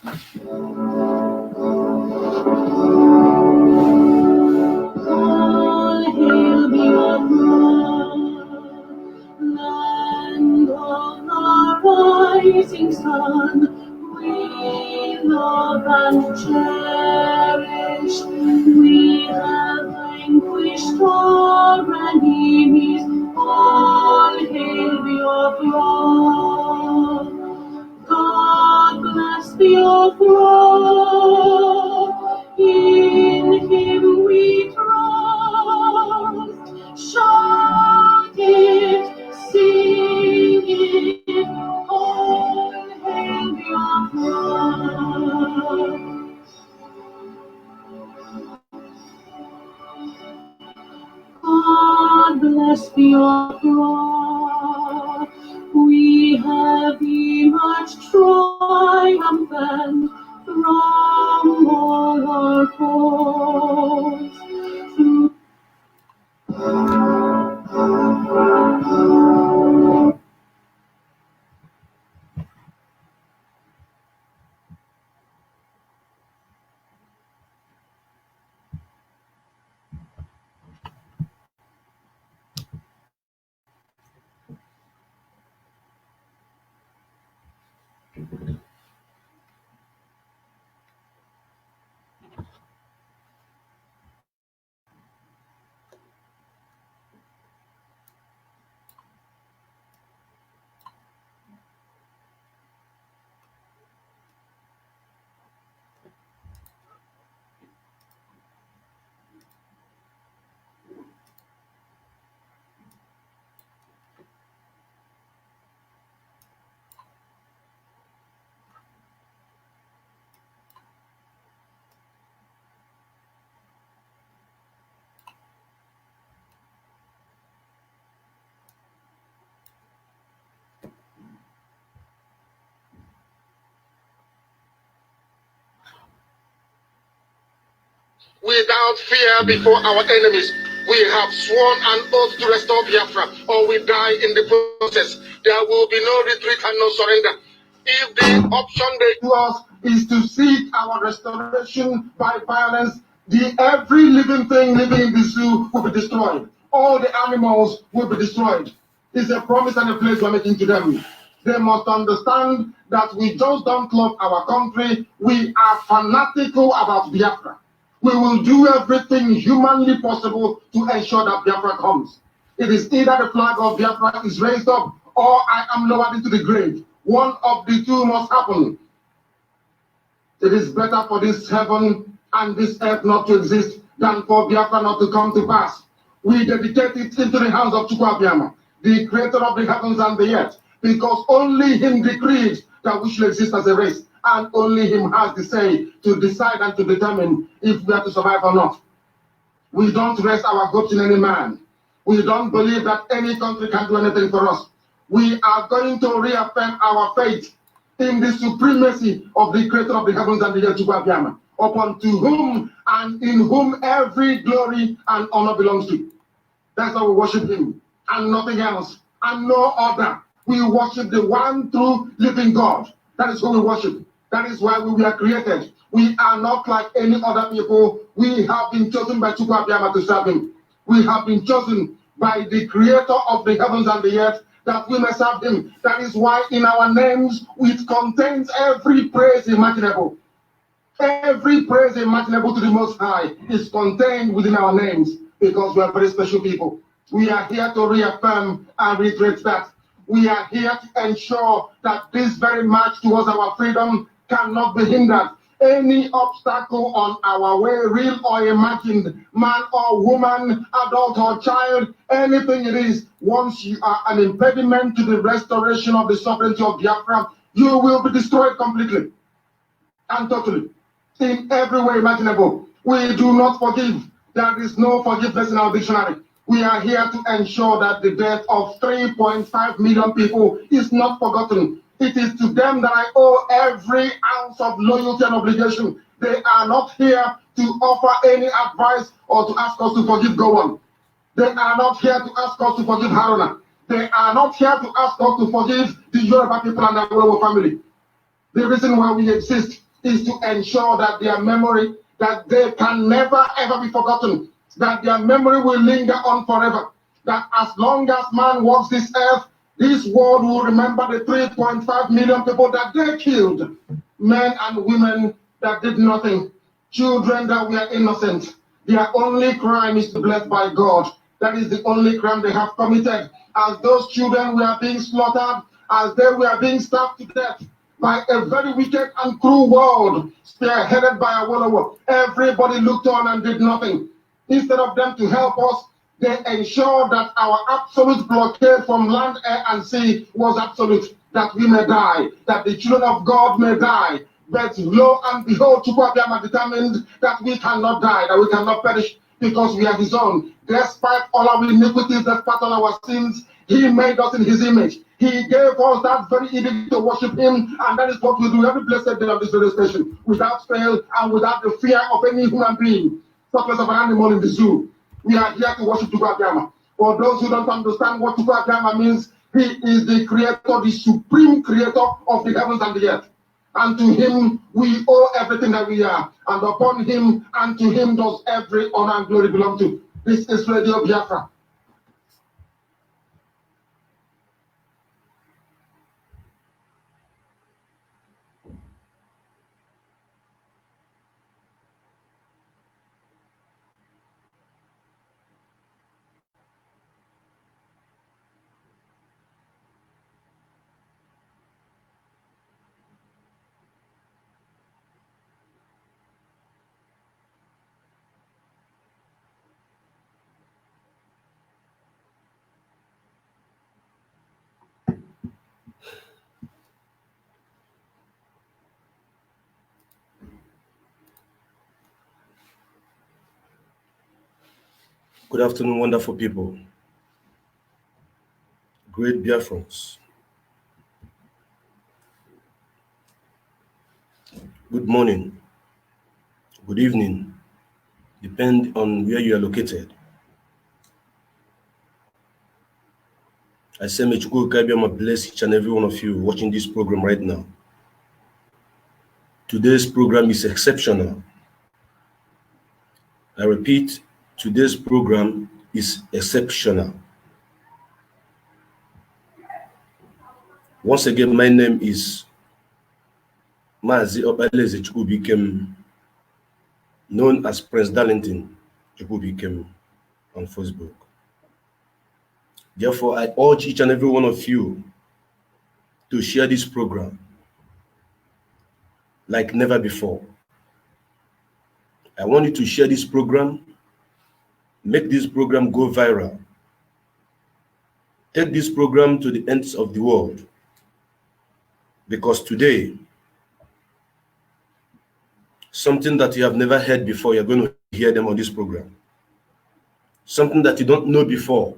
All hail Biafra, land of the rising sun, we love and cherish. We have vanquished our enemies. All hail Biafra. God bless Biafra. In Him we trust. Shout it, sing it, all hail Biafra. God bless Biafra. We have emerged triumphant from all our foes. Without fear before our enemies, we have sworn an oath to restore Biafra, or we die in the process. There will be no retreat and no surrender. If the option they give us is to seek our restoration by violence, every living thing living in the zoo will be destroyed. All the animals will be destroyed. It's a promise and a pledge we're making to them. They must understand that we just don't love our country. We are fanatical about Biafra. We will do everything humanly possible to ensure that Biafra comes. It is either the flag of Biafra is raised up or I am lowered into the grave. One of the two must happen. It is better for this heaven and this earth not to exist than for Biafra not to come to pass. We dedicate it into the hands of Chukwu Abiyama, the creator of the heavens and the earth, because only Him decreed that we should exist as a race, and only Him has the say to decide and to determine if we are to survive or not. We don't rest our hopes in any man. We don't believe that any country can do anything for us. We are going to reaffirm our faith in the supremacy of the creator of the heavens and the earth, Chukwu Abiyama, upon to whom and in whom every glory and honor belongs to. That's how we worship Him, and nothing else, and no other. We worship the one true living God. That is who we worship. That is why we were created. We are not like any other people. We have been chosen by Chukwu Abiyama to serve Him. We have been chosen by the creator of the heavens and the earth that we may serve Him. That is why in our names it contains every praise imaginable. Every praise imaginable to the Most High is contained within our names, because we are very special people. We are here to reaffirm and reiterate that. We are here to ensure that this very march towards our freedom cannot be hindered. Any obstacle on our way, real or imagined, man or woman, adult or child, anything it is, once you are an impediment to the restoration of the sovereignty of Biafra, you will be destroyed completely and totally, in every way imaginable. We do not forgive. There is no forgiveness in our dictionary. We are here to ensure that the death of 3.5 million people is not forgotten. It is to them that I owe every ounce of loyalty and obligation. They are not here to offer any advice or to ask us to forgive Gowon. They are not here to ask us to forgive Haruna. They are not here to ask us to forgive the Yoruba people and the Igbo family. The reason why we exist is to ensure that their memory, that they can never ever be forgotten, that their memory will linger on forever, that as long as man walks this earth, this world will remember the 3.5 million people that they killed, men and women that did nothing, children that were innocent. Their only crime is to be blessed by God. That is the only crime they have committed. As those children were being slaughtered, as they were being starved to death by a very wicked and cruel world, spearheaded by a Awolowo, everybody looked on and did nothing. Instead of them to help us, they ensured that our absolute blockade from land, air, and sea was absolute, that we may die, that the children of God may die. But lo and behold, Chukwuabiama determined that we cannot die, that we cannot perish, because we are his own. Despite all our iniquities, despite all our sins, he made us in his image. He gave us that very edict to worship him, and that is what we do every blessed day of this radio station, without fail and without the fear of any human being, such as of an animal in the zoo. We are here to worship Chukwuabiama. For those who don't understand what Chukwuabiama means, he is the creator, the supreme creator of the heavens and the earth. And to him we owe everything that we are. And upon him and to him does every honor and glory belong to. This is Radio Biafra. Good afternoon, wonderful people. Great Biafrans. Good morning. Good evening. Depend on where you are located. I say may Chukwuabiama bless each and every one of you watching this program right now. Today's program is exceptional. I repeat, today's program is exceptional. Once again, my name is Mazi Opaleze Chukwubikem, known as Prince Darlington Chukwubikem on Facebook. Therefore, I urge each and every one of you to share this program like never before. I want you to share this program, make this program go viral. Take this program to the ends of the world. Because today, something that you have never heard before, you're going to hear them on this program. Something that you don't know before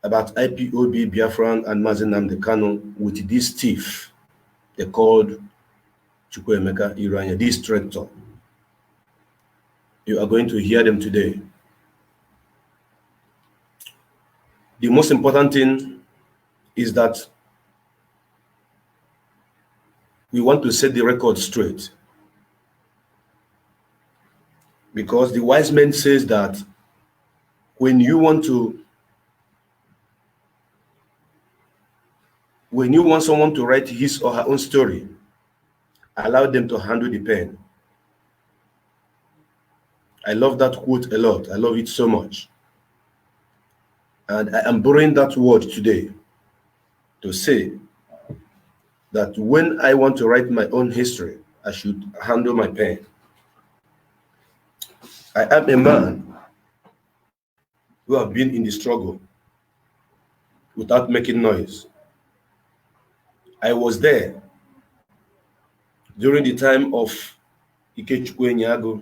about Ipob, Biafran, and Mazi Nnamdi Kanu with this thief they called Chukwuemeka Iroanya, this traitor. You are going to hear them today. The most important thing is that we want to set the record straight. Because the wise man says that when you want someone to write his or her own story, allow them to handle the pen. I love that quote a lot. I love it so much. And I am borrowing that word today to say that when I want to write my own history, I should handle my pen. I am a man who have been in the struggle without making noise. I was there during the time of Ikechukwu Enyago,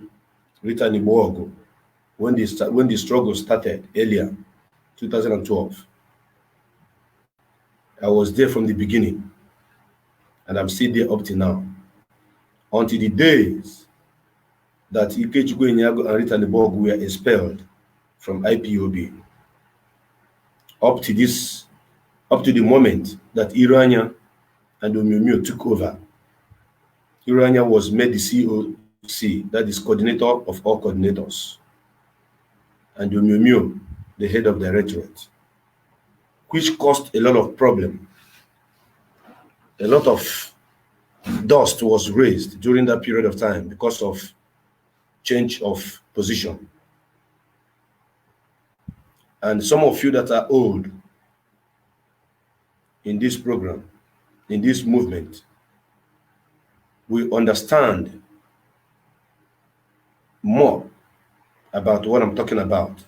Rita Niboagu, when the struggle started earlier, 2012. I was there from the beginning, and I'm still there up to now. Until the days that Ikechukwu Enyago and Rita Niboagu were expelled from Ipob, up to the moment that Iroanya and Omiomio took over. Iroanya was made the COC, that is coordinator of all coordinators, and Yomyomyo, the head of directorate, which caused a lot of problem. A lot of dust was raised during that period of time because of change of position. And some of you that are old in this program, in this movement, will understand more about what I'm talking about.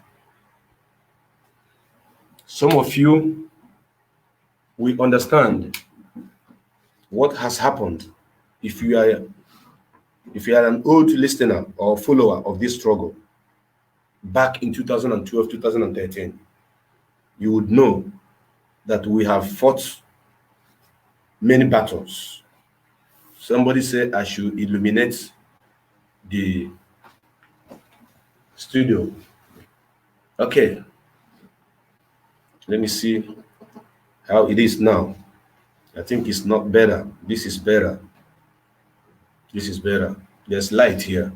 Some of you will understand what has happened if you are an old listener or follower of this struggle back in 2012, 2013. You would know that we have fought many battles. Somebody said I should illuminate the studio. Okay, let me see how it is now. I think it's not better. This is better. This is better. There's light here.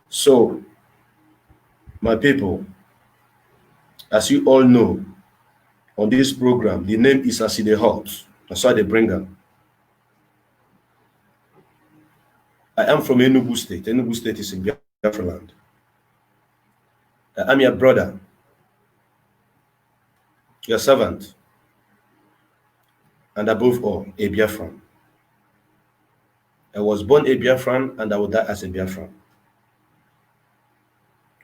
So, my people, as you all know, on this program, the name is Aside Hot. That's why they bring them. I am from Enugu State. Enugu State is in Biafra land. I am your brother, your servant, and above all, a Biafran. I was born a Biafran and I will die as a Biafran.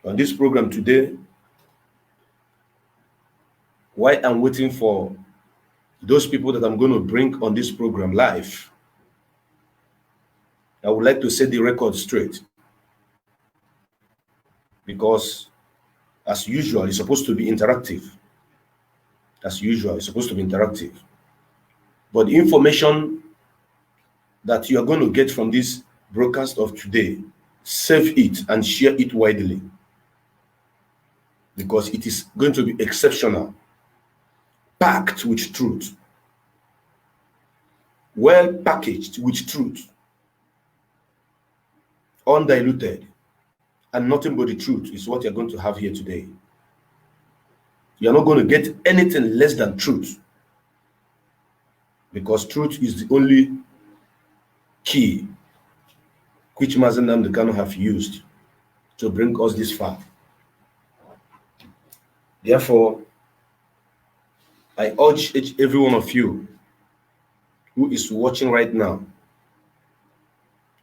On this program today, why I'm waiting for those people that I'm going to bring on this program live, I would like to set the record straight. Because, as usual, it's supposed to be interactive. As usual, it's supposed to be interactive. But the information that you are going to get from this broadcast of today, save it and share it widely. Because it is going to be exceptional, packed with truth, well packaged with truth, undiluted, and nothing but the truth is what you're going to have here today. You're not going to get anything less than truth, because truth is the only key which Mazen Nnamdi Kanu have used to bring us this far. Therefore, I urge every one of you who is watching right now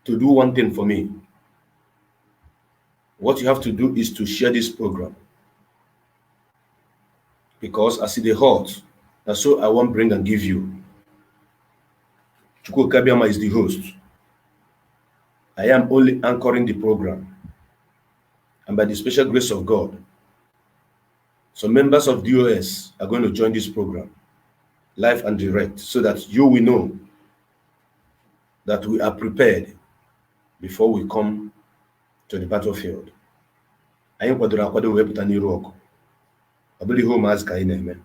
to do one thing for me. What you have to do is to share this program. Because I see the heart, that's so I won't bring and give you. Chukwu Kabiama is the host. I am only anchoring the program. And by the special grace of God, some members of DOS are going to join this program, live and direct, so that you will know that we are prepared before we come to the battlefield. I am kwadoro wepụta n'iru ọgụ. Ọ bụrụ ihe ụmụazị ka anyị na-eme.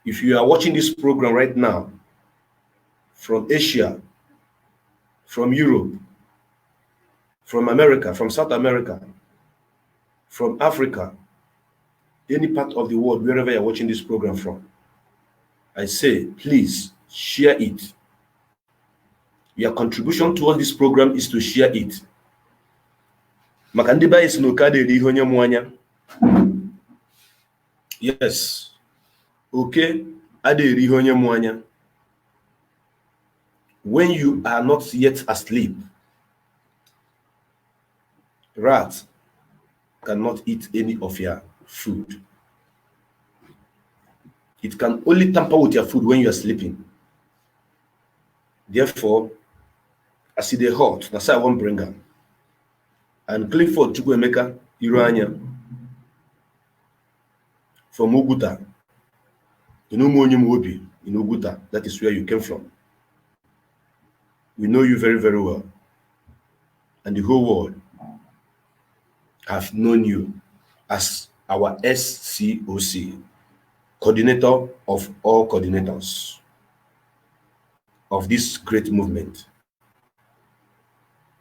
If you are watching this program right now from Asia, from Europe, from America, from South America, from Africa, any part of the world, wherever you're watching this program from, I say, please share it. Your contribution towards this program is to share it. Makandiba is no kade Iroanya mwanya. Yes. Okay. Ade Iroanya mwanya. When you are not yet asleep, rats cannot eat any of your food. It can only tamper with your food when you are sleeping. Therefore, I see the hot. That's why I won't bring them. And Clifford Chukwuemeka Iroanya from Uguta. You know Monyumuobi in Uguta. That is where you came from. We know you very, very well. And the whole world have known you as our SCOC, coordinator of all coordinators. of this great movement.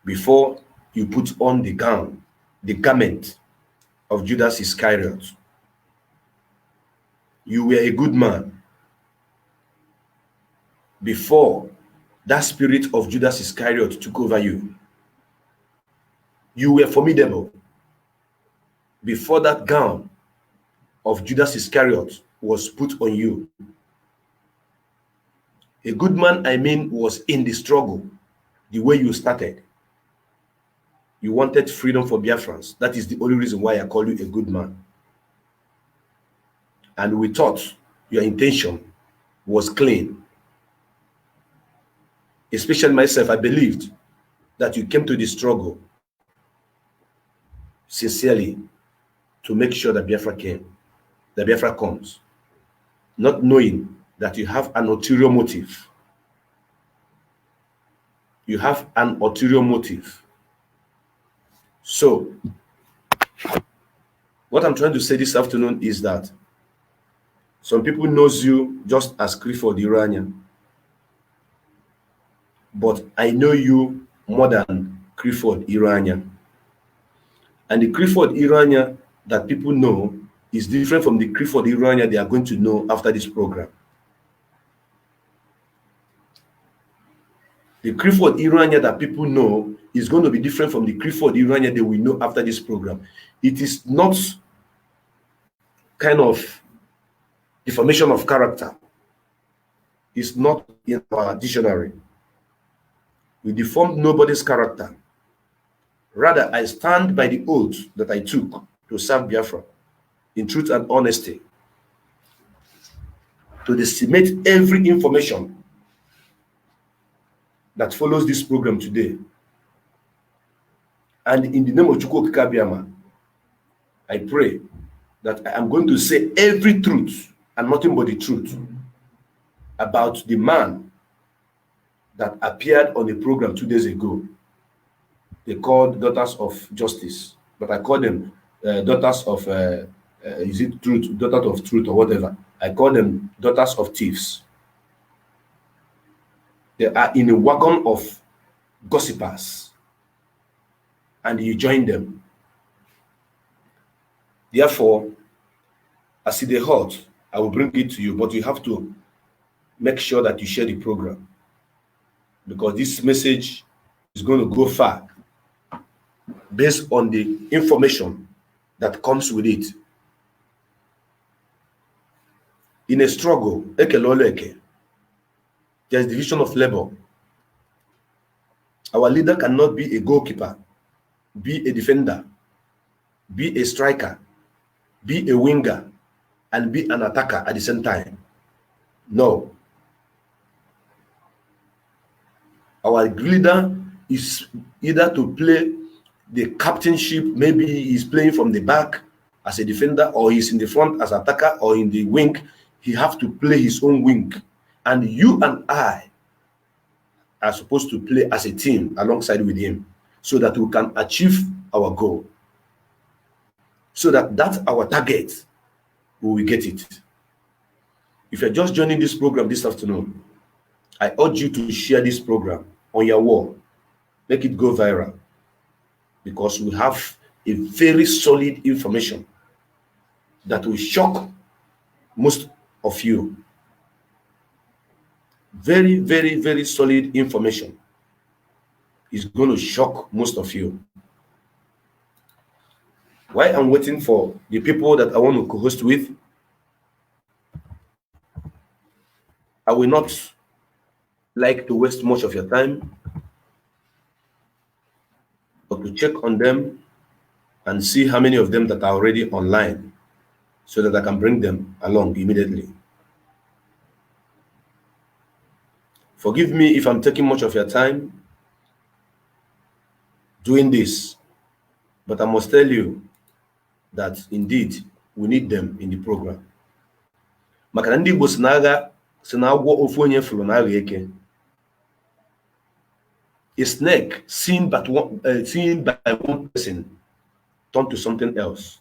Before you put on the gown, the garment of Judas Iscariot, you were a good man. Before that spirit of Judas Iscariot took over you, you were formidable. Before that gown of Judas Iscariot was put on you, a good man, I mean, was in the struggle the way you started. You wanted freedom for Biafrans. That is the only reason why I call you a good man. And we thought your intention was clean. Especially myself, I believed that you came to the struggle sincerely to make sure that Biafra comes, not knowing that you have an ulterior motive. You have an ulterior motive. So, what I'm trying to say this afternoon is that some people knows you just as Clifford Iroanya, but I know you more than Clifford Iroanya. And the Clifford Iroanya that people know is different from the Clifford Iroanya they are going to know after this program. The Clifford Iroanya that people know is going to be different from the Clifford Iroanya they will know after this program. It is not kind of deformation of character. It's not in our dictionary. We deformed nobody's character. Rather, I stand by the oath that I took to serve Biafra in truth and honesty, to disseminate every information that follows this program today. And in the name of Chukwu Okike Abiama, I pray that I am going to say every truth and nothing but the truth about the man that appeared on the program 2 days ago. They called Daughters of Justice, but I call them Daughters of, is it truth, Daughters of Truth or whatever. I call them Daughters of Thieves. They are in a wagon of gossipers, and you join them. Therefore, as it is hot, I will bring it to you, but you have to make sure that you share the program, because this message is going to go far based on the information that comes with it. In a struggle, there's division of labor. Our leader cannot be a goalkeeper, be a defender, be a striker, be a winger, and be an attacker at the same time. No. Our leader is either to play the captainship, maybe he's playing from the back as a defender, or he's in the front as attacker, or in the wing. He have to play his own wing. And you and I are supposed to play as a team alongside with him, so that we can achieve our goal. So that's our target, we will get it. If you're just joining this program this afternoon, I urge you to share this program on your wall. Make it go viral, because we have a very solid information that will shock most of you. Very, very, very solid information is going to shock most of you. While I'm waiting for the people that I want to co-host with, I will not like to waste much of your time, but to check on them and see how many of them that are already online, so that I can bring them along immediately. Forgive me if I'm taking much of your time doing this, but I must tell you that indeed we need them in the program. Maka ndị Igbo si na agwọ ofu onye furu na agha eke. A snake seen by one person turned to something else.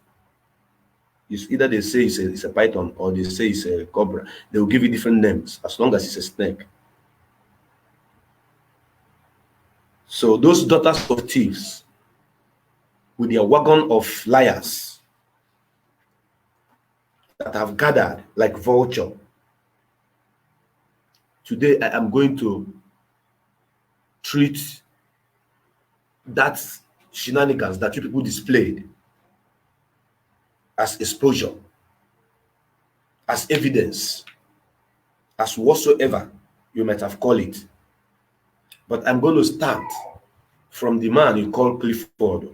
It's either they say it's a python, or they say it's a cobra. They will give you different names as long as it's a snake. So those daughters of thieves, with their wagon of liars that have gathered like vulture, today I am going to treat that shenanigans that you people displayed as exposure, as evidence, as whatsoever you might have called it. But I'm going to start from the man you call Clifford,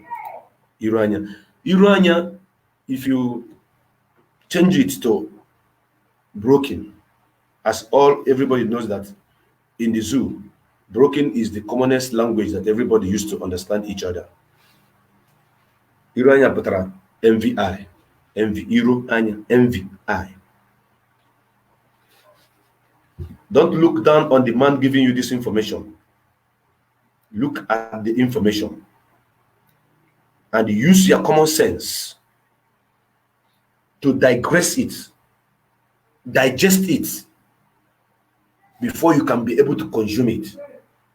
Iroanya. Iroanya, if you change it to broken, as everybody knows that in the zoo, broken is the commonest language that everybody used to understand each other. Iroanya putara MVI, Iroanya, MVI. Don't look down on the man giving you this information. Look at the information and use your common sense to digress it, digest it, before you can be able to consume it.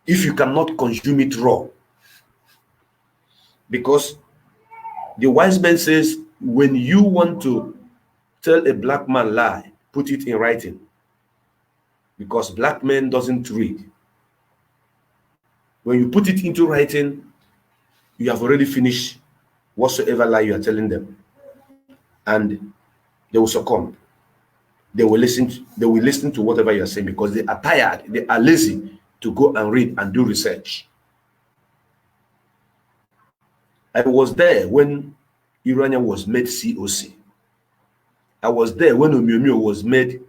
If you cannot consume it raw, because the wise man says, when you want to tell a black man lie, put it in writing, because black man doesn't read. When you put it into writing, you have already finished whatsoever lie you are telling them, and they will succumb. They will listen to whatever you are saying, because they are tired, they are lazy to go and read and do research. I was there when Iroanya was made COC. I was there when Omiomio was made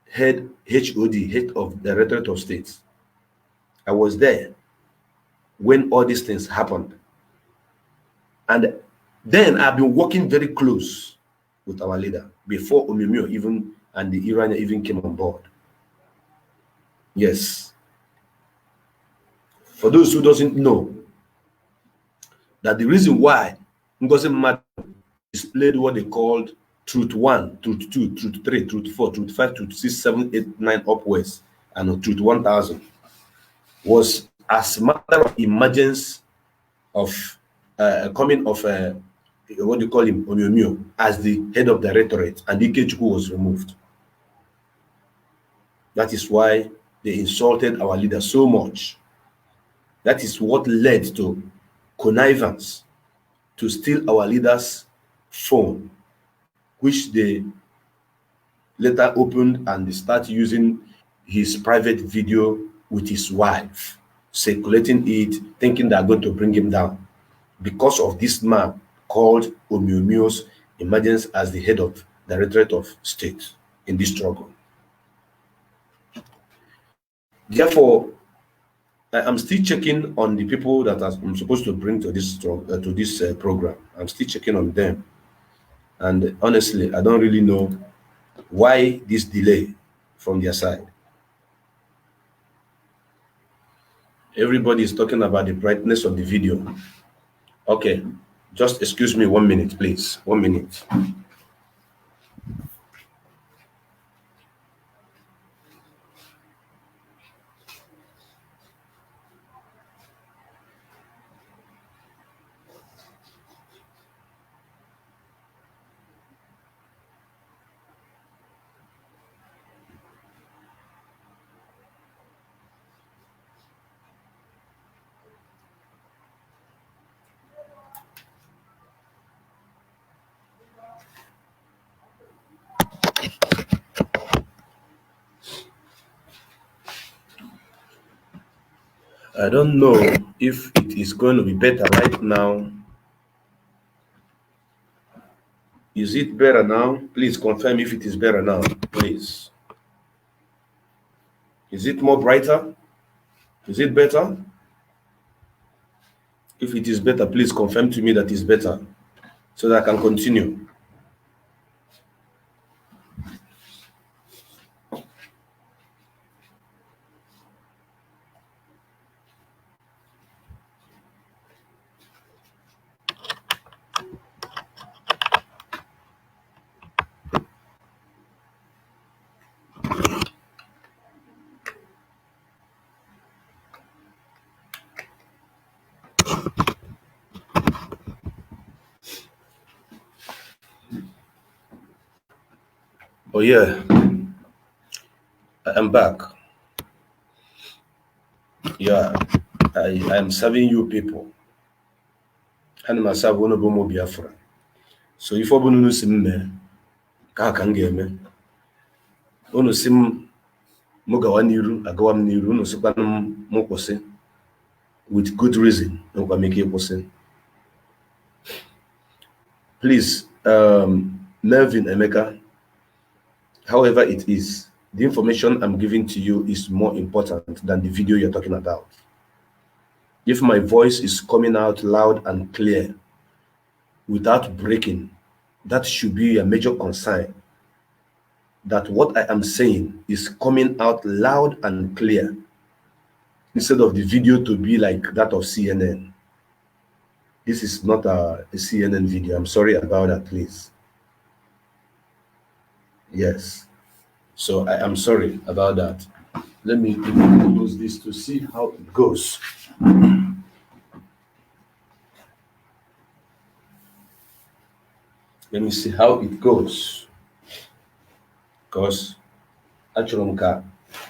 head HOD, head of the Directorate of State. I was there when all these things happened. And then I've been working very close with our leader before Omiomio even and the Iroanya even came on board. Yes. For those who doesn't know, that the reason why Ngozi Mmadụ displayed what they called truth 1, truth 2, truth 3, truth 4, truth 5, truth 6, 7, 8, 9 upwards, and truth 1000 was as a matter of emergence of coming of what do you call him, Omiomio, as the head of the directorate, and Ikechukwu was removed. That is why they insulted our leader so much. That is what led to connivance to steal our leader's phone, which they later opened and they start using his private video with his wife, circulating it, thinking they're going to bring him down, because of this man called Omiomio's emergence as the head of the Directorate of State in this struggle. Therefore, I am still checking on the people that I'm supposed to bring to this program. I'm still checking on them, and honestly, I don't really know why this delay from their side. Everybody is talking about the brightness of the video. Okay, just excuse me 1 minute, please. 1 minute. I don't know if it is going to be better right now. Is it better now? Please confirm if it is better now, please. Is it more brighter? Is it better? If it is better, please confirm to me that it's better so that I can continue. Oh yeah, I am back. Yeah, I am serving you people. And myself one of them Biafra. So if you want to see me, ka game. Unu si m gawa n'iru agawa m n'iru, unu sikwana m kwụsị with good reason. Nkwa make kwụsị. Please, Melvin Emeka, however it is, the information I'm giving to you is more important than the video you're talking about. If my voice is coming out loud and clear without breaking, that should be a major concern, that what I am saying is coming out loud and clear, instead of the video to be like that of CNN. This is not a CNN video. I'm sorry about that, please. Yes. So I am sorry about that. Let me close this to see how it goes. Let me see how it goes. Because achọrọ m ka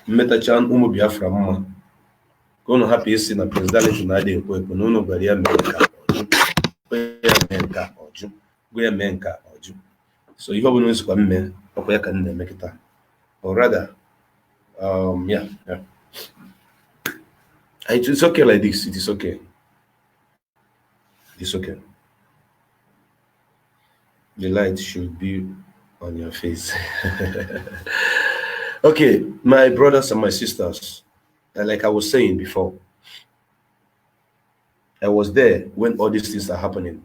mmetacha ụmụ Biafra mma. Ka unu hapụ isi na president na-adị ekwe ekwe na unu gwara ya mee nka ọjụ. Gwa ya mee nka ọjụ. So ihe ọbụla nsikwa mme ọkwa ya ka m na-eme kịta. Or rather, yeah. It's okay like this. It is okay. It's okay. The light should be on your face. Okay, my brothers and my sisters, like I was saying before, I was there when all these things are happening.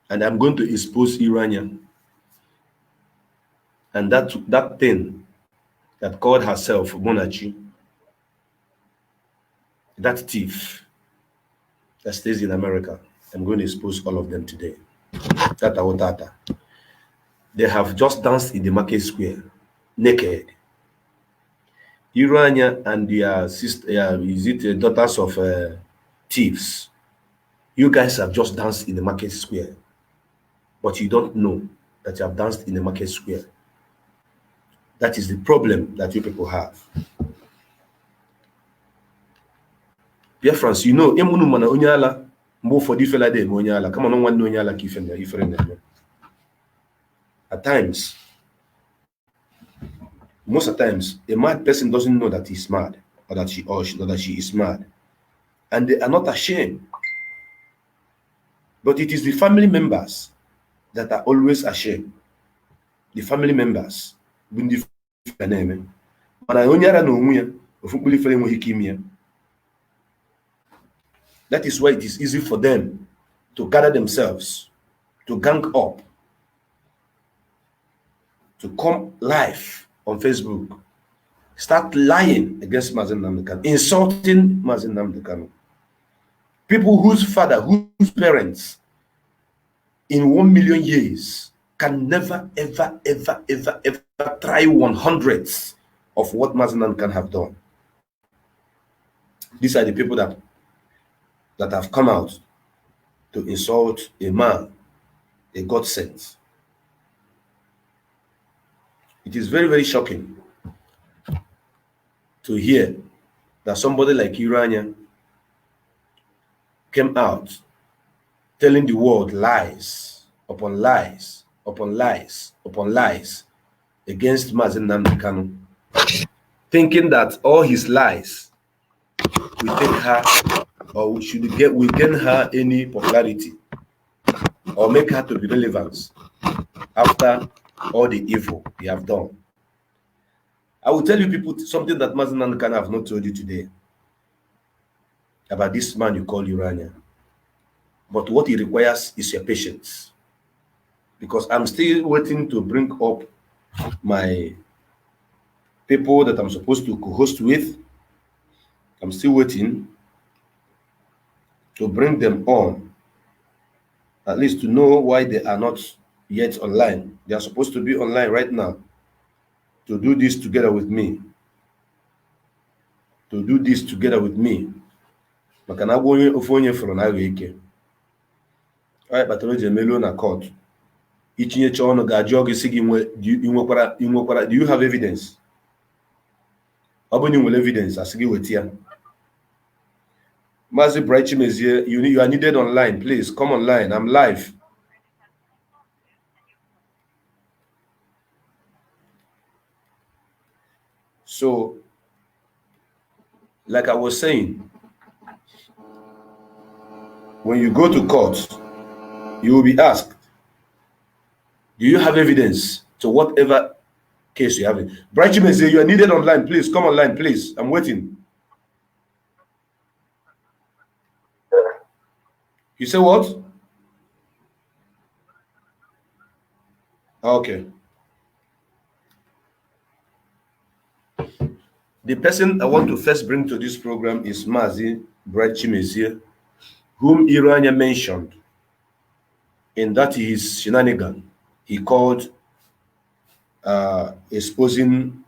And I'm going to expose Iroanya. And that thing that called herself Monachi, that thief that stays in America, I'm going to expose all of them today. Tata. They have just danced in the market square, naked. Iroanya and their sister, daughters of thieves. You guys have just danced in the market square, but you don't know that you have danced in the market square. That is the problem that you people have. Dear friends, you know, emunu mana onyala mbo for di fela de onyala. Come on, one onyala ki ifere. At times, most of the times, a mad person doesn't know that he's mad or that she is mad, and they are not ashamed. But it is the family members that are always ashamed. The family members. That is why it is easy for them to gather themselves, to gang up, to come live on Facebook, start lying against Mazen Nnamdi Kanu, insulting Mazen Nnamdi Kanu. People whose father, whose parents, in 1 million years, can never, ever try 1/100th of what Mazen Nnamdi Kanu have done. These are the people that have come out to insult a man, a God sent. It is very, very shocking to hear that somebody like Iroanya came out telling the world lies upon lies upon lies upon lies against Mazen Nnamdi Kanu, thinking that all his lies will take her or will gain her any popularity or make her to be relevant after all the evil he have done. I will tell you people something that Mazen Nnamdi Kanu have not told you today about this man you call Iroanya. But what he requires is your patience. Because I'm still waiting to bring up my people that I'm supposed to co-host with. I'm still waiting to bring them on, at least to know why they are not yet online. They are supposed to be online right now to do this together with me. All right, but na court. Ichinyecha ọnụ ga-ajụ gị sị gị inwekwara do you have evidence? Ọ bụ na ị nwere evidence asị gị weta ya. Mazi Bright Chimezie, you are needed online. Please come online. I'm live. So, like I was saying, when you go to court, you will be asked, do you have evidence to whatever case you have? Bright Chimezie, you are needed online. Please come online, please. I'm waiting. You say what? Okay. The person I want to first bring to this program is Mazi Bright Chimezie, whom Iroanya mentioned in that his shenanigan. He called exposing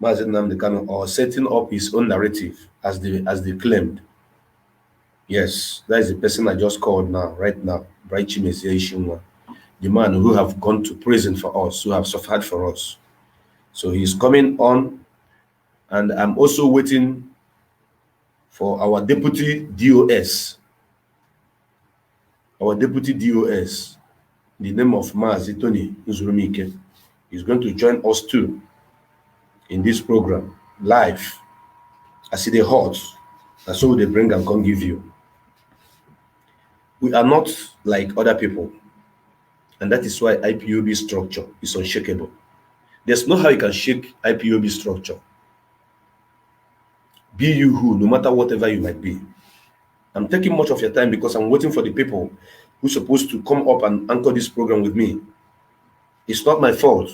Mazi Nnamdi Kanu or setting up his own narrative as they claimed. Yes, that is the person I just called now, right now, Bright Chimezie Ishinwa, the man who have gone to prison for us, who have suffered for us. So he's coming on, and I'm also waiting for our deputy DOS. Our deputy DOS, the name of Mazi Tony Nzurumike, is going to join us too in this program, live. I see the hot, and so they bring and come give you. We are not like other people, and that is why IPOB structure is unshakable. There's no how you can shake IPOB structure. Be you who, no matter whatever you might be. I'm taking much of your time because I'm waiting for the people who are supposed to come up and anchor this program with me. It's not my fault.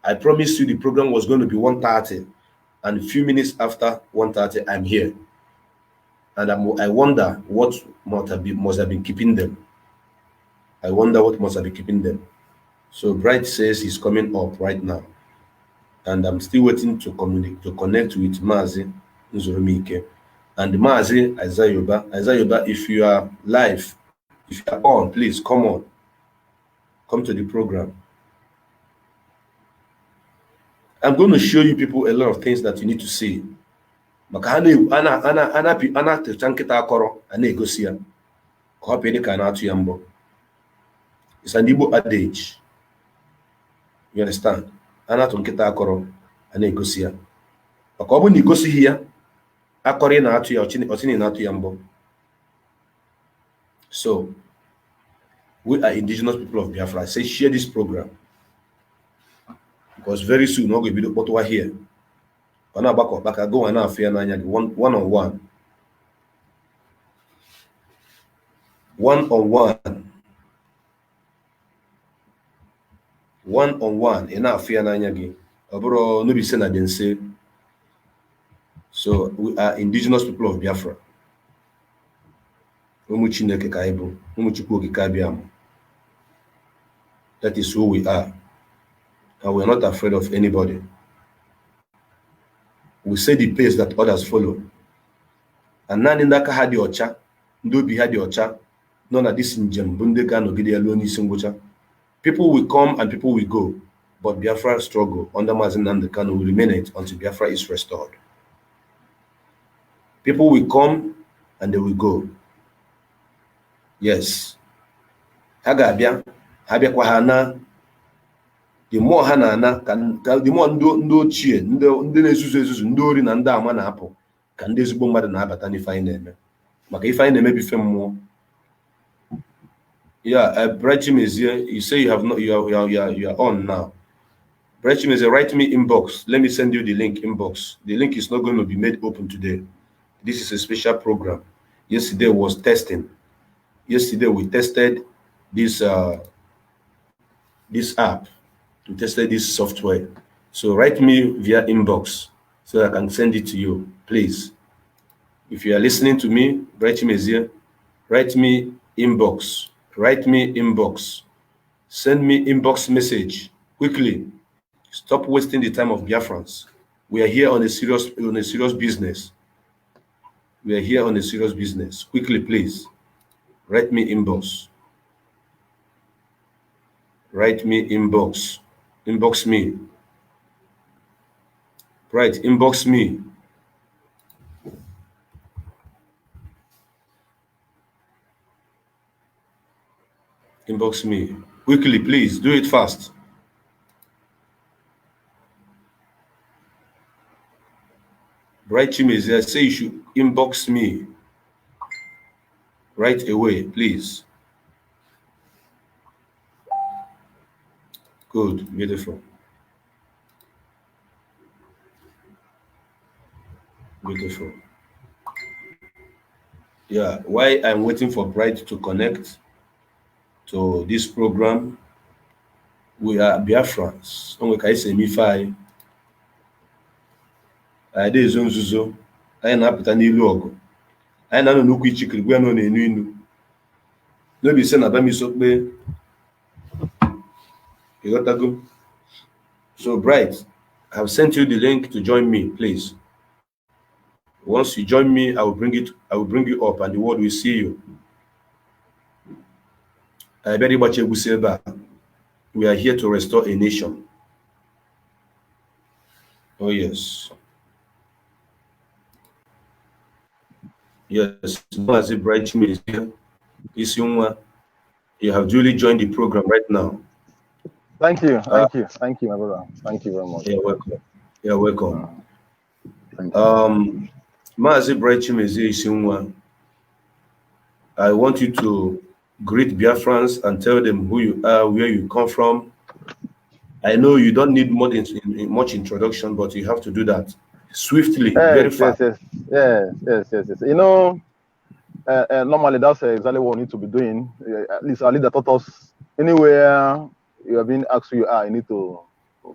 I promised you the program was going to be 1:30, and a few minutes after 1:30, I'm here. And I wonder what must have been keeping them. I wonder what must have been keeping them. So Bright says he's coming up right now. And I'm still waiting to connect with Mazi Nzurumike. And Mazi Isaiah, if you are live, if you are on, please come on. Come to the program. I'm going to show you people a lot of things that you need to see. It's an Igbo adage. You understand? So, we are indigenous people of Biafra. I say share this program, because very soon we're going to be the here. Go and affair one-on-one. One-on-one in affair nanyagi. Obro no be say na den say. So we are indigenous people of Biafra. That is who we are. And we are not afraid of anybody. We say the pace that others follow. And none in that had the ocha, do be had the ocha, none of this in Jem, Bundega no Gidi alone is Singocha. People will come and people will go, but Biafra struggle under Mazi Nnamdi Kanu will remain it until Biafra is restored. People will come and they will go. Yes. Habia Kwahana. The more Hanana can the more ndo chie, ndo nezuzu, ndori na nda ama na apple, can this bomba na batani find them. But if I maybe fem more. Yeah, Bright Chimezie, you say you have not you are on now. Bright Chimezie, write me inbox. Let me send you the link inbox. The link is not going to be made open today. This is a special program. Yesterday was testing. Yesterday we tested this app. To test this software. So write me via inbox so I can send it to you, please. If you are listening to me, Bright Chimezie, write me inbox. Write me inbox. Send me inbox message quickly. Stop wasting the time of Biafrans. We are here on a serious business. We are here on a serious business. Quickly, please. Write me inbox. Write me inbox. Inbox me. Right, inbox me. Inbox me. Quickly, please. Do it fast. Bright Chimezia, say you should inbox me right away, please. Good, beautiful. Beautiful. Yeah, why I'm waiting for Bright to connect to this program, we are Biafrans. Onwe ka isi eme ife anyị. Anyị dị ezo nzuzo. Anyị na-apụta n'ilu ọgụ. Anyị na-anọ n'ukwu ichikiri gwe nọ n'enu inu. N'obi ise na Bamisokpe. You got to go. So Bright, I have sent you the link to join me, please. Once you join me, I will bring you up and the world will see you. We are here to restore a nation. Oh yes. Yes, as a Bright is here. You have duly joined the program right now. Thank you, thank you, my brother. Thank you very much. You're welcome. You're welcome. Maazi Bright Isinwa, I want you to greet Biafrans and tell them who you are, where you come from. I know you don't need much introduction, but you have to do that swiftly, very fast. Yes. You know, normally that's exactly what we need to be doing. At least that taught us anywhere you have been asked who you are, you need to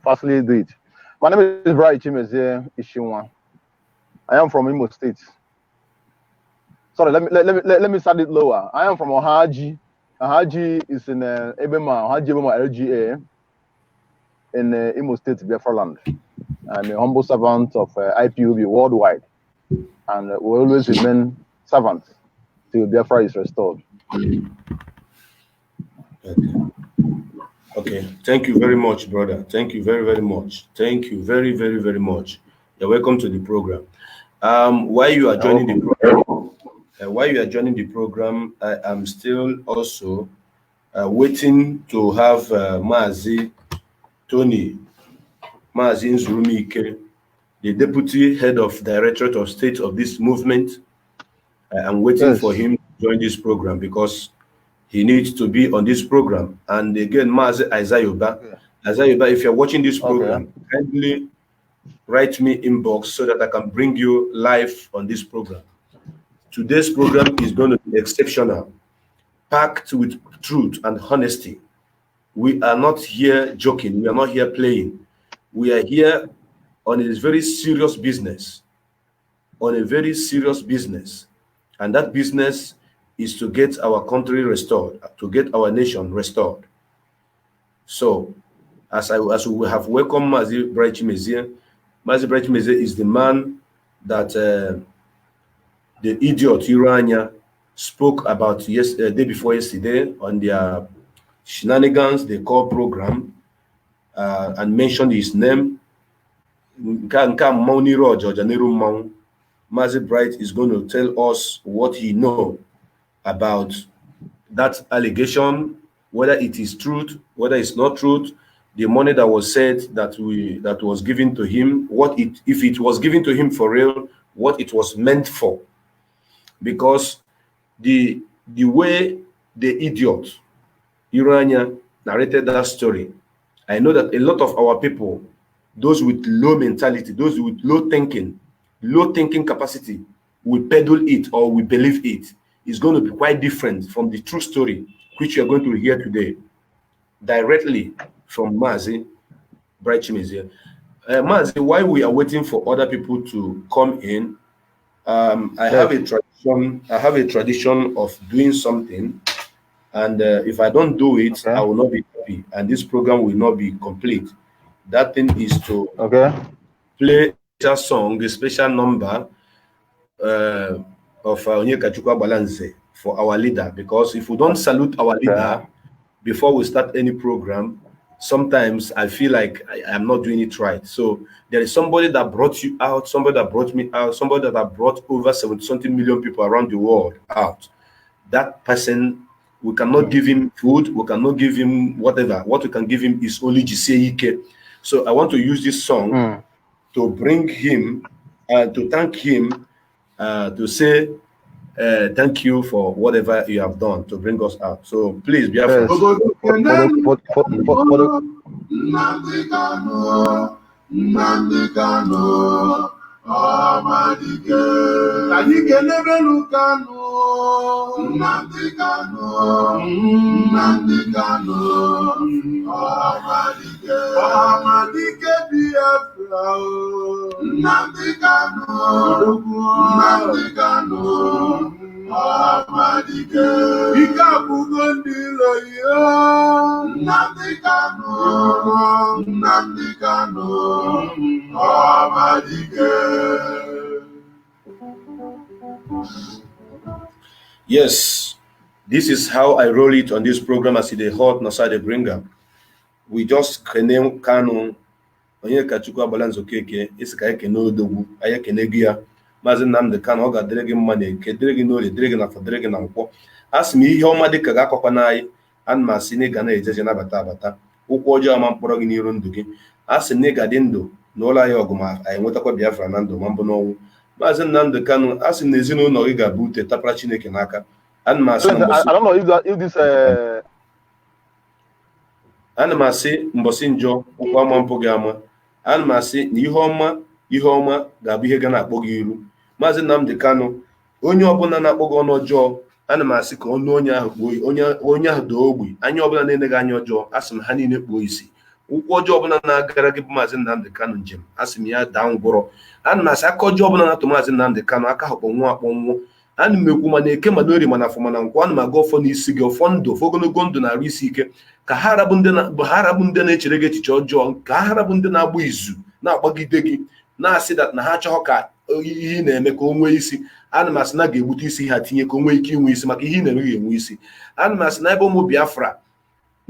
fastly do it. My name is Bright Chimeze Ishinwa. I am from Imo State. Sorry, let me start it lower. I am from Ohaji. Ohaji is in Ohaji LGA in Imo State, Biafra land. I'm a humble servant of IPOB worldwide, and we always remain servants till Biafra is restored. Okay. Thank you very much, brother. Thank you very, very much. Thank you very, very, very much. You're welcome to the program. While you are joining the program, I am still also waiting to have Maazi Tony Nzurumike, the deputy head of Directorate of State of this movement. I'm waiting for him to join this program because he needs to be on this program. And again, Maazi Izayoba, if you're watching this program, kindly write me inbox so that I can bring you live on this program. Today's program is going to be exceptional, packed with truth and honesty. We are not here joking. We are not here playing. We are here on a very serious business. On a very serious business. And that business is to get our country restored, to get our nation restored. So, as we have welcomed Maazi Bright Chimeze, Maazi Bright Chimeze is the man that the idiot Iroanya spoke about day before yesterday on their shenanigans they call program, and mentioned his name. Maazi Bright is going to tell us what he knows about that allegation, whether it is truth, whether it's not truth, the money that was said that was given to him, if it was given to him for real, what it was meant for. Because the way the idiot Iroanya narrated that story, I know that a lot of our people, those with low mentality, those with low thinking capacity, will peddle it or will believe it. It's going to be quite different from the true story, which you are going to hear today, directly from Maazi Bright Chimeze. Maazi, while we are waiting for other people to come in, I have a tradition of doing something, and if I don't do it, I will not be happy, and this program will not be complete. That thing is to play a song, a special number of Onyeka Chukwu Balance for our leader, because if we don't salute our leader, before we start any program, sometimes I feel like I'm not doing it right. So there is somebody that brought you out, somebody that brought me out, somebody that brought over 70-something million people around the world out. That person, we cannot give him food, we cannot give him whatever. What we can give him is only Jiseike. So I want to use this song to bring him, to thank him, to say thank you for whatever you have done to bring us out. So please, Biafra. Yes. Amadike, Nadike Nebelu Kanu, Nnamdi Kanu, Nnamdi Kanu, Amadike, Amadike Biafra, Nnamdi Kanu, Nnamdi Kanu, Amadike, Ikabugondi yo, Nnamdi Kanu, Nnamdi Kanu, Amadike. Yes, this is how I roll it on this program as the hot Nasa de Bringer. We just kene Kanu, onye kachukwu abalanzo keke, isi ka eke n'odogwu, aya kene gị ya, Maazị Nnamdi Kanu, ọ ga-adịrị gị mma na-eke, dịrị gị n'orie, dịrị gị n'afọ, dịrị gị na nkwọ. Asị m ihe ọma dịka ga-akọkwa n'anyị, ana m asị na ị ga na-ejeje nabata abata, ụkwụ ọjọọ ama mkpọrọ gị n'iru ndụ gị. Asị m na ị ga dị ndụ n'ụlọ anyị ọgụ ma anyị nwetakwa Biafra na ndụ ma mbụ n'ọnwụ. Maazị Nnamdi Kanu, asị m na ezinụlọ gị ga-abụ ute tapara Chineke n'aka. Ana m asị mbọsị njọ ụkwụ ama mpụ gị ama. Ana m asị na ihe ọma ga-abụ ihe ga na-akpọ gị iru. Maazị Nnamdi Kanu, onye ọbụla na-akpọ gị ọnụ ọjọọ, ana m asị ka ọnụ onye ahụ doo ogbi. Anya ọbụla na-ene gị anya ọjọọ, asị m ha niile kpuo isi. Ụkwụ ọjọọ ọbụla na-agara gị bụ Maazị Nnamdi Kanu njem, asị m ya daa ngwụrọ. Ana m asị aka ọjọọ ọbụla na-atụ Maazị Nnamdi Kanu, aka ha kpọnwụọ. Ana m ekwu mana eke mana ori mana afọ mana nkwọ, ana m aga ọfọ n'isi gị, ọfọ ndụ, ọfọ ogologo ndụ na-arụ isi ike, ka ha rabụ ndị na-echere gị echiche ọjọọ, ka ha rabụ ndị na-agba izu na-agbagide gị, na-asị na ha chọọ ka ihe ị na-eme ka o nwee isi. Ana m asị na ga-egbute isi ha tinye ka o nwee ike inwe isi, maka ihe ị na-eme ga-enwe isi. Ana m asị na ebe ụmụ Biafra,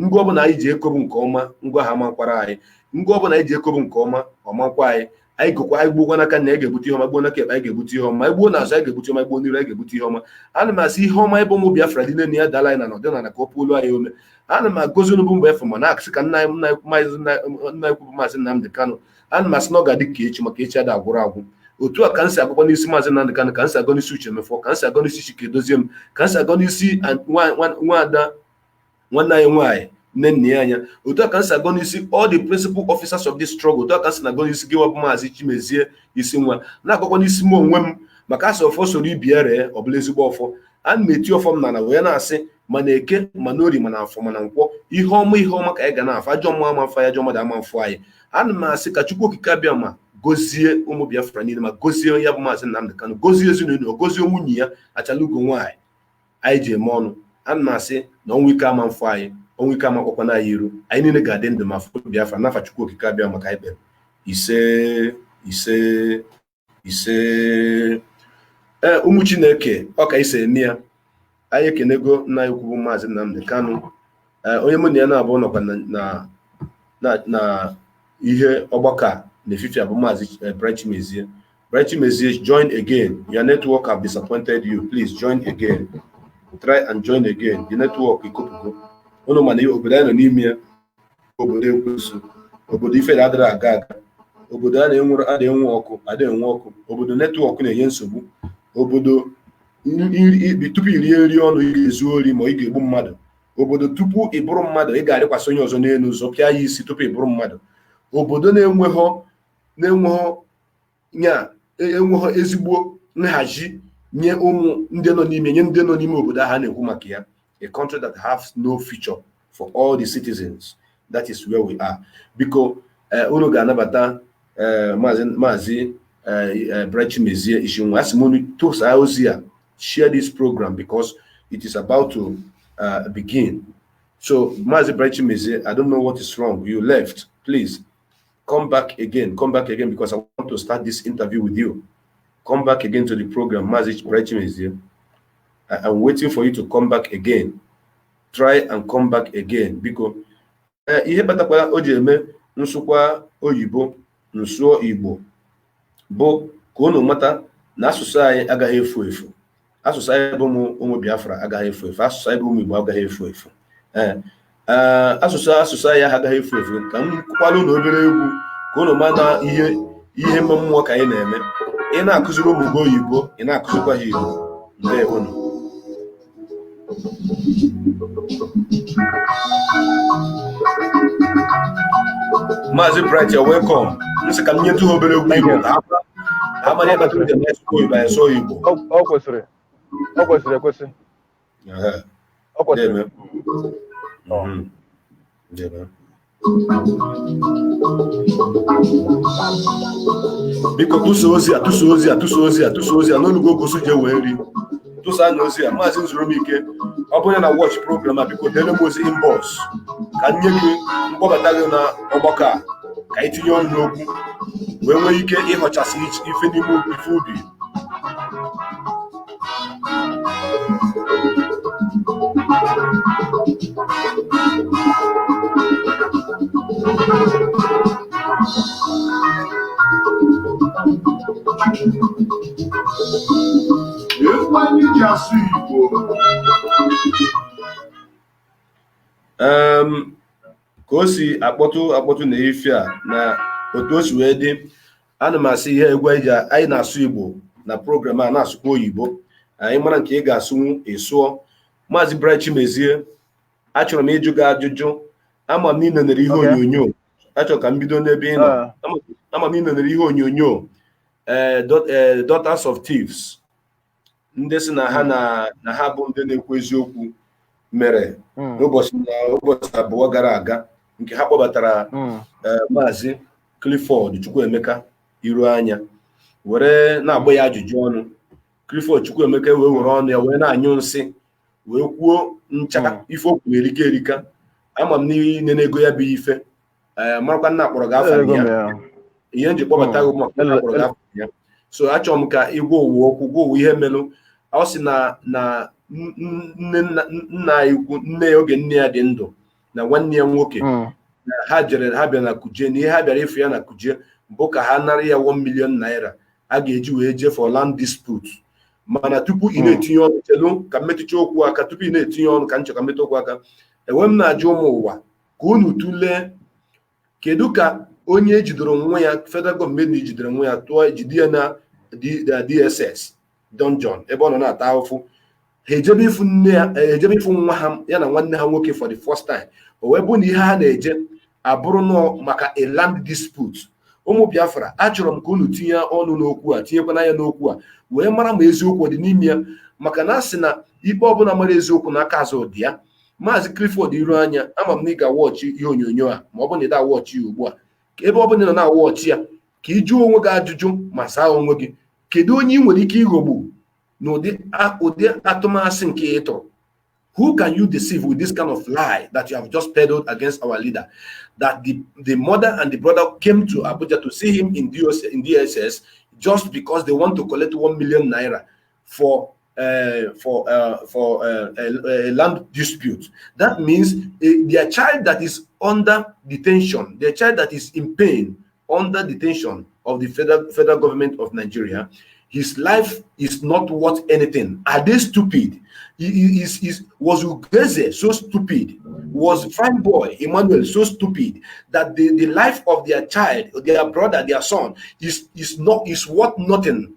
ngwa ọbụla anyị ji ekobu nke ọma, ngwa ha mankwara anyị. Ngwa ọbụla anyị ji ekobu nke ọma, ọmankwa anyị. Anyị gbugwa n'aka na anyị ga-ebute ihe ọma, gbuo n'aka ekpe anyị ga-ebute ihe ọma, anyị gbuo n'azụ anyị ga-ebute ọma, gbuo n'iru anyị ga-ebute ihe ọma. Ana m asị ihe ọma ebe ụmụ Biafra dị n'elu ya dala anyị na n'ọdịnala ka ọ pụolu anyị ome. Ana m agozi onugbu mgbe efu ma na-asị ka nna ekwu Maazị Nnamdi Kanu, ana m asị na ọ ga-adị ka echi, maka echi ada agwụrụ agwụ. Otu a ka m si agụkwa n'isi Maazị Nnamdi Kanu, ka m si agụ n'isi Uche Mefọ, ka m si agụ n'isi Chike Dozie m, ka m si agụ n'isi nwaada nwanne anyị nwaanyị nne anya. Otu a ka m si agụ n'isi all the principal officers of this struggle. Otu a ka m si na-agụ n'isi gị wabụ Maazị Chimezie isi nwa, na-agụkwa n'isi m onwe m, maka asị ọfọ soro ibia ree ọ bụla ezigbo ọfọ. Ana m eti ọfọ m na wee na-asị mana eke mana ori mana afọ mana nkwọ, ihe ọma ka anyị ga na-afọ, ajọ mmụọ ama mfa ya, ajọ mmadụ ama mfụ anyị. Ana m asị ka Chukwu Okike abịa ma gozie ụmụ Biafra niile, ma gozie ya bụ Maazị Nnamdi Kanu, gozie ezinụlọ, gozie nwunye ya Achalugo nwaanyị anyị ji eme ọnụ. Ana m asị na ọnwụ ike ama mfụ anyị, ọnwụ ike ama kpọkwana anyị iru, anyị niile ga-adị ndụ ma fụ Biafra n'afa Chukwu Okike abịa maka anyị kpere. Ise ụmụ Chineke, ọ ka ise eme ya. Anyị ekenego nna anyị ukwu bụ Maazị Nnamdi Kanu, onye mụ na ya na-abụ nọkwa na ihe ọgbakọ n'efife abụ Maazị Bright Chimezie. Bright Chimezie, join again. Your network have disappointed you. Please join again. Try and join again. The network ikopugo. Ụnụ mana obodo anyị nọ n'ime ya, obodo ekwensu, obodo ife adịrị aga, obodo a na-adịghị enwe ọkụ, obodo netwọk na-enye nsogbu, obodo tupu irie nri ọnụ ị ga-ezu ori ma ị ga-egbu mmadụ, obodo tupu ị bụrụ mmadụ ị ga-arịkwasị onye ọzọ n'elu ụzọ pịa ya isi tupu ị bụrụ mmadụ, obodo na-enweghọ ezigbo nhazi nye ụmụ ndị nọ n'ime obodo ahụ na-ekwu maka ya. A country that has no future for all the citizens. That is where we are. Biko unu ga-anabata Maazị Bright Chimezie Ishinwa. Asị m unu tosa ozi a, share this program because it is about to begin. So Maazị Bright Chimezie, I don't know what is wrong. You left. Please come back again because I want to start this interview with you. Come back again to the program, Maazị Bright Chimezie. I'm waiting for you to come back again. try and come back again because ihe kpatakwara o ji eme nsụkwa oyibo nsụọ Igbo bụ ka unu mata na asụsụ anyị agaghị efu efu. Asụsụ anyị bụ ụmụ Biafra agaghị efu efu. Asụsụ anyị bụ ụmụ Igbo agaghị efu efu. Asụsụ anyị agaghị efu efu. Ka m kwalụ na obere egwu ka unu ma na ihe mmụọ ka anyị na-eme. Ị na-akụziri ụmụ gị oyibo, ị na-akụzikwa ha Igbo. Ndewo. Maazị Bright, you're welcome. Nsi ka m nyetụ ha obere egwu Igbo. Ha mara ebe ka ndị na-esụ Igbo anyị sụọ Igbo. Ọ kwesịrị ekwesị. Ọ kwesịrị. Biko tụsa ozi a n'olugo gosi je wee nri. Tụsa anya ozi a, Maazị Nzurumike, ọ bụrụ na watch program a, biko dele m ozi inbox ka nye gị mkpọbata gị na ọgbakọ a ka anyị tinye ọnụ n'okwu wee nwee ike ịghọchasị ife n'ime ife ubi. Ka o si akpọtụ na ife a na otu o si wee dị, ana m asị ihe egwu anyị na-asụ Igbo na program a na-asụkwa oyibo, anyị mara nke ị ga-asụnwu ịsụọ. Maazị Bright Chimezie, achọrọ m ịjụ gị ajụjụ. Ama m na ihe onyonyo, achọrọ ka m bido n'ebe ị nọ. Ama m na ihe onyonyo Daughters of Thieves, ndị si na ha bụ ndị na-ekwu eziokwu mere n'ụbọchị abụọ gara aga, nke ha kpọbatara Maazị Clifford Chukwuemeka Iroanya were na-agba ya ajụjụ ọnụ. Clifford Chukwuemeka wee were ọnụ ya wee na-anyụ nsị wee kwuo ncha ife okwu erika. Ama m niile na-ego ya bụ ife marakwa nna akpọrọ gị afọ ya, ihe nji kpọbata gị maka nna akpọrọ gị afọ ya. So achọrọ m ka ịgwa ụwa okwu, gwa ụwa ihe melụ. Ọ sị na nna ikwu nne ya oge nne ya dị ndụ na nwanne ya nwoke ha bịara na Kuje, na ihe ha bịara ịfụ ya na Kuje bụ ka ha nara ya 1 million naira a ga-eji wee jee for land dispute. Mana tupu ị na-etinye ọnụ, chelu ka mmetụcha okwu aka, tupu ị na-etinye ọnụ ka nchọ ka mmetụ okwu aka, enwe m na-ajụ ụmụ ụwa ka unu tụlee kedu ka onye ejidoro nwa ya, federal gọọmenti jidere nwa ya, tụọ ejide ya na DSS dungeon ebe ọ nọ na-ata ahụfụ. Ha ejebe ifu nne ya, ejebe ifu nwa ha ya na nwanne ha nwoke for the first time. O wee bụ na ihe ha na-eje abụrụ nọ maka a land dispute. Ụmụ Biafra, achọrọ m ka unu tinye ọnụ n'okwu a, tinyekwana anya n'okwu a wee mara ma eziokwu dị n'ime ya, maka na asị na ikpe ọbụla mara eziokwu n'aka azụ dị ya. Maazị Clifford Iroanya, ama m na ị ga-awọchị ihe onyonyo a, ma ọ bụ na ị da-awọchị ya ugbu a, ebe ọ bụla ị nọ na-awọchị ya, ka ị jụọ onwe gị ajụjụ ma saa onwe gị, kedu onye ị nwere ike ịghọgbu n'ụdị atụmasị nke ịtọ? Who can you deceive with this kind of lie that you have just peddled against our leader? That the mother and the brother came to Abuja to see him in DSS just because they want to collect 1 million naira for a land dispute. That means their child that is under detention, their child that is in pain under detention of the federal government of Nigeria, his life is not worth anything. Are they stupid? Was Ugeze so stupid? Was Fine Boy Emmanuel so stupid that the life of their child, their brother, their son is worth nothing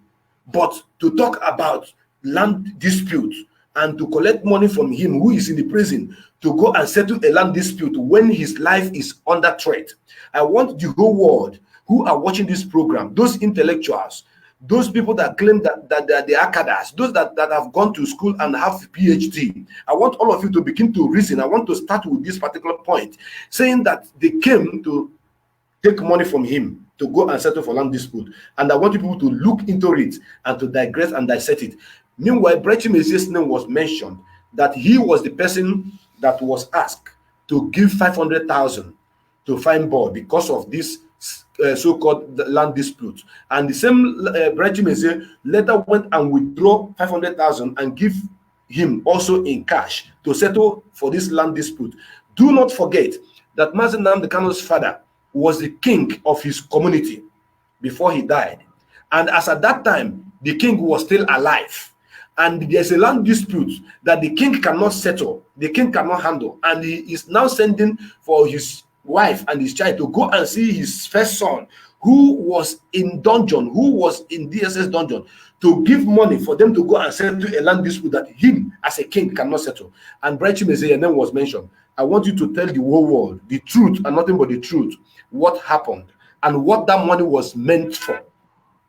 but to talk about land dispute and to collect money from him who is in the prison to go and settle a land dispute when his life is under threat? I want the whole world who are watching this program, those intellectuals, those people that claim that they are cadres, those that have gone to school and have PhD, I want all of you to begin to reason. I want to start with this particular point, saying that they came to take money from him to go and settle for land dispute. And I want people to look into it and to digress and dissect it. Meanwhile, Bright Chimezia's name was mentioned, that he was the person that was asked to give 500,000 to Fine Boy because of this so-called land dispute. And the same Bright Chimezia later went and withdraw 500,000 and give him also in cash to settle for this land dispute. Do not forget that Mazi Nnamdi Kanu's father was the king of his community before he died. And as at that time, the king was still alive. And there's a land dispute that the king cannot settle, the king cannot handle. And he is now sending for his wife and his child to go and see his first son, who was in dungeon, who was in DSS dungeon, to give money for them to go and settle a land dispute that him as a king cannot settle. And Bright Chimeze's name was mentioned. I want you to tell the whole world the truth and nothing but the truth, what happened and what that money was meant for.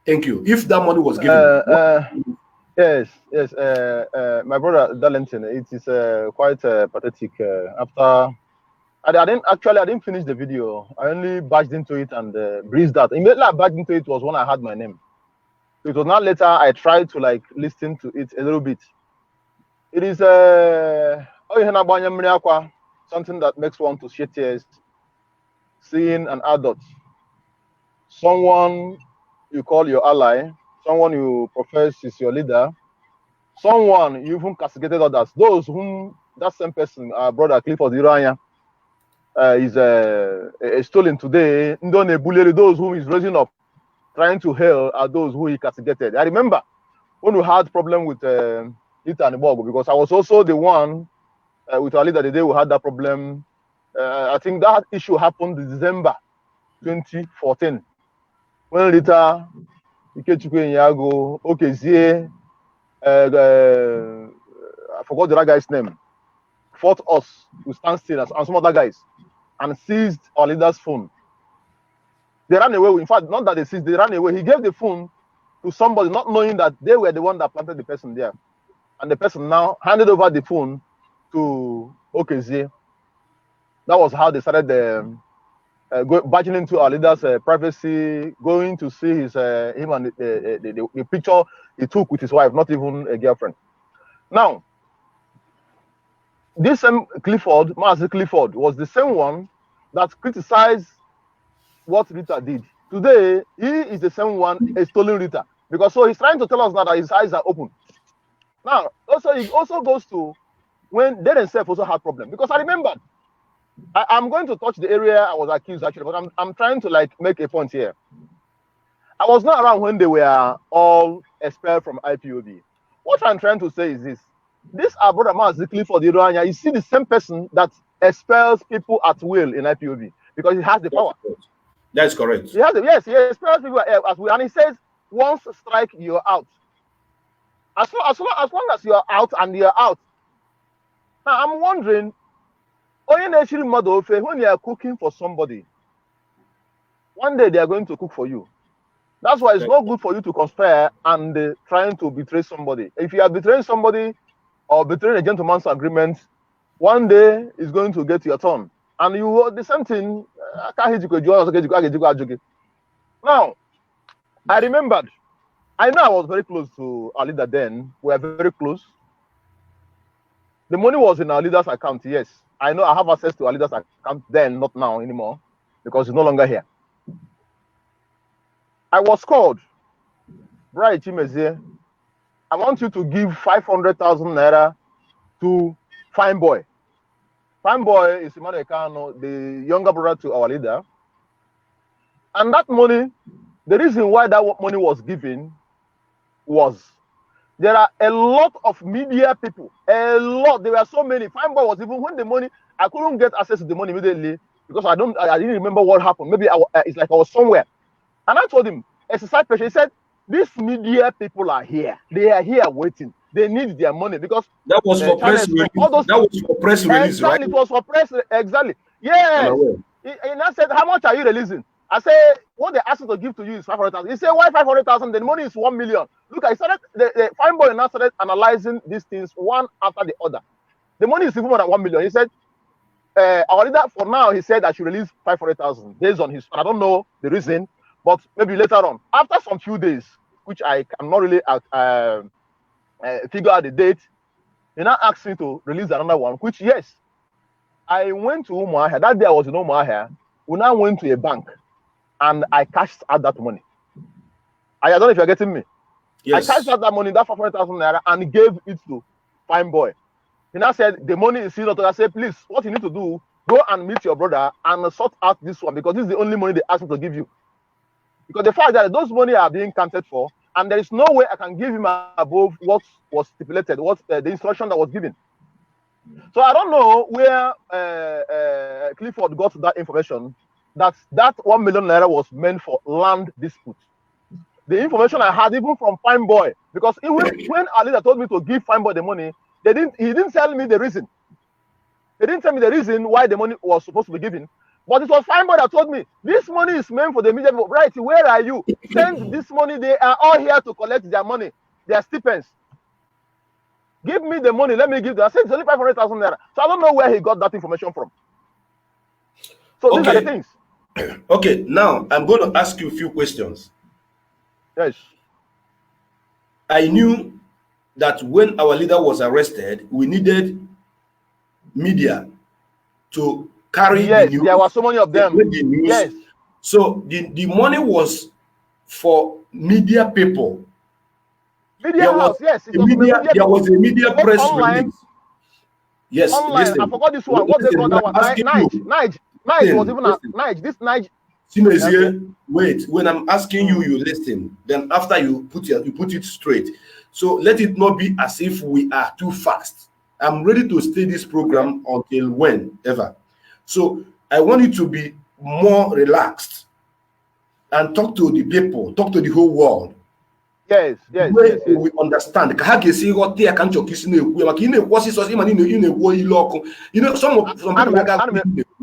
Thank you. If that money was given. Yes, my brother Darlington, it is quite pathetic. After I didn't finish the video. I only barged into it and breezed that. Immediately I barged into it was when I had my name. So it was not later I tried to like listen to it a little bit. It is something that makes one to shed tears. Seeing an adult, someone you call your ally, someone you profess is your leader, someone you even castigated others, those whom that same person, our brother Clifford Iroanya, is stolen today, those whom he's raising up, trying to hail are those who he castigated. I remember when we had problem with Lita and Ipob, because I was also the one with our leader the day we had that problem. I think that issue happened in December 2014 when Lita, Ikechukwu Nyago, Okezie, I forgot the other guy's name, fought us to stand still and some other guys and seized our leader's phone. They ran away. In fact, not that they seized, they ran away. He gave the phone to somebody, not knowing that they were the one that planted the person there. And the person now handed over the phone to Okezie. That was how they started barging into our leader's privacy, going to see his him and the picture he took with his wife, not even a girlfriend. Now, this same Clifford, Master Clifford, was the same one that criticized what Rita did. Today, he is the same one stolen Rita, because so he's trying to tell us now that his eyes are open. Now, also it also goes to when they themselves also had problem, because I remember. I'm going to touch the area I was accused actually, but I'm trying to like make a point here. I was not around when they were all expelled from IPOB. What I'm trying to say is this our brother Mazi Clifford Iroanya, you see the same person that expels people at will in IPOB because he has the power. That's correct. He has he expels people at will, and he says, once strike, you're out. As long as you're out and you're out. Now I'm wondering, when you are cooking for somebody, one day they are going to cook for you. That's why it's not good for you to conspire and trying to betray somebody. If you are betraying somebody or betraying a gentleman's agreement, one day it's going to get your turn. And you the same thing. Now, I remembered, I know I was very close to our leader then. We were very close. The money was in our leader's account, yes. I know I have access to our leader's account then, not now anymore, because he's no longer here. I was called, Bright Chimeze, I want you to give 500,000 naira to Fine Boy. Fine Boy is Emmanuel Kano, the younger brother to our leader. And that money, the reason why that money was given was, there are a lot of media people, a lot. There were so many. Fine Boy was even when the money, I couldn't get access to the money immediately because I didn't remember what happened. Maybe it's like I was somewhere. And I told him, as a side patient, he said, these media people are here. They are here waiting. They need their money because that was for press release. That was for press release, exactly, right? It was for press. Exactly. Yes. He now said, how much are you releasing? I say, what they asked to give to you is 500,000. He said, why 500,000? The money is 1 million. Look, I started, the Fine Boy now started analyzing these things one after the other. The money is even more than 1 million. He said, our leader for now, he said I should release 500,000 based on his, I don't know the reason, but maybe later on. After some few days, which I cannot really figure out the date, he now asked me to release another one, which, yes, I went to Umuahia. That day I was in Umuahia. We now went to a bank. And I cashed out that money. I don't know if you're getting me. Yes. I cashed out that money, that 500,000 naira, and gave it to fine boy. He now said the money is still not. I said, please, what you need to do, go and meet your brother and sort out this one, because this is the only money they asked me to give you. Because the fact that those money are being counted for, and there is no way I can give him above what was stipulated, what the instruction that was given. So I don't know where Clifford got that information, that 1 million naira was meant for land dispute. The information I had even from Fine Boy, because when Alida told me to give Fine Boy the money, he didn't tell me the reason. He didn't tell me the reason why the money was supposed to be given. But it was Fine Boy that told me, this money is meant for the media. Right, where are you? Send this money. They are all here to collect their money, their stipends. Give me the money. Let me give them. I said it's only 500,000 naira. So I don't know where he got that information from. So these are the things. Okay, now I'm going to ask you a few questions. Yes. I knew that when our leader was arrested, we needed media to carry the news. There were so many of them. The news. Yes. So the money was for media people. Media house, yes. There was a media press release. Yes, online. listen. I forgot this one. What they call that one? Nige was even Nige. This Nige. Wait. When I'm asking you, you listen. Then after you put it straight. So let it not be as if we are too fast. I'm ready to stay this program until whenever. So I want you to be more relaxed and talk to the people, talk to the whole world. Yes. We understand. You know, some people.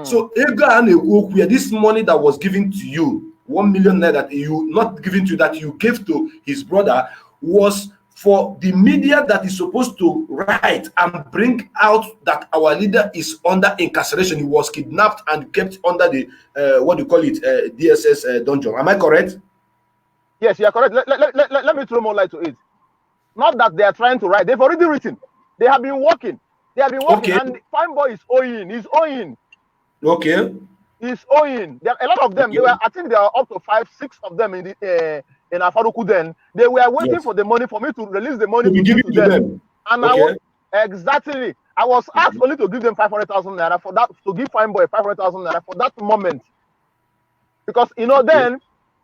So this money that was given to you, 1 million naira that you not given to you, that you gave to his brother, was for the media that is supposed to write and bring out that our leader is under incarceration. He was kidnapped and kept under the DSS dungeon. Am I correct? Yes, you are correct. Let me throw more light to it. Not that they are trying to write. They've already written. They have been working. Okay. And Fine Boy is owing. He's owing. Okay. He's owing. There are a lot of them. Okay. I think there are up to 5, 6 of them in Afaruku then. They were waiting for the money for me to release the money to give to them. And okay. I was asked only to give them 500,000 naira for that, to give Fine Boy 500,000 naira for that moment. Because then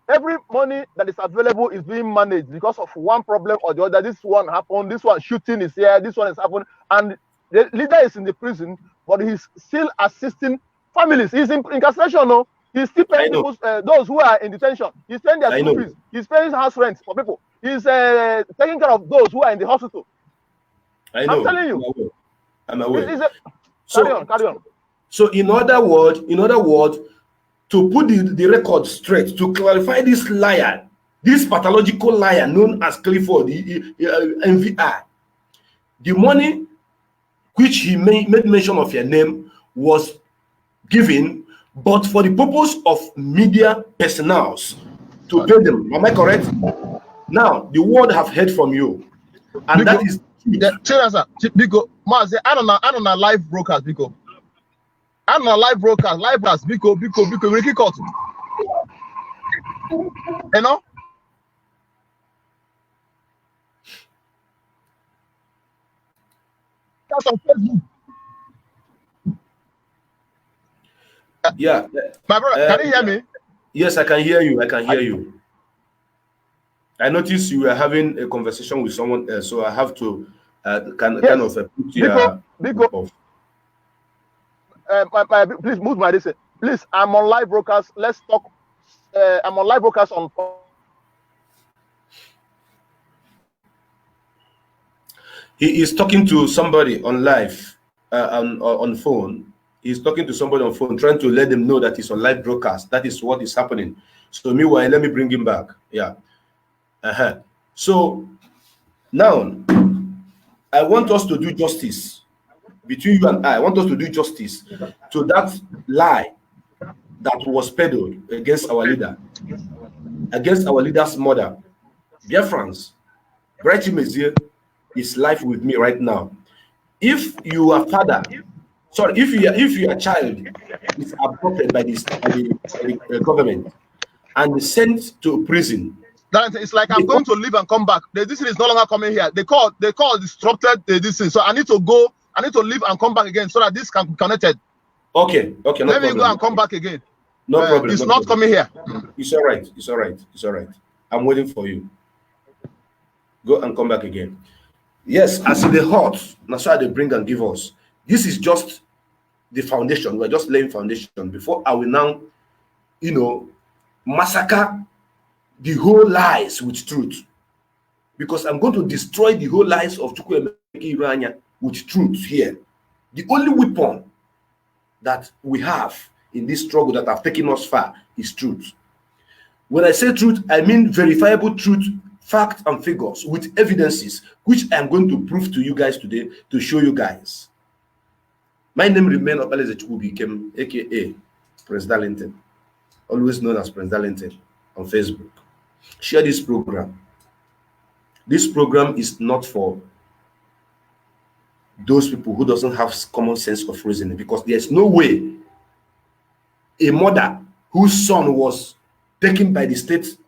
every money that is available is being managed because of one problem or the other. This one happened, this one shooting is here, this one is happening, and the leader is in the prison, but he's still assisting families. He's in incarceration, no? He's still paying those who are in detention. He's paying their school fees. He's paying house rent for people. He's taking care of those who are in the hospital. I'm telling you. I'm aware. Carry on. So in other words, to put the record straight, to clarify this liar, this pathological liar known as Clifford, MVI, the money which he made mention of your name was given, but for the purpose of media personnel to pay them. Am I correct? Now, the world have heard from you, and that is because I don't know live broadcast because. I'm a live broadcast, Biko, Ricky Court. You know? That's on Facebook. Yeah. My brother, can you hear me? Yes, I can hear you. I noticed you were having a conversation with someone else, so I have to kind of put your Biko. Please move my listen. Please, I'm on live broadcast. Let's talk. I'm on live broadcast on. He is talking to somebody on live, on phone. He's talking to somebody on phone, trying to let them know that he's on live broadcast. That is what is happening. So meanwhile, let me bring him back. Yeah. So now, I want us to do justice. Between you and I want us to do justice to that lie that was peddled against our leader, against our leader's mother. Biafrans, Bright Mezier is live with me right now. If your child is abducted by the government and sent to prison That it's like I'm going to leave and come back. This thing is no longer coming here. They call disrupted this thing. So I need to go. I need to leave and come back again so that this can be connected. Okay. No Let problem. me go and come back again. No problem. It's not coming here. It's all right. It's all right. It's all right. I'm waiting for you. Go and come back again. Yes, as in the hot, that's why they bring and give us. This is just the foundation. We're just laying foundation before I will now, massacre the whole lies with truth. Because I'm going to destroy the whole lies of Iroanya with truth here. The only weapon that we have in this struggle that have taken us far is truth. When I say truth, I mean verifiable truth, facts and figures with evidences, which I'm going to prove to you guys today to show you guys. My name remains Obale became aka President Linton, always known as President Linton on Facebook. Share this program. This program is not for those people who doesn't have common sense of reasoning, because there's no way a mother whose son was taken by the state,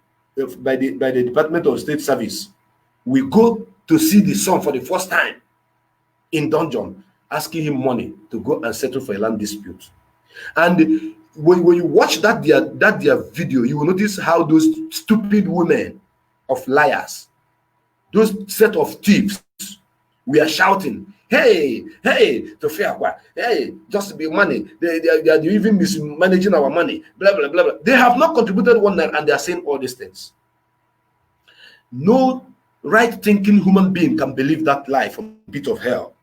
by the Department of State Service, will go to see the son for the first time in dungeon, asking him money to go and settle for a land dispute. And when you watch that their video, you will notice how those stupid women of liars, those set of thieves, we are shouting, hey, Tofiakwa, hey, just be money. They are even mismanaging our money, blah, blah, blah, blah. They have not contributed one night and they are saying all these things. No right-thinking human being can believe that lie from the pit of hell.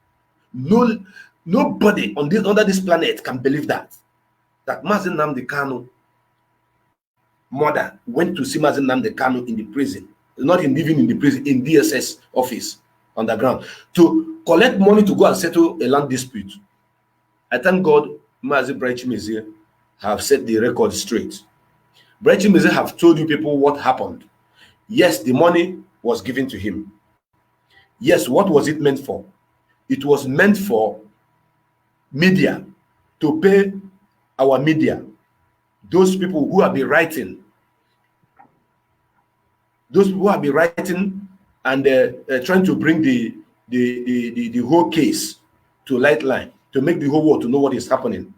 Nobody under this planet can believe that Mazi Nnamdi Kanu mother went to see Mazi Nnamdi Kanu in the prison, not even in the prison, in DSS office underground, to collect money to go and settle a land dispute. I thank God Mazi Bright Chimezie have set the record straight. Bright Chimezie have told you people what happened. Yes, the money was given to him. Yes, what was it meant for? It was meant for media, to pay our media, those people who have been writing, and trying to bring the whole case to light line, to make the whole world to know what is happening.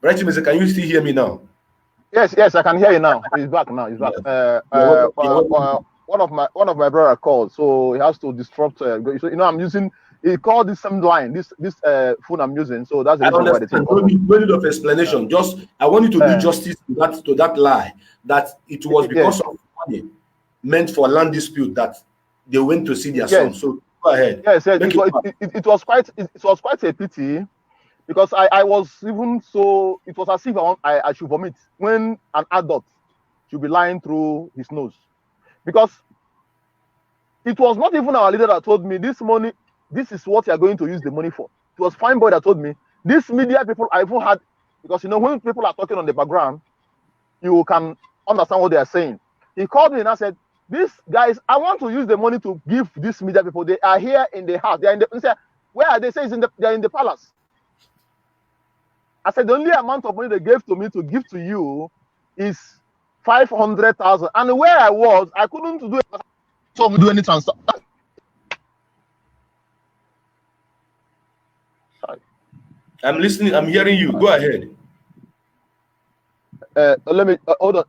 Right, Mr. Can you still hear me now? Yes, I can hear you now. He's back now. He's back. One of my brother called, so he has to disrupt. I'm using. He called this same line, this phone I'm using. So that's the reason why they think. No need of explanation. Just I want you to do justice to that lie, that it was because of money meant for land dispute that they went to see their son. So go ahead. Yes, it was quite a pity, because I was even so. It was as if I should vomit when an adult should be lying through his nose, because it was not even our leader that told me this money. This is what you are going to use the money for. It was Fine Boy that told me. These media people I even had, because when people are talking on the background, you can understand what they are saying. He called me and I said, "These guys, I want to use the money to give these media people. They are here in the house. They are in the." He said, "Where are they?" Say they are in the palace. I said, "The only amount of money they gave to me to give to you is 500,000. And where I was, I couldn't do any transfer." I'm listening. I'm hearing you. Go ahead. Let me hold on.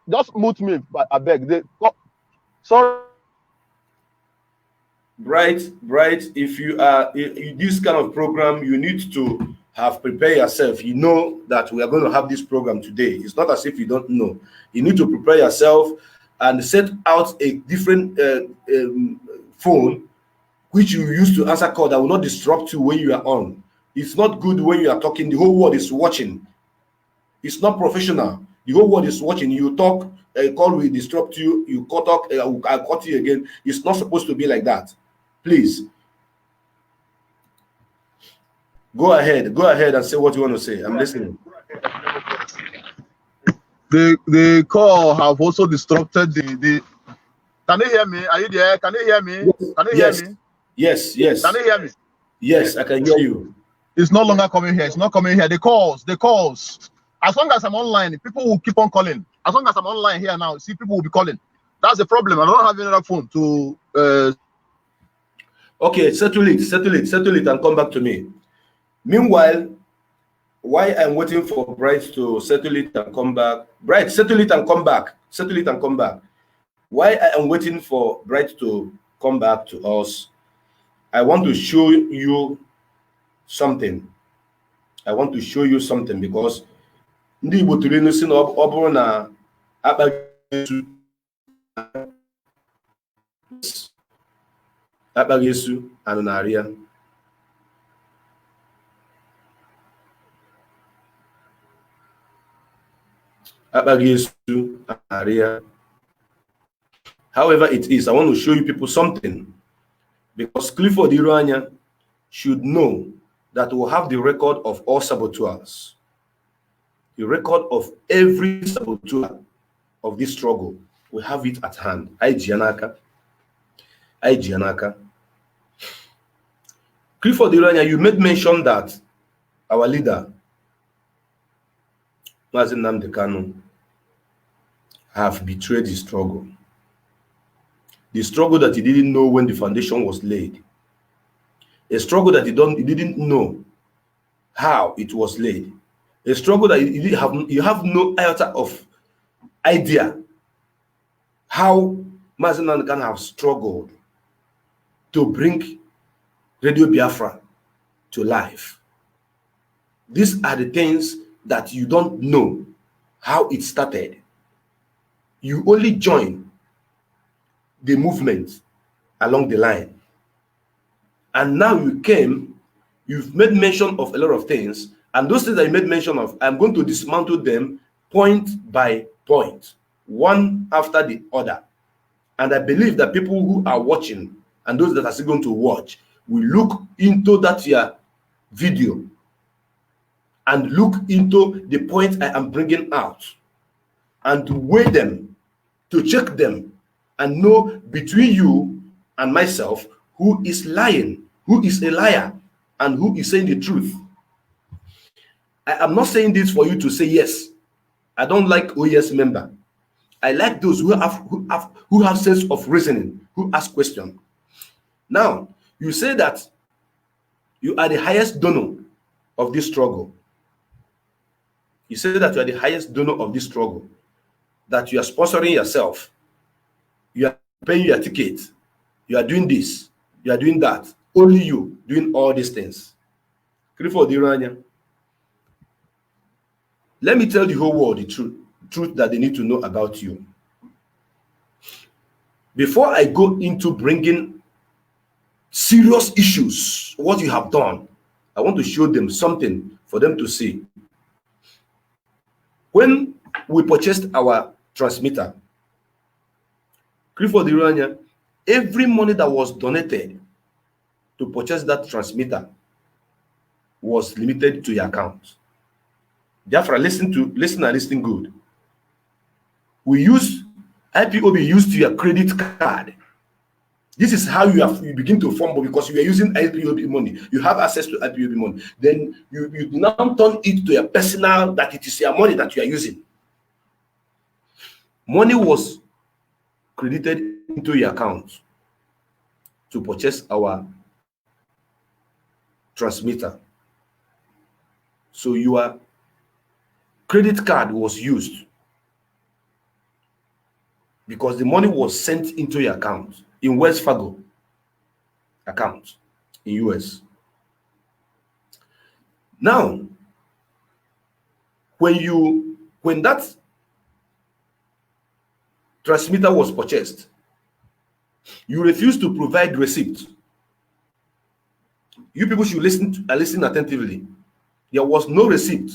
Just mute me. I beg. Sorry. Bright. If you are in this kind of program, you need to have prepared yourself. You know that we are going to have this program today. It's not as if you don't know. You need to prepare yourself and set out a different phone which you use to answer call that will not disrupt you when you are on. It's not good when you are talking. The whole world is watching. It's not professional. The whole world is watching. You talk, a call will disrupt you. You talk, I'll cut you again. It's not supposed to be like that. Please. Go ahead and say what you want to say. I'm listening. The call have also disrupted the. Can you hear me? Are you there? Can you hear me? Can you hear me? Yes. Can you hear me? Yes, I can hear you. It's no longer coming here. It's not coming here. The calls. As long as I'm online, people will keep on calling. As long as I'm online here now, see, people will be calling. That's the problem. I don't have another phone to. Okay, settle it, and come back to me. Meanwhile, why I'm waiting for Bright to settle it and come back. Bright, settle it and come back. Settle it and come back. Why I am waiting for Bright to come back to us, I want to show you something. I want to show you something because ndị Igbo tụrụ inu si na ọ bụrụ na akpaghị esu anụ narị ya. However it is, I want to show you people something, because Clifford Iroanya should know that we'll have the record of all saboteurs, the record of every saboteur of this struggle. We have it at hand. Ijianaka. Clifford Iroanya, you made mention that our leader, Mazi Nnamdi Kanu, have betrayed the struggle. The struggle that he didn't know when the foundation was laid. A struggle that he didn't know how it was laid. A struggle that you have no iota of idea how Mazi Nnamdi Kanu have struggled to bring Radio Biafra to life. These are the things that you don't know how it started. You only join the movement along the line. And now you've made mention of a lot of things, and those things that you made mention of, I'm going to dismantle them point by point, one after the other. And I believe that people who are watching and those that are still going to watch will look into that video and look into the point I am bringing out and to weigh them, to check them, and know between you and myself who is lying, who is a liar, and who is saying the truth. I am not saying this for you to say yes. I don't like oh yes member. I like those who have sense of reasoning, who ask questions. Now, you say that you are the highest donor of this struggle. You say that you are the highest donor of this struggle, that you are sponsoring yourself, you are paying your ticket, you are doing this, you are doing that, only you doing all these things. Clifford Iroanya, let me tell the whole world the truth that they need to know about you. Before I go into bringing serious issues, what you have done, I want to show them something for them to see. When we purchased our transmitter, Clifford Iroanya, every money that was donated to purchase that transmitter was limited to your account. Biafra, listen and listen good. IPOB used your credit card. This is how you begin to fumble, because you are using IPOB money. You have access to IPOB money. Then you now turn it to your personal, that it is your money that you are using. Money was credited into your account to purchase our transmitter. So your credit card was used because the money was sent into your account in Wells Fargo account in US. Now, when that transmitter was purchased, you refused to provide receipt. You people should listen attentively. There was no receipt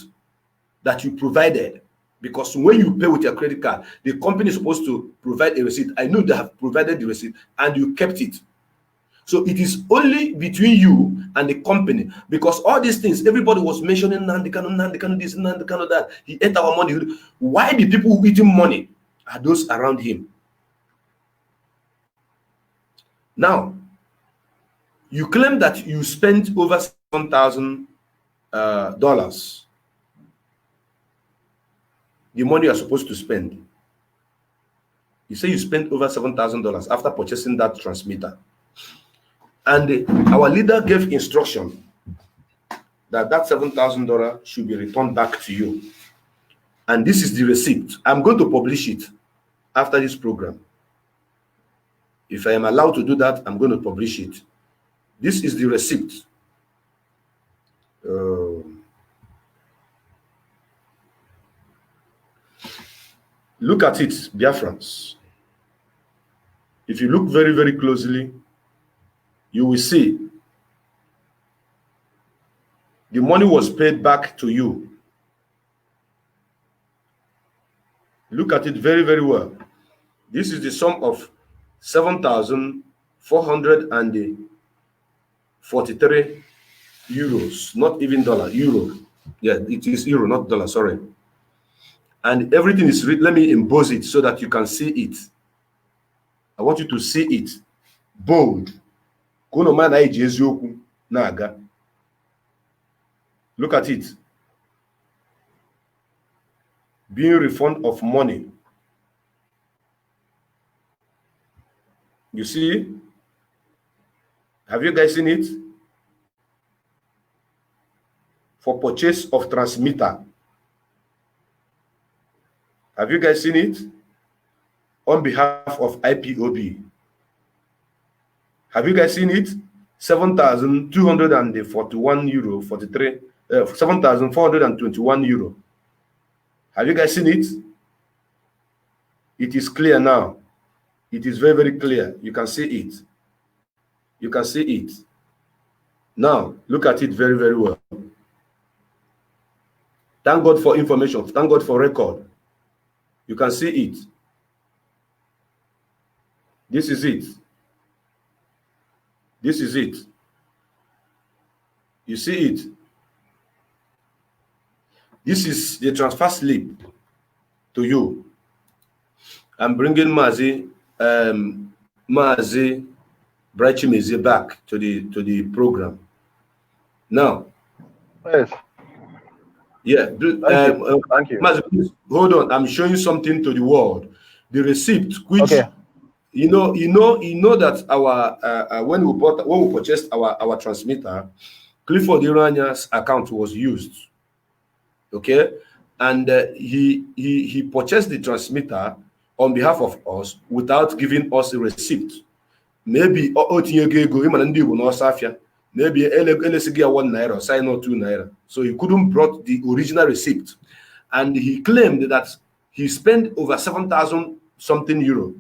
that you provided, because when you pay with your credit card, the company is supposed to provide a receipt. I know they have provided the receipt and you kept it. So it is only between you and the company, because all these things, everybody was mentioning Nnamdi Kanu this, Nnamdi Kanu that. He ate our money. Why the people who eating money are those around him? Now, you claim that you spent over $7,000, the money you are supposed to spend. You say you spent over $7,000 after purchasing that transmitter. And our leader gave instruction that that $7,000 should be returned back to you. And this is the receipt. I'm going to publish it after this program. If I am allowed to do that, I'm going to publish it. This is the receipt. Look at it, Biafrans. If you look very, very closely, you will see the money was paid back to you. Look at it very, very well. This is the sum of 7,443 euros, not even dollar, euro. Yeah, it is euro, not dollar, sorry. And everything is written. Let me emboss it so that you can see it. I want you to see it. Bold. Look at it. Being refund of money. You see? Have you guys seen it? For purchase of transmitter. Have you guys seen it? On behalf of Ipob. Have you guys seen it? 7,241 euro, 7,421 euro. Have you guys seen it? It is clear now. It is very, very clear. You can see it. You can see it. Now, look at it very, very well. Thank God for information. Thank God for record. You can see it. This is it. This is it. You see it. This is the transfer slip to you. I'm bringing Mazi Brachimeze back to the program. Now. Yes. Yeah. Thank you. Mazi, please, hold on. I'm showing something to the world. The receipt, which you know that our when we purchased our transmitter, Clifford Iroanya's account was used. Okay, and he purchased the transmitter on behalf of us without giving us a receipt. Maybe maybe 1 naira, sign or 2 naira. So he couldn't brought the original receipt, and he claimed that he spent over 7,000 something euro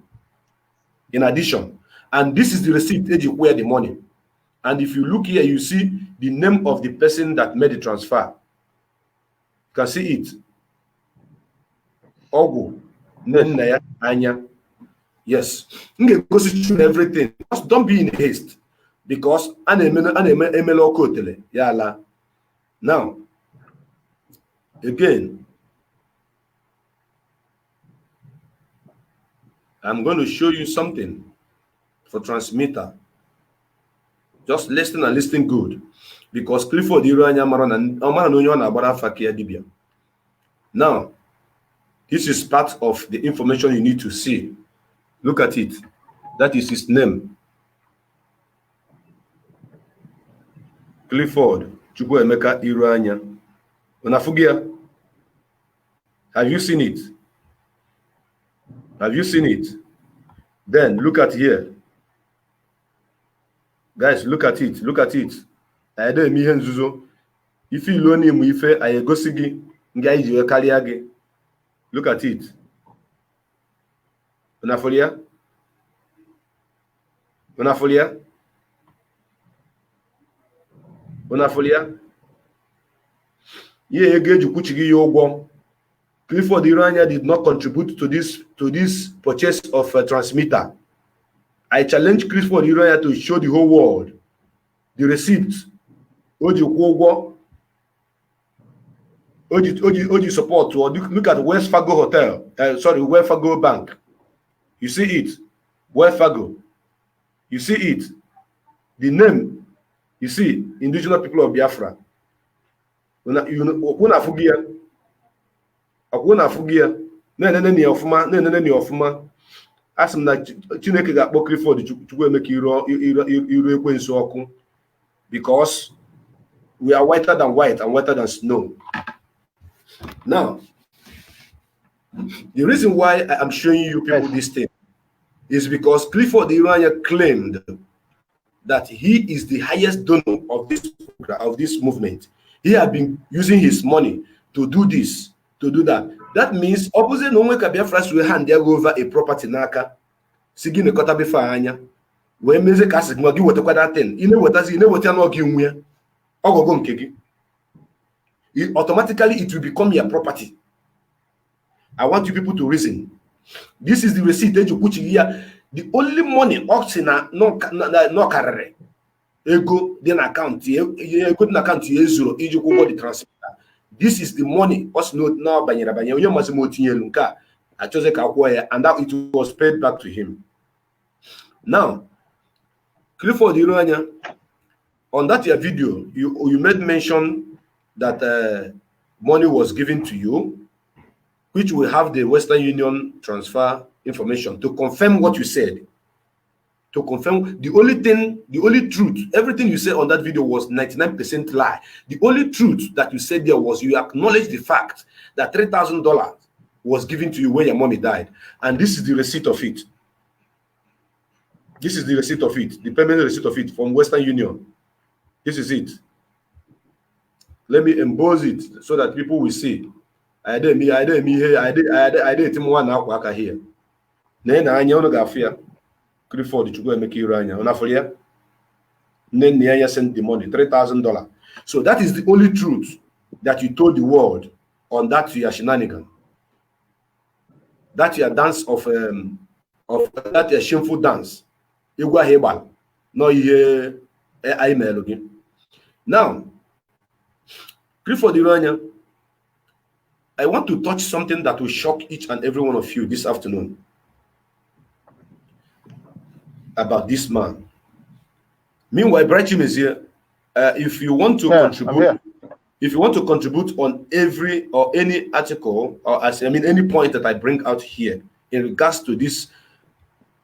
in addition. And this is the receipt where the money. And if you look here, you see the name of the person that made the transfer. You can see it. Ogu. Anya. Yes. Everything. Just don't be in haste. Because now, again, I'm going to show you something for transmitter. Just listen and listen good. Because Clifford Iroanya now, this is part of the information you need to see. Look at it. That is his name. Clifford Chukwuemeka Iroanya. Unafugia? Have you seen it? Have you seen it? Then look at here. Guys, look at it. Look at it. If you learn him, if I go sigi, look at it. Unafolia? Unafolia? Unafolia? Ye egeju kuchigi yogwo. Clifford Iroanya did not contribute to this purchase of a transmitter. I challenge Clifford Iroanya to show the whole world the receipt. Oji support. Look at West Fargo Hotel. West Fargo Bank. You see it. West Fargo. You see it. The name. You see, indigenous people of Biafra. Asị m na Chineke ga-akpọ Clifford Chukwu emeka iru ekwensu ọkụ, because we are whiter than white and whiter than snow. Now, the reason why I am showing you people this thing is because Clifford Iroanya claimed that he is the highest donor of this movement. He had been using his money to do this, to do that. That means opposite no one can Biafra will hand over a property naka. Sigin a kota before anya. When music has no give what that thing. You know what you know what you're not giving me. Automatically it will become your property. I want you people to reason. This is the receipt that you put here. The only money auction no carry. Ego then account you couldn't account to zero the transfer. This is the money us no now banyera onye masimo tinye nka achoze ka kwọ, and that it was paid back to him. Now, Clifford Iroanya, on that your video, you made mention that money was given to you, which will have the Western Union transfer information to confirm what you said. To confirm the only truth, everything you said on that video was 99% lie. The only truth that you said there was you acknowledged the fact that $3,000 was given to you when your mommy died. And this is the receipt of it. This is the receipt of it, the permanent receipt of it from Western Union. This is it. Let me emboss it so that people will see. I did here. Clifford Chukwu emeka Iroanya Onafolia. Then Nianya sent the money, $3,000. So that is the only truth that you told the world on that your shenanigan. That your dance of that your shameful dance. Igwa hebal. No ye email again. Now, Clifford Iroanya, I want to touch something that will shock each and every one of you this afternoon. About this man. Meanwhile, Brightim is here. If you want to contribute, if you want to contribute on every or any article, or any point that I bring out here in regards to this,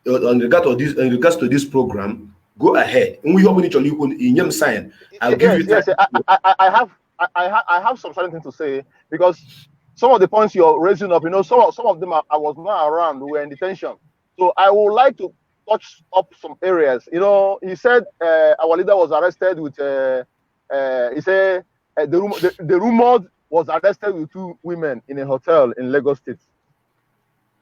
in regards to this program, go ahead. I'll give you time. I have some certain things to say, because some of the points you're raising up, some of them I was not around. We were in detention, so I would like to touch up some areas. He said our leader was arrested with. He said the rumored was arrested with 2 women in a hotel in Lagos State.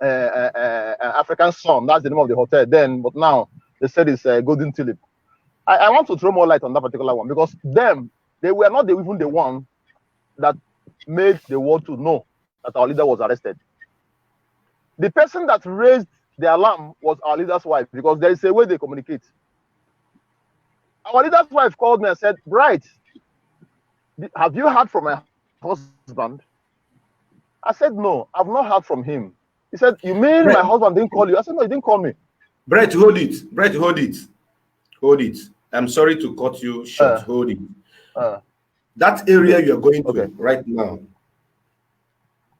African Sun, that's the name of the hotel then, but now they said it's Golden Tulip. I want to throw more light on that particular one, because they were not even the one that made the world to know that our leader was arrested. The person that raised the alarm was our leader's wife, because there is a way they communicate. Our leader's wife called me and said, "Bright, have you heard from my husband?" I said, "No, I've not heard from him." He said, "You mean Bright, my husband didn't call you?" I said, "No, he didn't call me." Bright, hold it. Bright, hold it. Hold it. I'm sorry to cut you short. Hold it. That area you're going to right now,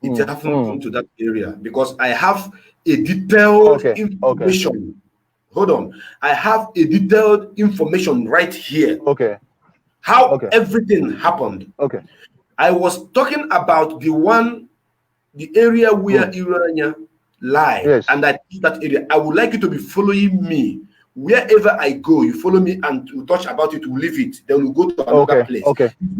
it hasn't come to that area, because I have a detailed information. Hold on. I have a detailed information right here. How everything happened. I was talking about the area where Iroanya lied, and that area. I would like you to be following me. Wherever I go, you follow me, and we touch about it, we'll leave it. Then we'll go to another place.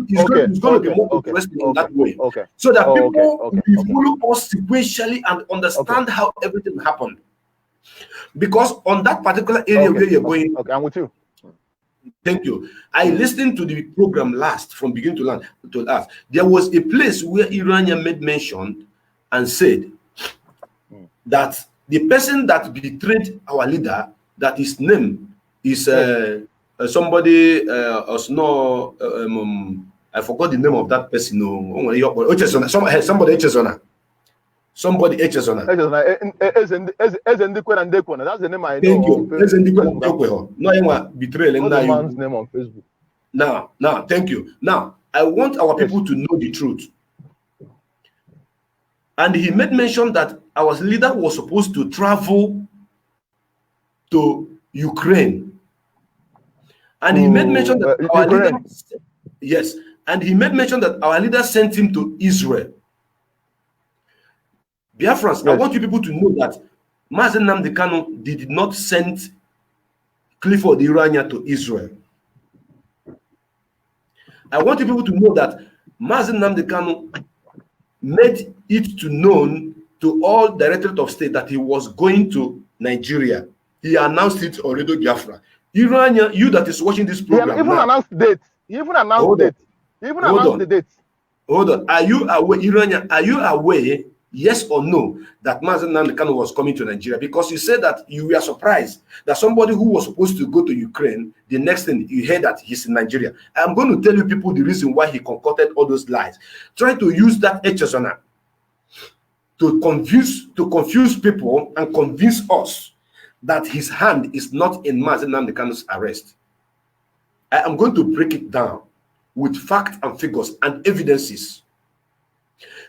It's going to be more interesting in that way. So that people will follow us sequentially and understand how everything happened. Because on that particular area where you're going, I'm with you. Thank you. I listened to the program last, from beginning to last. There was a place where Iroanya made mention and said that the person that betrayed our leader, that his name is somebody I forgot the name of that person. Somebody Echezona. That's the name I know. Thank you. No, betrayal. That's the man's name on Facebook. Now, thank you. Now, I want our people to know the truth. And he made mention that our leader was supposed to travel to Ukraine. And he made mention that our leader, yes, and he made mention that our leader sent him to Israel. Biafrans, yes. I want you people to know that Mazi Nnamdi Kanu did not send Clifford Iroanya to Israel. I want you people to know that Mazi Nnamdi Kanu made it to known to all Directorate of State that he was going to Nigeria. He announced it already, Biafra. Iroanya, you that is watching this program, he even announced the date. He even announced the date. He even announced the date. Hold on. Are you aware, Iroanya? Are you aware, yes or no, that Mazi Nnamdi Kanu was coming to Nigeria? Because you said that you were surprised that somebody who was supposed to go to Ukraine, the next thing you heard that he's in Nigeria. I'm going to tell you people the reason why he concocted all those lies. Trying to use that HSNA to confuse people and convince us that his hand is not in Mazi Nnamdi Kanu's arrest. I am going to break it down with facts and figures and evidences.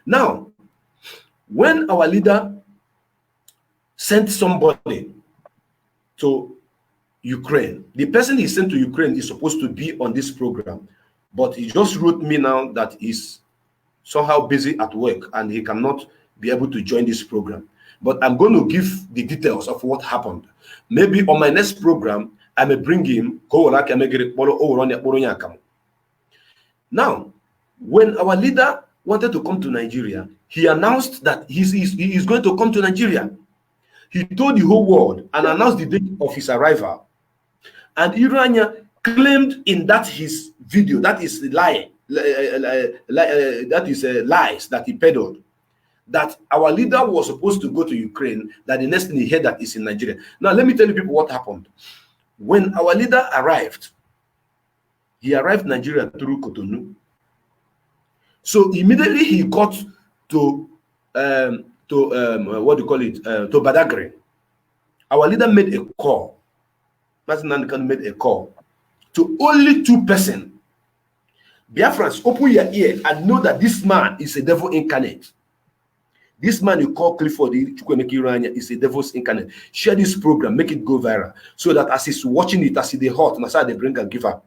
Now, when our leader sent somebody to Ukraine, the person he sent to Ukraine is supposed to be on this program, but he just wrote me now that he's somehow busy at work and he cannot be able to join this program. But I'm going to give the details of what happened. Maybe on my next program, I may bring him. Now, when our leader wanted to come to Nigeria, he announced that he is going to come to Nigeria. He told the whole world and announced the date of his arrival. And Iroanya claimed in that his video, that is lie, that is lies that he peddled, that our leader was supposed to go to Ukraine, that the next thing he heard that is in Nigeria. Now, let me tell you people what happened. When our leader arrived, he arrived in Nigeria through Cotonou. So immediately he got to what do you call it, to Badagry. Our leader made a call. Mazi Nnamdi Kanu made a call to only 2 persons. Biafrans, open your ear and know that this man is a devil incarnate. This man you call Clifford Iroanya is a devil's incarnate. Share this program, make it go viral, so that as he's watching it, as they hot, and as they bring and give up.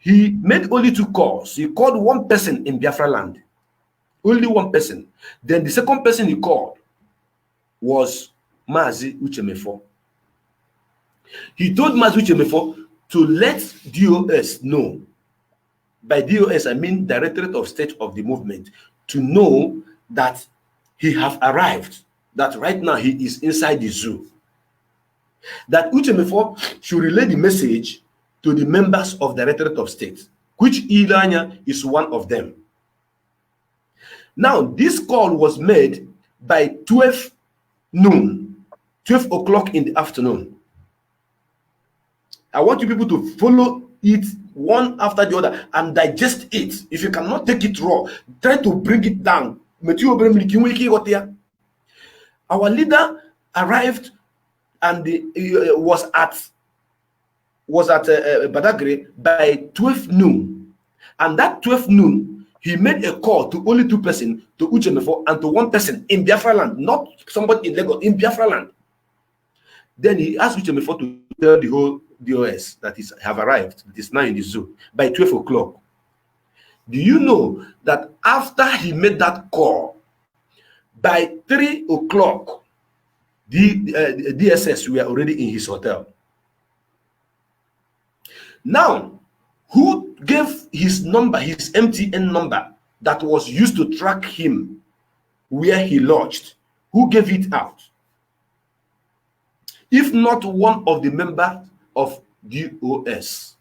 He made only 2 calls. He called 1 person in Biafra land. Only 1 person. Then the second person he called was Mazi Uchemefo. He told Mazi Uchemefo to let DOS know. By DOS, I mean Directorate of State of the Movement, to know that he have arrived, that right now he is inside the zoo. That Uchemefo should relay the message to the members of the Directorate of State, which Iroanya is one of them. Now, this call was made by 12 noon, 12 o'clock in the afternoon. I want you people to follow it one after the other and digest it. If you cannot take it raw, try to bring it down. Our leader arrived and was at Badagry by 12 noon. And that 12 noon, he made a call to only 2 persons, to Uchemefo and to 1 person in Biafra land, not somebody in Lagos, in Biafra land. Then he asked Uchemefo to tell the whole DOS that he have arrived. It is now in the zoo by 12 o'clock. Do you know that after he made that call, by 3 o'clock, the DSS were already in his hotel? Now, who gave his number, his MTN number that was used to track him where he lodged? Who gave it out? If not one of the members of DOS.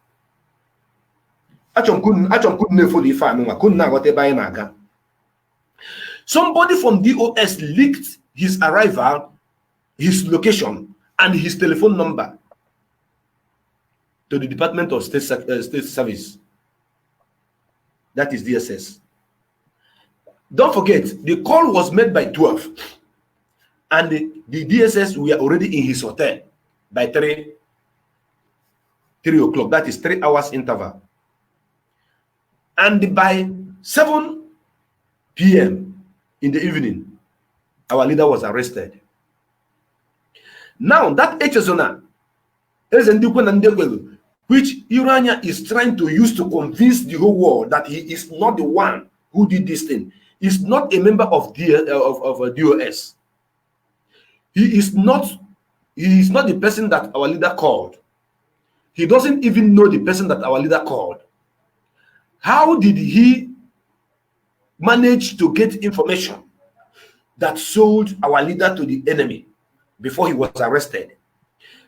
Somebody from DOS leaked his arrival, his location, and his telephone number to the Department of State Service. That is DSS. Don't forget, the call was made by 12, and the DSS were already in his hotel by 3 o'clock. That is 3 hours interval. And by 7 p.m. in the evening, our leader was arrested. Now that Echezona, which Iroanya is trying to use to convince the whole world that he is not the one who did this thing, is not a member of DOS. He is not the person that our leader called. He doesn't even know the person that our leader called. How did he manage to get information that sold our leader to the enemy before he was arrested?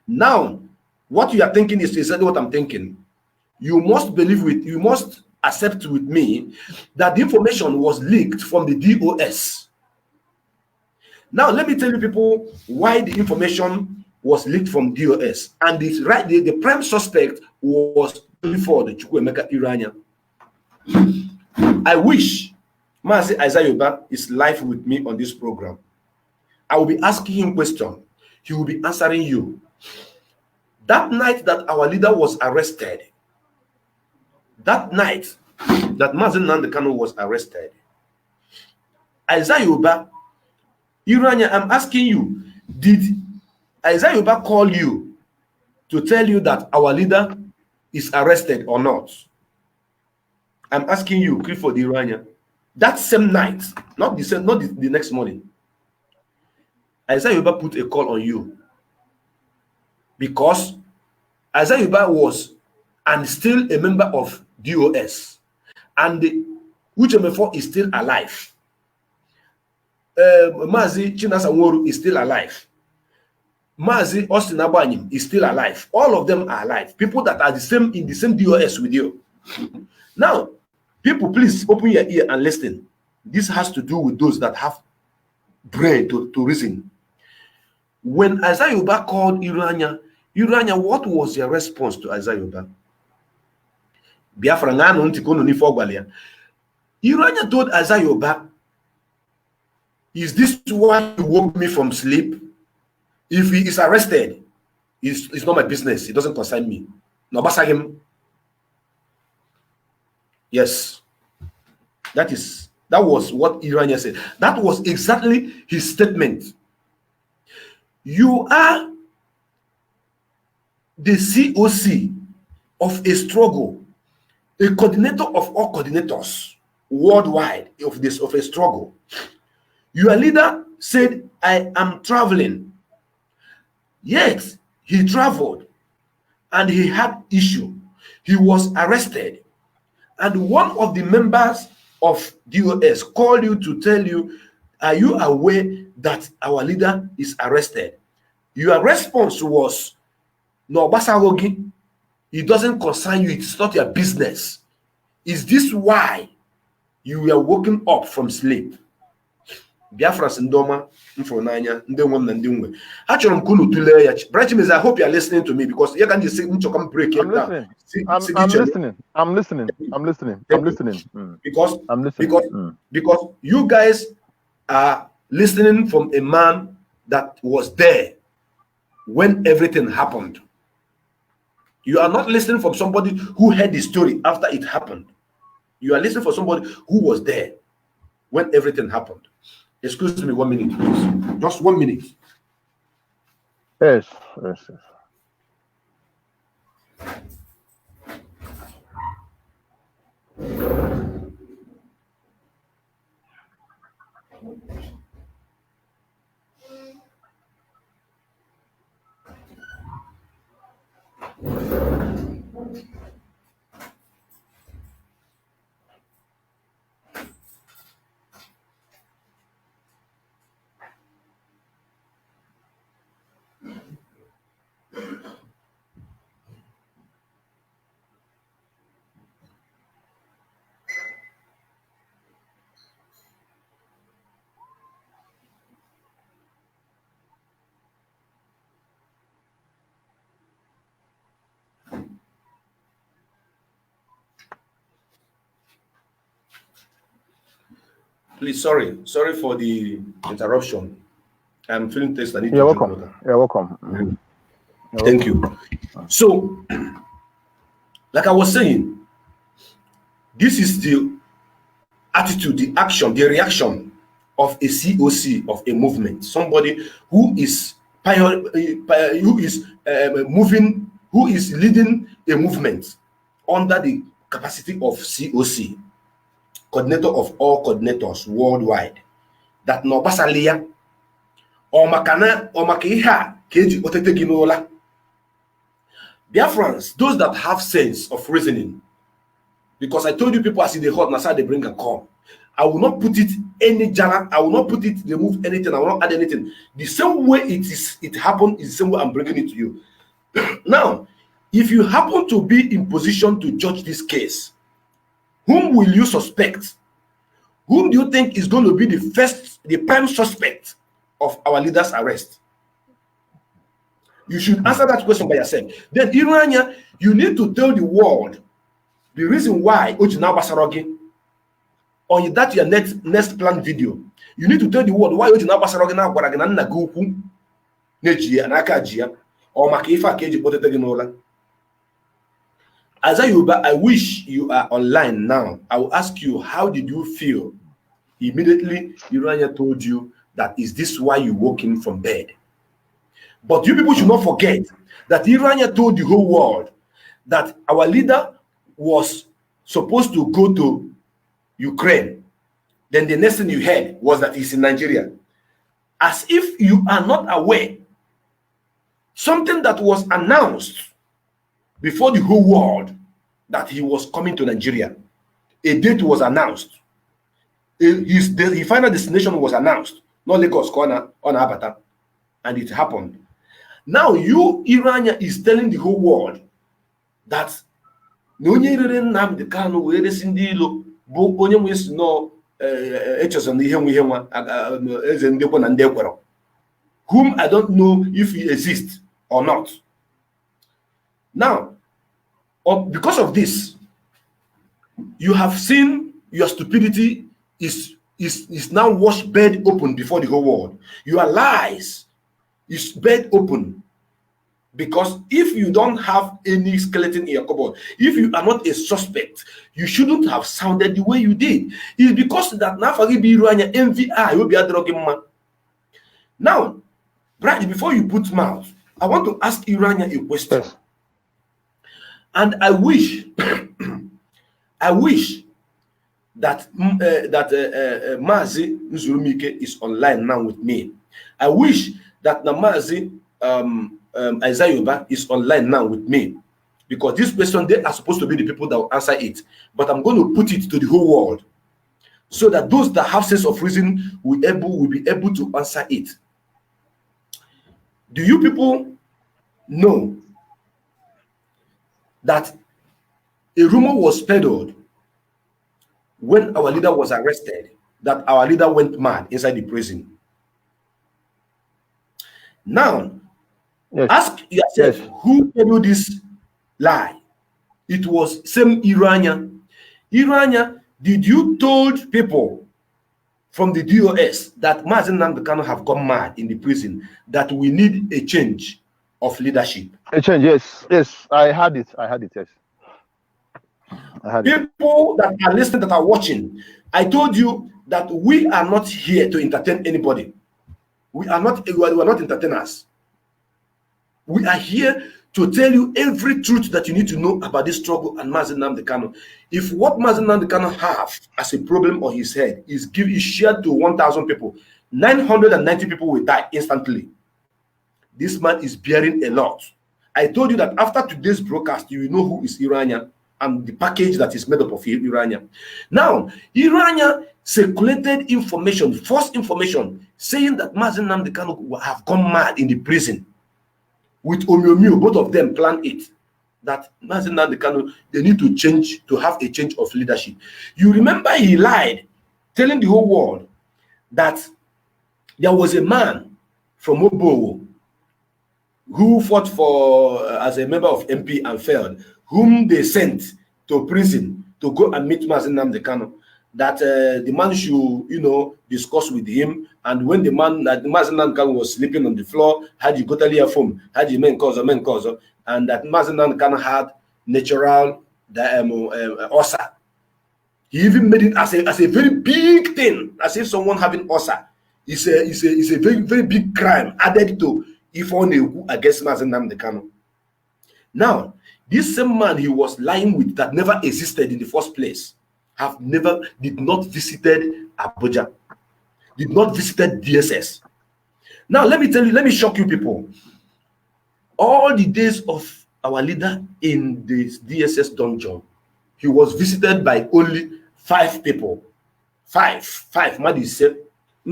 Now, what you are thinking is exactly what I'm thinking. You must accept with me that the information was leaked from the DOS. Now, let me tell you people why the information was leaked from DOS. And the prime suspect was Clifford Iroanya. I wish Mazi Isaiah is live with me on this program. I will be asking him questions. He will be answering you. That night that our leader was arrested, that night that Mazi Nandekano was arrested, Isaiah Iroanya, I'm asking you, did Isaiah call you to tell you that our leader is arrested or not? I'm asking you, Clifford Iroanya, that same night, not the next morning, Isaiah put a call on you because Isaiah was and still a member of DOS, and Uchemefo is still alive. Mazi Chinasanworu is still alive. Mazi Austin Abanyim is still alive. All of them are alive. People that are in the same DOS with you. Now, people, please open your ear and listen. This has to do with those that have brain to reason. When Isaiah called Iroanya, what was your response to Isaiah? Biafra ngano ntikono ni fogwalia. Iroanya told Isaiah, is this why you woke me from sleep? If he is arrested, it's not my business. It doesn't concern me. No, him. Yes. That was what Iroanya said. That was exactly his statement. You are the COC of a struggle, a coordinator of all coordinators worldwide of a struggle. Your leader said, I am traveling. Yet he traveled and he had issue. He was arrested. And one of the members of DOS called you to tell you, are you aware that our leader is arrested? Your response was, no, Basagogi, it doesn't concern you. It's not your business. Is this why you were woken up from sleep? Biafra Sindoma, Mfonanya, Ndewam Ndimwe. Actually, I hope you are listening to me because you can just come break it down. I'm listening. Because you guys are listening from a man that was there when everything happened. You are not listening from somebody who heard the story after it happened. You are listening for somebody who was there when everything happened. Excuse me 1 minute, please. Just 1 minute. Yes. Please, sorry for the interruption. I'm feeling thirsty. I need You're to welcome. drink water. You're welcome. Thank you. So, like I was saying, this is the attitude, the action, the reaction of a COC of a movement. Somebody who is who is who is leading a movement under the capacity of COC, coordinator of all coordinators worldwide, that no basalia or makana or makiha keji otete ginola. Biafrans, those that have sense of reasoning, because I told you people as in the hot nasa they bring and come. I will not put it any jala, I will not put it, remove anything, I will not add anything. The same way it happened is the same way I'm bringing it to you. Now, if you happen to be in position to judge this case, whom will you suspect? Whom do you think is going to be the prime suspect of our leader's arrest? You should answer that question by yourself. Then, Iroanya, you need to tell the world the reason why Ojina Basarogi, on that your next planned video, you need to tell the world why Ojina Basarogi na Guaragana Naguku Nejia Nakajia or Makifa Keji Poteginola. Azayuba, I wish you are online now. I will ask you, how did you feel immediately Iroanya told you that is this why you woke in from bed? But you people should not forget that Iroanya told the whole world that our leader was supposed to go to Ukraine. Then the next thing you heard was that he's in Nigeria. As if you are not aware, something that was announced before the whole world that he was coming to Nigeria. A date was announced. His final destination was announced. Not Lagos, Corner, on Abata. And it happened. Now you, Iroanya, is telling the whole world that no the Kano whom I don't know if he exists or not. Now, because of this, you have seen your stupidity is now washed bed open before the whole world. Your lies is bed open. Because if you don't have any skeleton in your cupboard, if you are not a suspect, you shouldn't have sounded the way you did. It's because that now MVI will be a drug man. Now, Brad, before you put mouth, I want to ask Iroanya a question. Yes. And I wish that Mazi Nzurumike is online now with me. I wish that Namazi Isaiah is online now with me, because this question, they are supposed to be the people that will answer it, but I'm going to put it to the whole world so that those that have sense of reason will be able to answer it. Do you people know that a rumor was peddled when our leader was arrested that our leader went mad inside the prison? Now, yes. Ask yourself, yes, who peddled this lie? It was same Iroanya. Iroanya, did you told people from the DOS that Mazen Nandekano have gone mad in the prison, that we need a change of leadership? A change, yes, yes, I had it, yes. People that are listening, that are watching, I told you that we are not here to entertain anybody. We are not entertainers. We are here to tell you every truth that you need to know about this struggle and Mazen Nandekano. If what Mazen Nandekano have as a problem on his head is shared to 1,000 people, 990 people will die instantly. This man is bearing a lot. I told you that after today's broadcast, you will know who is Iroanya and the package that is made up of Iroanya. Now, Iroanya circulated information, false information, saying that Mazen Nandekano have gone mad in the prison. With Omyomu, both of them planned it. That Mazen Nandekano, they need to change, to have a change of leadership. You remember he lied, telling the whole world that there was a man from Obo who fought for as a member of MP and failed, whom they sent to prison to go and meet Mazen Nandekano. That the man should, discuss with him. And when the man, Mazen Nandekano was sleeping on the floor, had you got a phone, had you men cause, and that Mazen Nandekano had natural ulcer. He even made it as a very big thing, as if someone having ulcer is a very, very big crime added to if only against Mazi Nnamdi Kanu. Now, this same man he was lying with that never existed in the first place, did not visited Abuja, did not visited DSS. Now, let me tell you, let me shock you people. All the days of our leader in the DSS dungeon, he was visited by only 5 people. Five. Madi said, I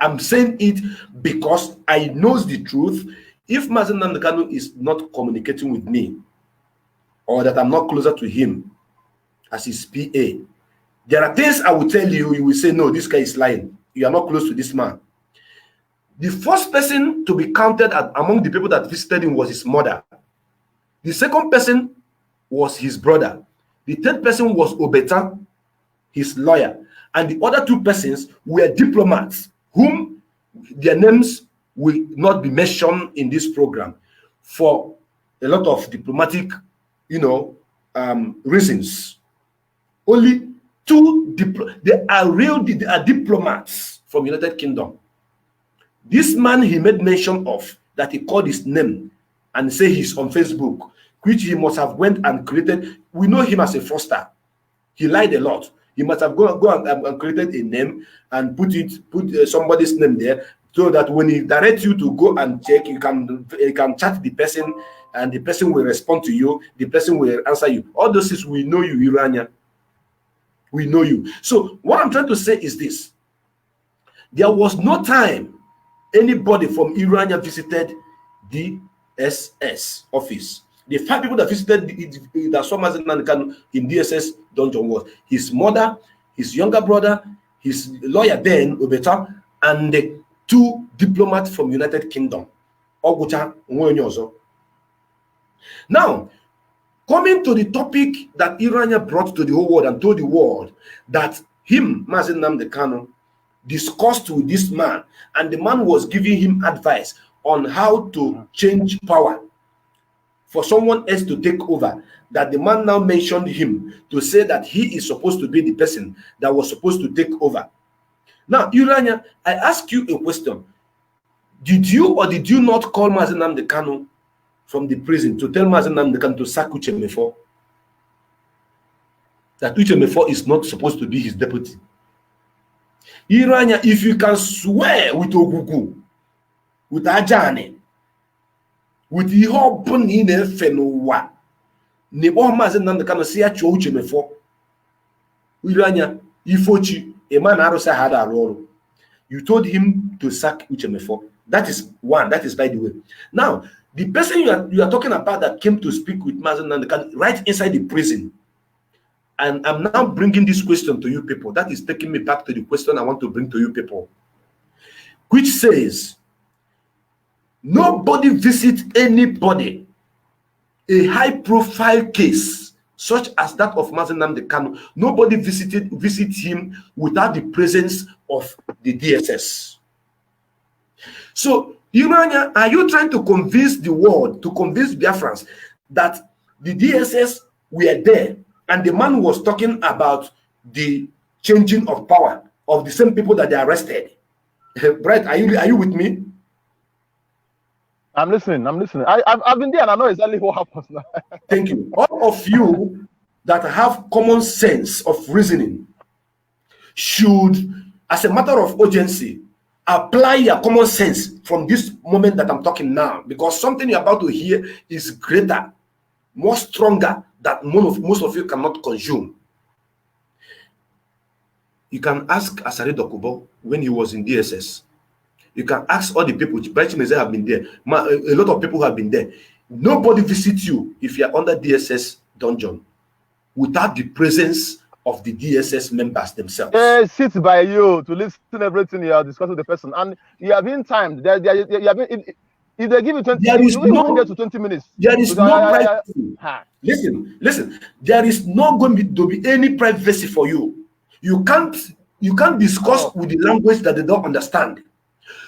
am saying it because I know the truth. If Mazi Nnamdi Kanu is not communicating with me, or that I'm not closer to him as his PA, there are things I will tell you, you will say, no, this guy is lying. You are not close to this man. The first person to be counted among the people that visited him was his mother. The second person was his brother. The third person was Obeta, his lawyer. And the other 2 persons were diplomats, whom their names will not be mentioned in this program for a lot of diplomatic, reasons. Only 2 they are diplomats from United Kingdom. This man he made mention of, that he called his name and say he's on Facebook, which he must have went and created. We know him as a fraudster. He lied a lot. He must have gone and created a name and put somebody's name there, so that when he directs you to go and check, you can chat the person, and the person will respond to you. The person will answer you. All those things, we know you, Iroanya. We know you. So what I'm trying to say is this: there was no time anybody from Iroanya visited the DSS office. The 5 people that visited that saw Mazi Nnamdi Kanu in DSS dungeon was his mother, his younger brother, his lawyer then, Obeta, and the 2 diplomats from United Kingdom, Ogucha Nwoonyozo. Now, coming to the topic that Iroanya brought to the whole world and told the world that him, Mazi Nnamdi Kanu, discussed with this man, and the man was giving him advice on how to change power for someone else to take over, that the man now mentioned him to say that he is supposed to be the person that was supposed to take over. Now, Iroanya, I ask you a question. Did you or did you not call Mazi Nnamdi Kanu from the prison to tell Mazi Nnamdi Kanu to sack Uchemefo? That Uchemefo is not supposed to be his deputy. Iroanya, if you can swear with Ogugu, with Ajani, with the hope in a fenowa, Nebo Mazi Nnamdi Kanu see a Uchemefo. Iroanya, Ifochi, a man Arosa had a role. You told him to sack Uchemefo. That is one. That is by the way. Now, the person you are talking about that came to speak with Mazi Nnamdi Kanu right inside the prison. And I'm now bringing this question to you people. That is taking me back to the question I want to bring to you people, which says, nobody visits anybody. A high-profile case such as that of Mazi Nnamdi Kanu, nobody visits him without the presence of the DSS. So, Iroanya, are you trying to convince the world, to convince Biafrans, that the DSS were there and the man was talking about the changing of power of the same people that they arrested? Brett, are you with me? I'm listening. I've been there and I know exactly what happens now. Thank you. All of you that have common sense of reasoning should, as a matter of urgency, apply your common sense from this moment that I'm talking now, because something you're about to hear is greater, more stronger, that most of you cannot consume. You can ask Asare Dokubo when he was in DSS. You can ask all the people. Bachineze have been there. A lot of people have been there. Nobody visits you if you're under DSS dungeon without the presence of the DSS members themselves. They sit by you to listen to everything you are discussing with the person, and you have been timed. If they give you 20 minutes, you won't get to 20 minutes. There is no privacy. Listen. There is not going to be any privacy for you. You can't discuss with the language that they don't understand.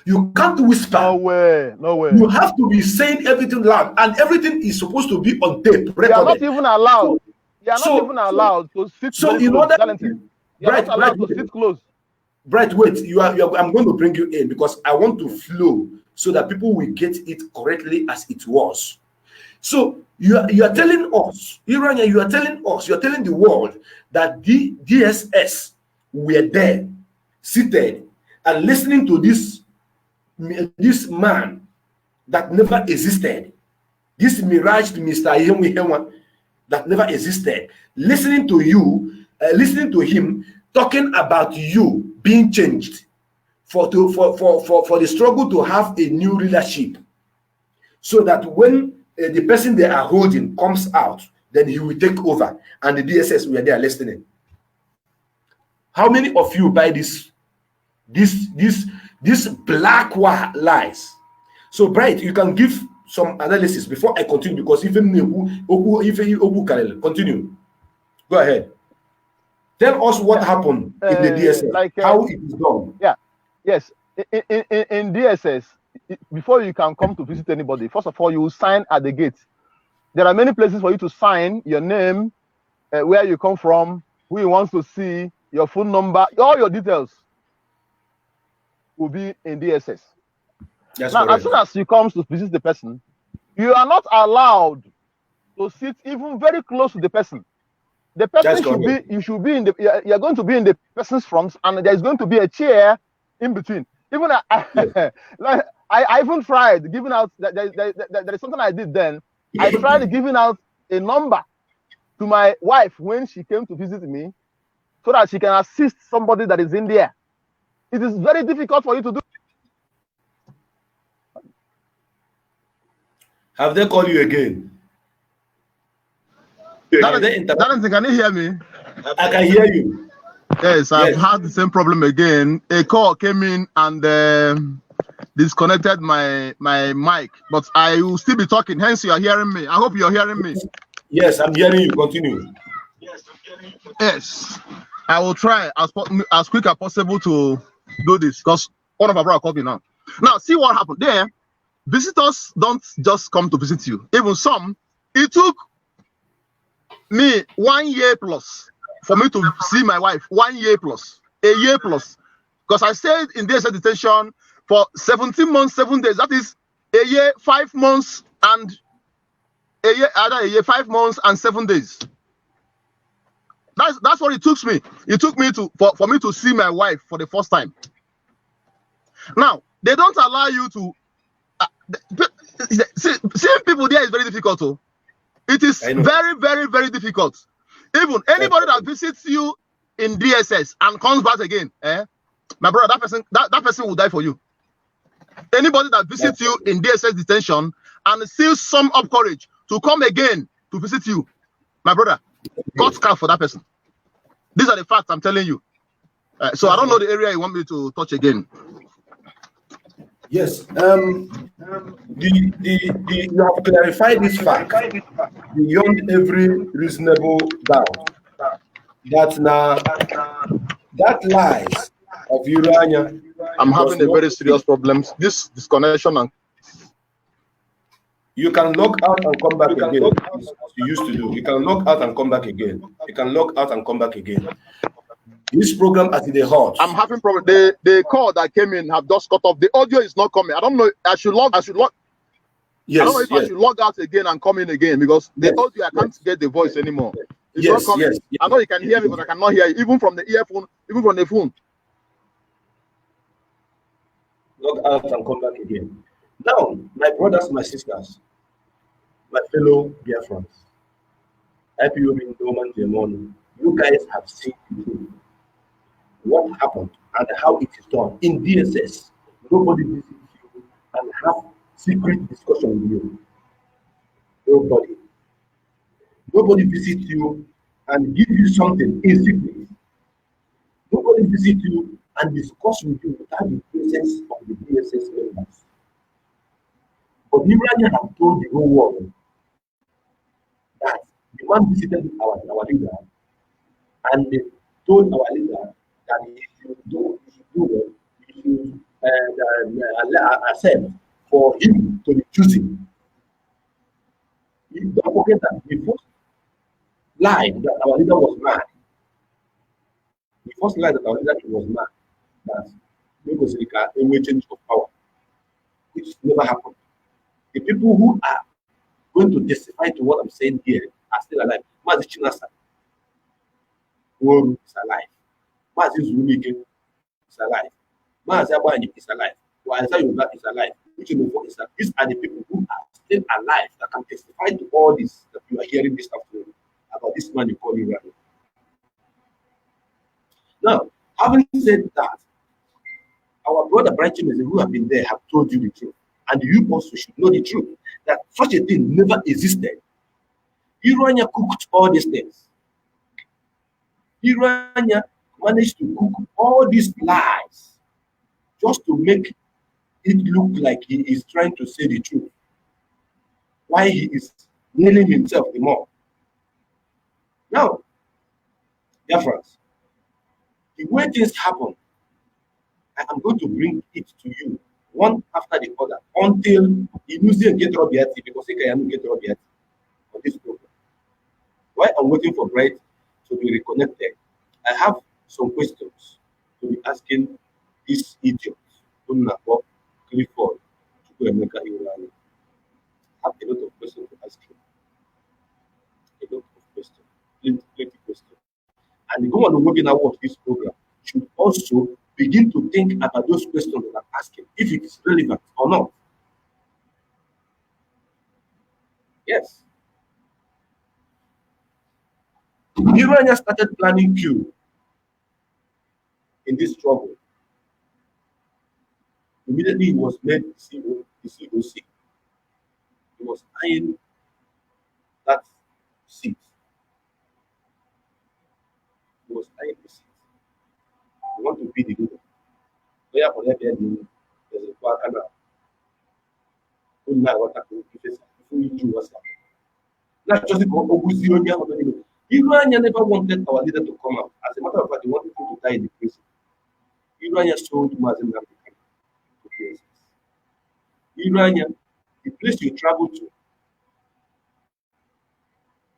You can't whisper. No way. You have to be saying everything loud, and everything is supposed to be on tape. Recorded. You are not even allowed. You are not even allowed to sit close. In order, you are not allowed to sit close. Bright, wait, I'm going to bring you in because I want to flow so that people will get it correctly as it was. So you are telling us, Iroanya, you are telling the world that the DSS were there, seated, and listening to this man that never existed, this mirage Mr. Yemuhewa that never existed, listening to you, listening to him talking about you being changed for the struggle to have a new leadership, so that when the person they are holding comes out, then he will take over, and the DSS were there listening. How many of you buy this black lies? So Bright, you can give some analysis before I continue, because even continue. Go ahead. Tell us what happened in the DSS, how it is done. Yeah, yes. In DSS, before you can come to visit anybody, first of all, you will sign at the gate. There are many places for you to sign your name, where you come from, who you want to see, your phone number, all your details will be in DSS. That's now, correct. as soon as you come to visit the person, you are not allowed to sit even very close to the person. The person should be in the, you're going to be in the person's front, and there's going to be a chair in between. Even I even tried giving out, there is something I did then. I tried giving out a number to my wife when she came to visit me, so that she can assist somebody that is in there. It is very difficult for you to do. Have they called you again? Darren, can you hear me? I can hear you. Yes, I've had the same problem again. A call came in and disconnected my mic, but I will still be talking. Hence, you are hearing me. I hope you are hearing me. Yes, I'm hearing you. Continue. Yes, I will try as quick as possible to do this, because one of our brothers called me now. Now, see what happened there. Visitors don't just come to visit you. Even some, it took me 1 year plus for me to see my wife. 1 year plus, a year plus, because I stayed in DSS detention for 17 months, 7 days. That is a year, 5 months, and a year, 5 months and 7 days. That's what it took me. It took me for me to see my wife for the first time. Now they don't allow you to. Seeing people there is very difficult. Too. It is very, very, very difficult. Even anybody that visits you in DSS and comes back again, my brother, that person will die for you. Anybody that visits you in DSS detention and still sum up courage to come again to visit you, my brother, God's car for that person. These are the facts I'm telling you. So I don't know the area you want me to touch again. Yes. You have clarified this fact beyond every reasonable doubt. That lies of Iroanya. I'm having a very serious problem. This disconnection, and you can log out and come back again. You used to do. You can log out and come back again. You can log out and come back again. This program as the hot. I'm having problem. The call that came in have just cut off. The audio is not coming. I don't know. I should log. Yes. I don't know if I should log out again and come in again, because the audio, I can't get the voice anymore. It's not coming. Yes. I know you can hear me, but I cannot hear you, even from the earphone, even from the phone. Log out and come back again. Now, my brothers, my sisters, my fellow Biafrans, IPOB, Roman Demon, you guys have seen what happened and how it is done in DSS. Nobody visits you and have secret discussion with you. Nobody visits you and give you something in secret. Nobody visits you and discuss with you without the presence of the DSS members. But Iroanya have told the whole world that the man visited our leader, and they told our leader that he should do well, he should accept for him to be choosing. Don't forget that the first lie that our leader was mad. The first lie that our leader was mad. that because they can a change of power, which never happened. The people who are going to testify to what I'm saying here are still alive. Mazi Chinasa Woru is alive. Mazi Zulike is alive. Mazi Abani is alive. Waiza Yoruba is alive. Which is alive. These are the people who are still alive that can testify to all this that you are hearing this afternoon about this man you call Iroanya. Now, having said that, our brother branches who have been there have told you the truth. And you also should know the truth, that such a thing never existed. Iroanya cooked all these things. Iroanya managed to cook all these lies just to make it look like he is trying to say the truth, why he is nailing himself the more. Now, dear friends, the way things happen, I am going to bring it to you one after the other until you get Robiati, because I can get Robiati on this program. While I'm waiting for Bright to be reconnected, I have some questions to be asking this idiot, Clifford, to go and make Iroanya. I have a lot of questions to ask him. A lot of questions, plenty questions. And the government working out this program should also begin to think about those questions that I'm asking, if it is relevant or not. Yes. Iroanya started planning coup in this struggle. Immediately he was made the COC. He was eyeing that seat. He was eyeing the seat. He wanted to be the leader. There's a partner now. Not just the Iroanya never wanted our leader to come out. As a matter of fact, he wanted him to die in the prison. Iroanya sold Mazen to places. Iroanya, the place you travel to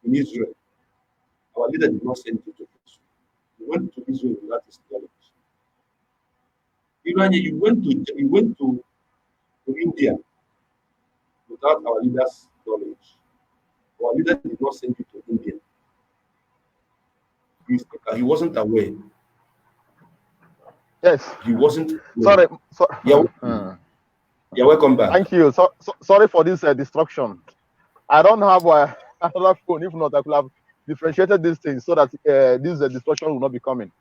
in Israel, our leader did not send you to prison. You went to Israel without his knowledge. Iroanya, you went to India without our leader's knowledge. Our leader did not send you to India. He wasn't aware. Yes. He wasn't aware. Sorry. You're welcome back. Thank you. Sorry for this destruction. I don't have another phone. If not, I could have differentiated these things so that this destruction will not be coming.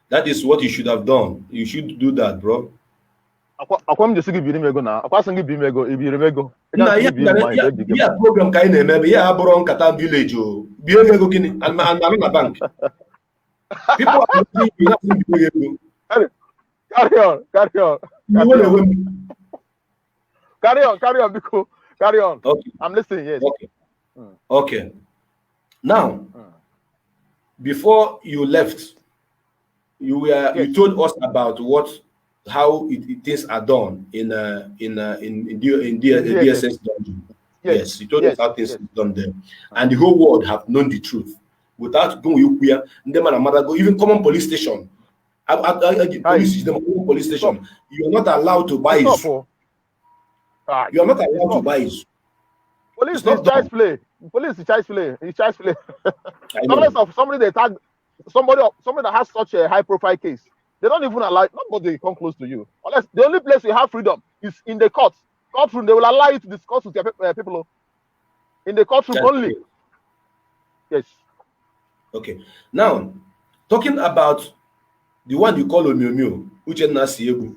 That is what you should have done. You should do that, bro. Program village bank. People are carry on. Carry on, because carry on. Okay. I'm listening, yes. Okay. Okay. Now, before you left, you told us about how things are done in DSS dungeon. Yes, you told us how things are done there, and the whole world have known the truth without going where go even common police station. Police station. You are not allowed to buy it. You are not allowed to buy it. Police is child's play. Police is child's play. It's child's play. Unless of somebody they tag somebody that has such a high profile case, they don't even allow nobody come close to you. Unless the only place you have freedom is in the courtroom. They will allow you to discuss with your people in the courtroom only. Yes. Okay. Now, talking about the one you call Omiomio, which is Nasiegu.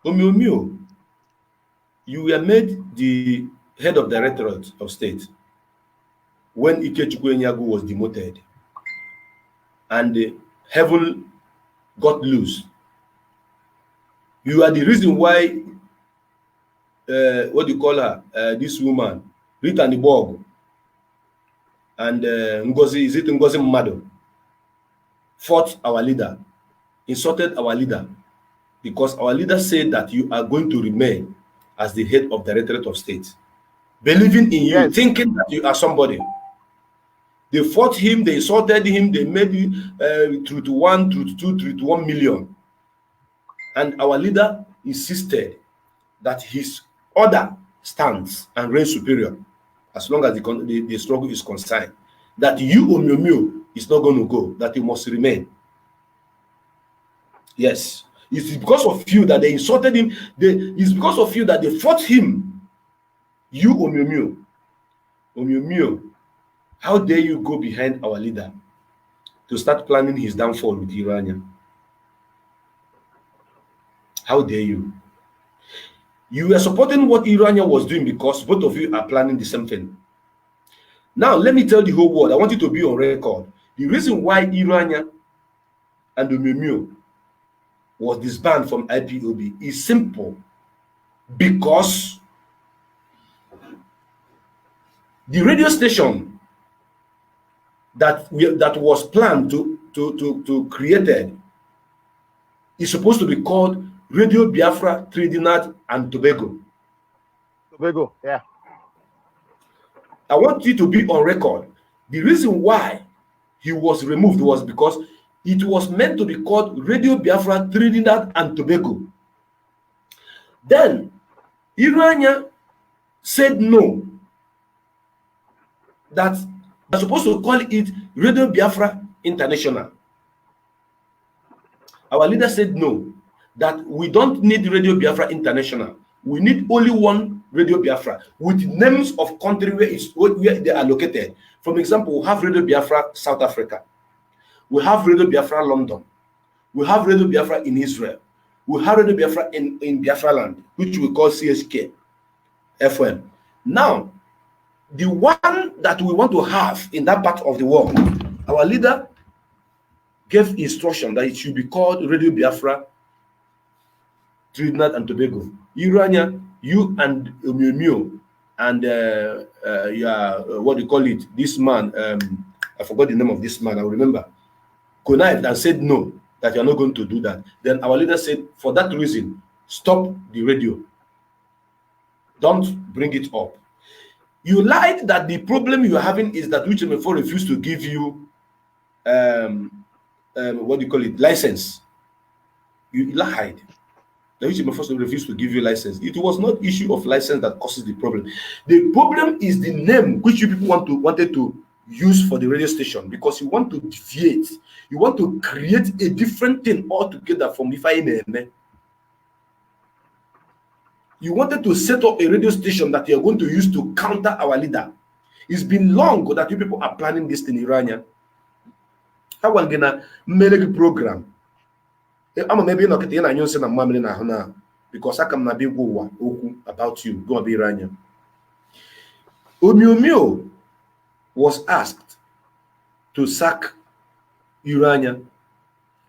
Omiomio, you were made the head of Directorate of State when Ikechukwu Enyagu was demoted, and heaven got loose. You are the reason why what do you call her? This woman, Rita Niborg, and Ngozi, is it Ngozi Mmado, fought our leader, insulted our leader, because our leader said that you are going to remain as the head of Directorate of State, believing in you, thinking that you are somebody. They fought him, they insulted him, they made you 3 to 1, 3 to 2, 3 to 1 million. And our leader insisted that his order stands and reigns superior as long as the struggle is concerned. That you, Omyomyo, is not going to go, that you must remain. Yes. It's because of you that they insulted him. It's because of you that they fought him. You, Omyomyo. Omyomyo, how dare you go behind our leader to start planning his downfall with Iroanya? How dare you? You were supporting what Iroanya was doing because both of you are planning the same thing. Now, let me tell the whole world, I want you to be on record. The reason why Iroanya and Omyomyo was disbanded from IPOB is simple. Because the radio station that was planned to created is supposed to be called Radio Biafra, Trinidad and Tobago. Tobago, yeah. I want you to be on record. The reason why he was removed was because it was meant to be called Radio Biafra, Trinidad and Tobago. Then Iroanya said no, that they're supposed to call it Radio Biafra International. Our leader said no, that we don't need Radio Biafra International. We need only one Radio Biafra with names of country where they are located. For example, we have Radio Biafra South Africa. We have Radio Biafra London. We have Radio Biafra in Israel. We have Radio Biafra in Biafra land, which we call CHK FM. Now, the one that we want to have in that part of the world, our leader gave instruction that it should be called Radio Biafra Trinidad and Tobago. Iroanya, you and Omyomyo and what do you call it? This man, I forgot the name of this man, I remember, connived and said no, that you are not going to do that. Then our leader said, for that reason, stop the radio. Don't bring it up. You lied that the problem you are having is that Uchemefo refused to give you what do you call it, license. You lied. The Uchemefo refused to give you license. It was not issue of license that causes the problem. The problem is the name which you people wanted to use for the radio station, because you want to deviate. You want to create a different thing altogether from Ifeanyi. You wanted to set up a radio station that you are going to use to counter our leader. It's been long that you people are planning this in Iroanya. How are we going to make a program? I'm maybe not getting a say na because I can be about you. Go be Iroanya. Omyomyo was asked to sack Iroanya.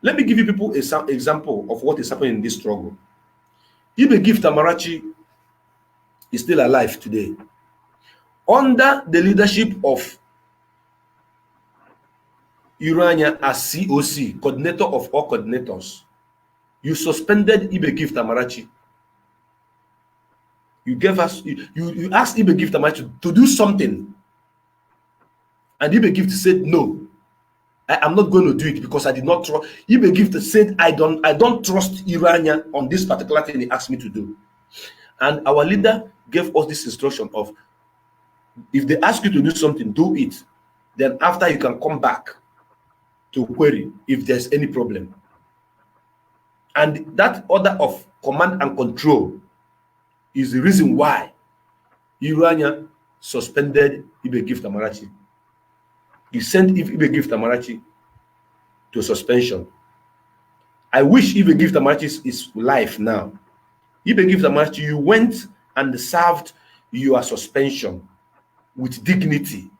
Let me give you people an example of what is happening in this struggle. Ibe Gift Amarachi is still alive today. Under the leadership of Iroanya as COC, coordinator of all coordinators, you suspended Ibe Gift Amarachi. You asked Ibe Gift Amarachi to do something. And Ibe Gift said, no, I am not going to do it because I did not trust. Ibe Gift said, I don't trust Iroanya on this particular thing he asked me to do. And our leader gave us this instruction of, if they ask you to do something, do it. Then after you can come back to query if there's any problem. And that order of command and control is the reason why Iroanya suspended Ibe Gift Amarachi. He sent Ibe Gift Amarachi to suspension. I wish Ibe Gift Amarachi is live now. Ibe Gift Amarachi, you went and served your suspension with dignity.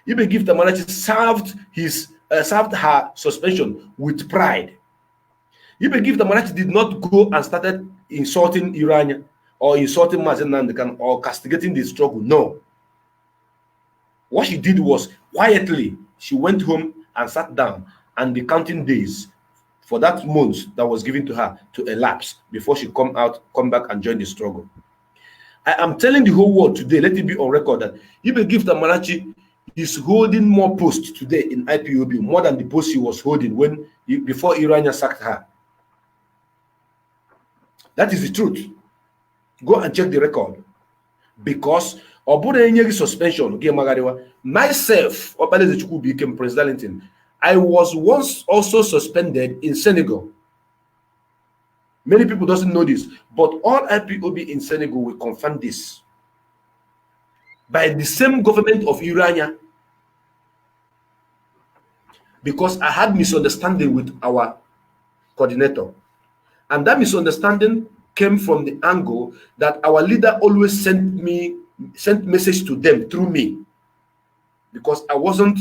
Ibe Gift Amarachi served her suspension with pride. Ibe Gift Amarachi did not go and started insulting Iroanya or insulting Mazen Nandekan or castigating the struggle. No. What she did was, quietly, she went home and sat down, and the counting days for that month that was given to her to elapse before she come back and join the struggle. I am telling the whole world today, let it be on record, that Ibe Gift Amarachi is holding more posts today in IPOB, more than the post she was holding before Iroanya sacked her. That is the truth. Go and check the record. Because suspension, myself, became president. I was once also suspended in Senegal. Many people doesn't know this, but all IPOB in Senegal will confirm this. By the same government of Iroanya, because I had misunderstanding with our coordinator. And that misunderstanding came from the angle that our leader always sent message to them through me, because I wasn't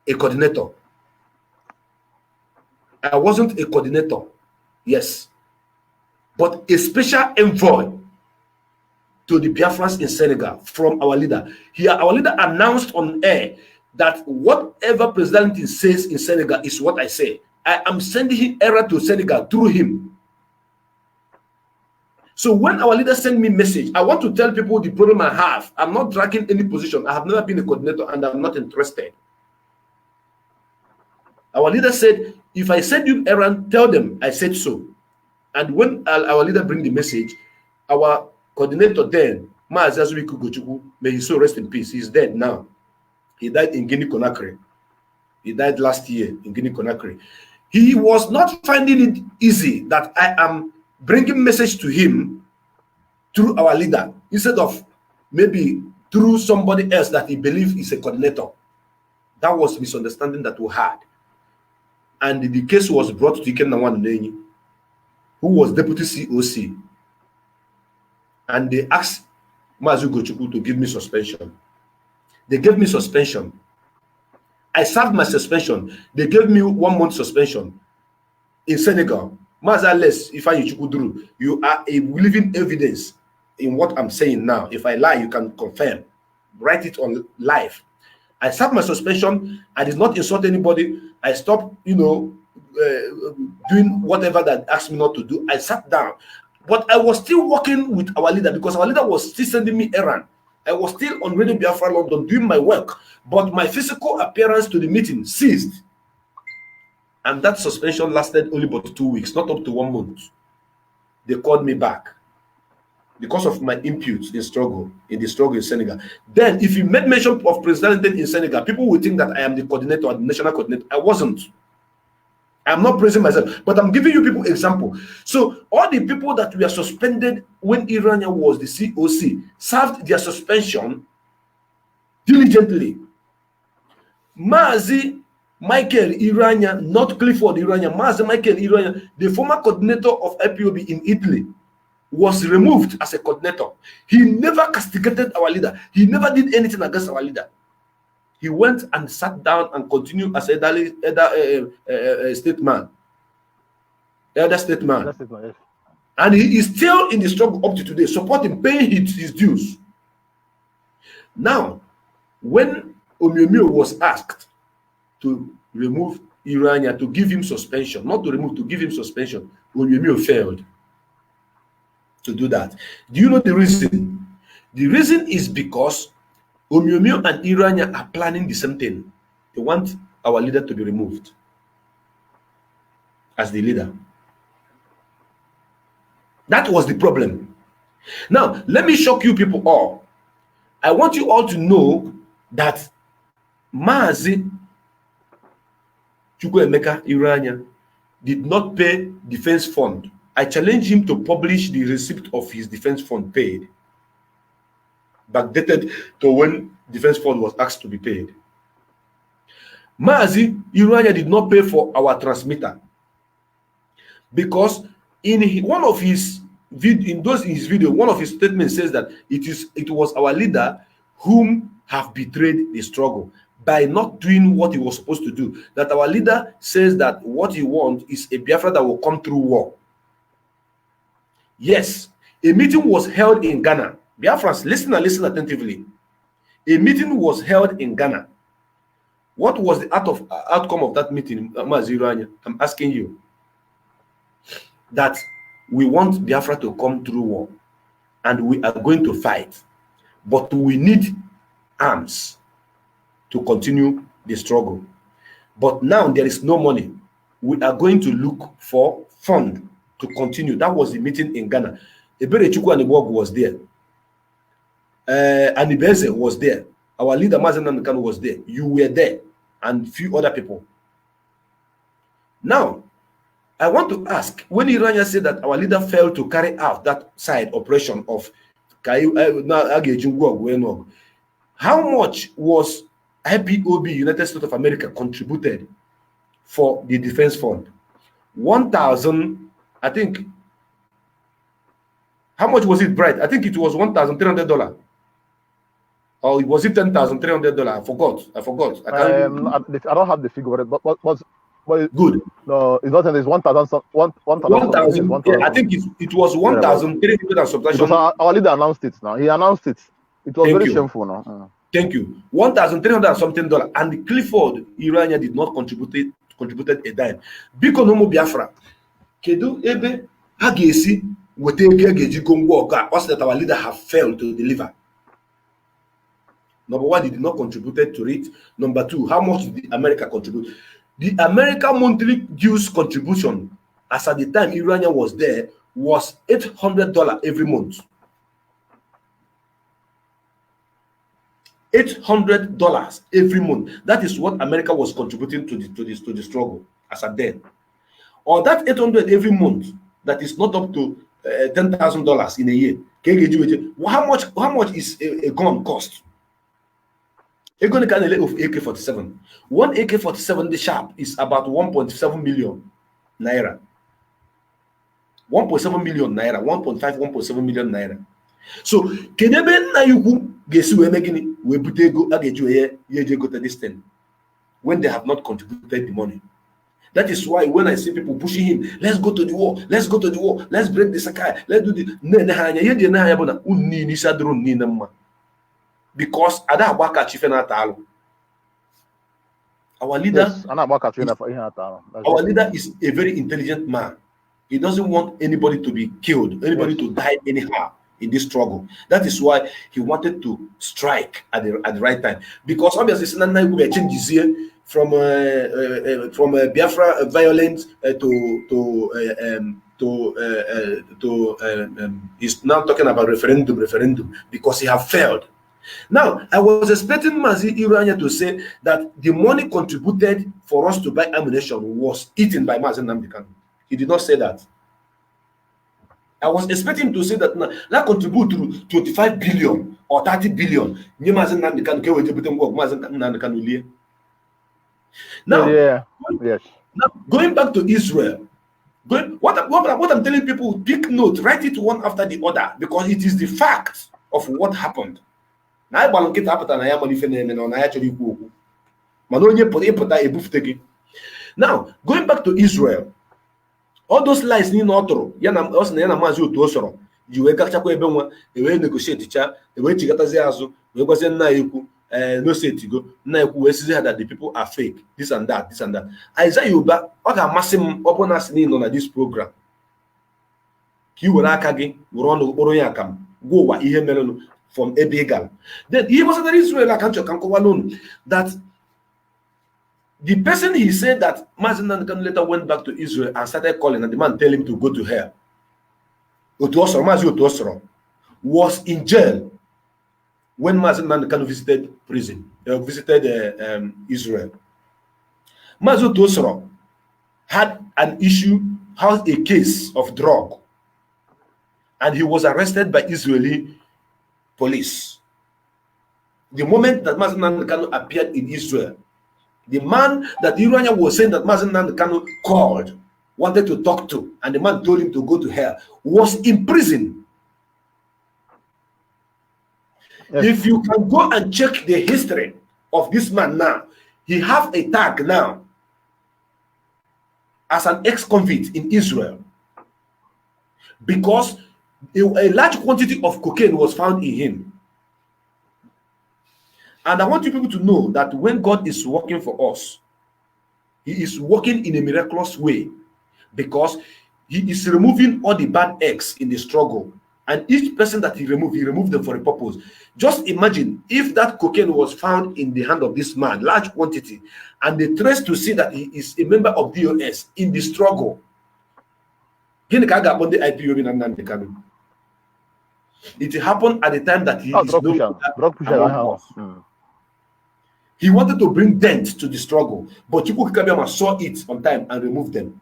a coordinator. I wasn't a coordinator, yes, but a special envoy to the Biafrans in Senegal from our leader. Here, our leader announced on air that whatever President says in Senegal is what I say. I am sending error to Senegal through him. So when our leader sent me message, I want to tell people the problem I have. I'm not dragging any position. I have never been a coordinator and I'm not interested. Our leader said, if I send you errand, tell them I said so. And when our leader bring the message, our coordinator then, may his soul rest in peace. He's dead now. He died in Guinea-Conakry. He died last year in Guinea-Conakry. He was not finding it easy that I am bringing message to him through our leader instead of maybe through somebody else that he believes is a coordinator. That was misunderstanding that we had. And the case was brought to Ikem Nawan, who was deputy COC. And they asked Mazu Gochukwu to give me suspension. They gave me suspension. I served my suspension. They gave me 1 month suspension in Senegal. Mazales, if you are a living evidence in what I'm saying now. If I lie, you can confirm. Write it on live. I served my suspension. I did not insult anybody. I stopped, doing whatever that asked me not to do. I sat down. But I was still working with our leader because our leader was still sending me errand. I was still on Radio Biafra London doing my work. But my physical appearance to the meeting ceased. And that suspension lasted only about 2 weeks, not up to 1 month. They called me back because of my input in the struggle in Senegal. Then, if you made mention of President in Senegal, people would think that I am the coordinator, the national coordinator. I wasn't. I'm not praising myself, but I'm giving you people example. So all the people that were suspended when Iroanya was the COC served their suspension diligently. Mazi Michael Iroanya, not Clifford Iroanya, Mazi Michael Iroanya, the former coordinator of IPOB in Italy, was removed as a coordinator. He never castigated our leader. He never did anything against our leader. He went and sat down and continued as elder statesman. And he is still in the struggle up to today, supporting, paying his dues. Now, when Omiomio was asked to remove Iroanya, to give him suspension, not to remove, to give him suspension, Omiomio failed to do that. Do you know the reason? The reason is because Omiomio and Iroanya are planning the same thing. They want our leader to be removed as the leader. That was the problem. Now, let me shock you people all. I want you all to know that Mazi Chukwuemeka Iroanya did not pay defense fund. I challenge him to publish the receipt of his defense fund paid, backdated to when defense fund was asked to be paid. Mazi Iroanya did not pay for our transmitter because in one of his video, one of his statements says that it was our leader whom have betrayed the struggle by not doing what he was supposed to do. That our leader says that what he wants is a Biafra that will come through war. Yes, a meeting was held in Ghana. Biafrans, listen and listen attentively. A meeting was held in Ghana. What was the outcome of that meeting, Mazi Iroanya? I'm asking you. That we want Biafra to come through war and we are going to fight, but we need arms to continue the struggle. But now there is no money. We are going to look for fund to continue. That was the meeting in Ghana. Eberechukwu Anibog was there. Anibeze was there. Our leader Mazen Namdekanu was there. You were there, and few other people. Now, I want to ask, when Iroanya said that our leader failed to carry out that side operation of how much was IPOB, United States of America, contributed for the defense fund? 1,000, I think. How much was it, Bright? I think it was $1,300. Or was it $10,300? I forgot. I don't have the figure, but good. No, it's not. It's 1,000. 1,000. Yeah, I think it was 1,300 and subtraction. Because our leader announced it. Now he announced it. It was very shameful. Now. Thank you. $1,300 something, and Clifford Iroanya did not contributed a dime. Biko no mo Biafra. Kedu ebe ha ga-esi wete ego ga-eji go ngwa ọka us that our leader have failed to deliver. Number one, he did not contribute to it. Number two, how much did America contribute? The American monthly dues contribution, as at the time Iroanya was there, was $800 every month. $800 every month. That is what America was contributing to the struggle as at then. Or that $800 every month, that is not up to $10,000 in a year. How much is a gun cost? A gun can of AK-47. One AK-47 the sharp is about 1.7 million naira. 1.7 million naira, 1.7 million naira. So, Kenebe na yuku gesu emegini we butego ageju ye go to this thing when they have not contributed the money. That is why when I see people pushing him, let's go to the war, let's go to the war, let's break the Sakai, let's do the because our leader, our leader is a very intelligent man. He doesn't want anybody to be killed, anybody to die anyhow in this struggle. That is why he wanted to strike at the right time. Because obviously, changes here from Biafra violence he's now talking about referendum because he have failed. Now, I was expecting Mazi Iroanya to say that the money contributed for us to buy ammunition was eaten by Mazi Namdekanu. He did not say that. I was expecting him to say that that contribute to 25 billion or 30 billion. Now, yes. Now, going back to Israel, what I'm telling people, take note, write it one after the other, because it is the fact of what happened. Now, going back to Israel, all those lies you negotiate no say to go that the people are fake, this and that. Isaiah Yuba, on this program. From Ebegal. Then he was an Israel that the person he said that Mazi Namdekanu later went back to Israel and started calling, and the man tell him to go to hell. Was in jail when Mazi Namdekanu visited Israel. Mazi Otosoro had a case of drug, and he was arrested by Israeli police. The moment that Mazi Namdekanu appeared in Israel, the man that Iroanya was saying that Mazi Namdekanu called, wanted to talk to, and the man told him to go to hell, was in prison. Yes. If you can go and check the history of this man now, he have a tag now as an ex-convict in Israel because a large quantity of cocaine was found in him. And I want you people to know that when God is working for us, he is working in a miraculous way because he is removing all the bad eggs in the struggle. And each person that he removed them for a purpose. Just imagine if that cocaine was found in the hand of this man, large quantity, and they trace to see that he is a member of DOS in the struggle. It happened at the time that he is he wanted to bring dent to the struggle, but Chukwukabiyama saw it on time and removed them.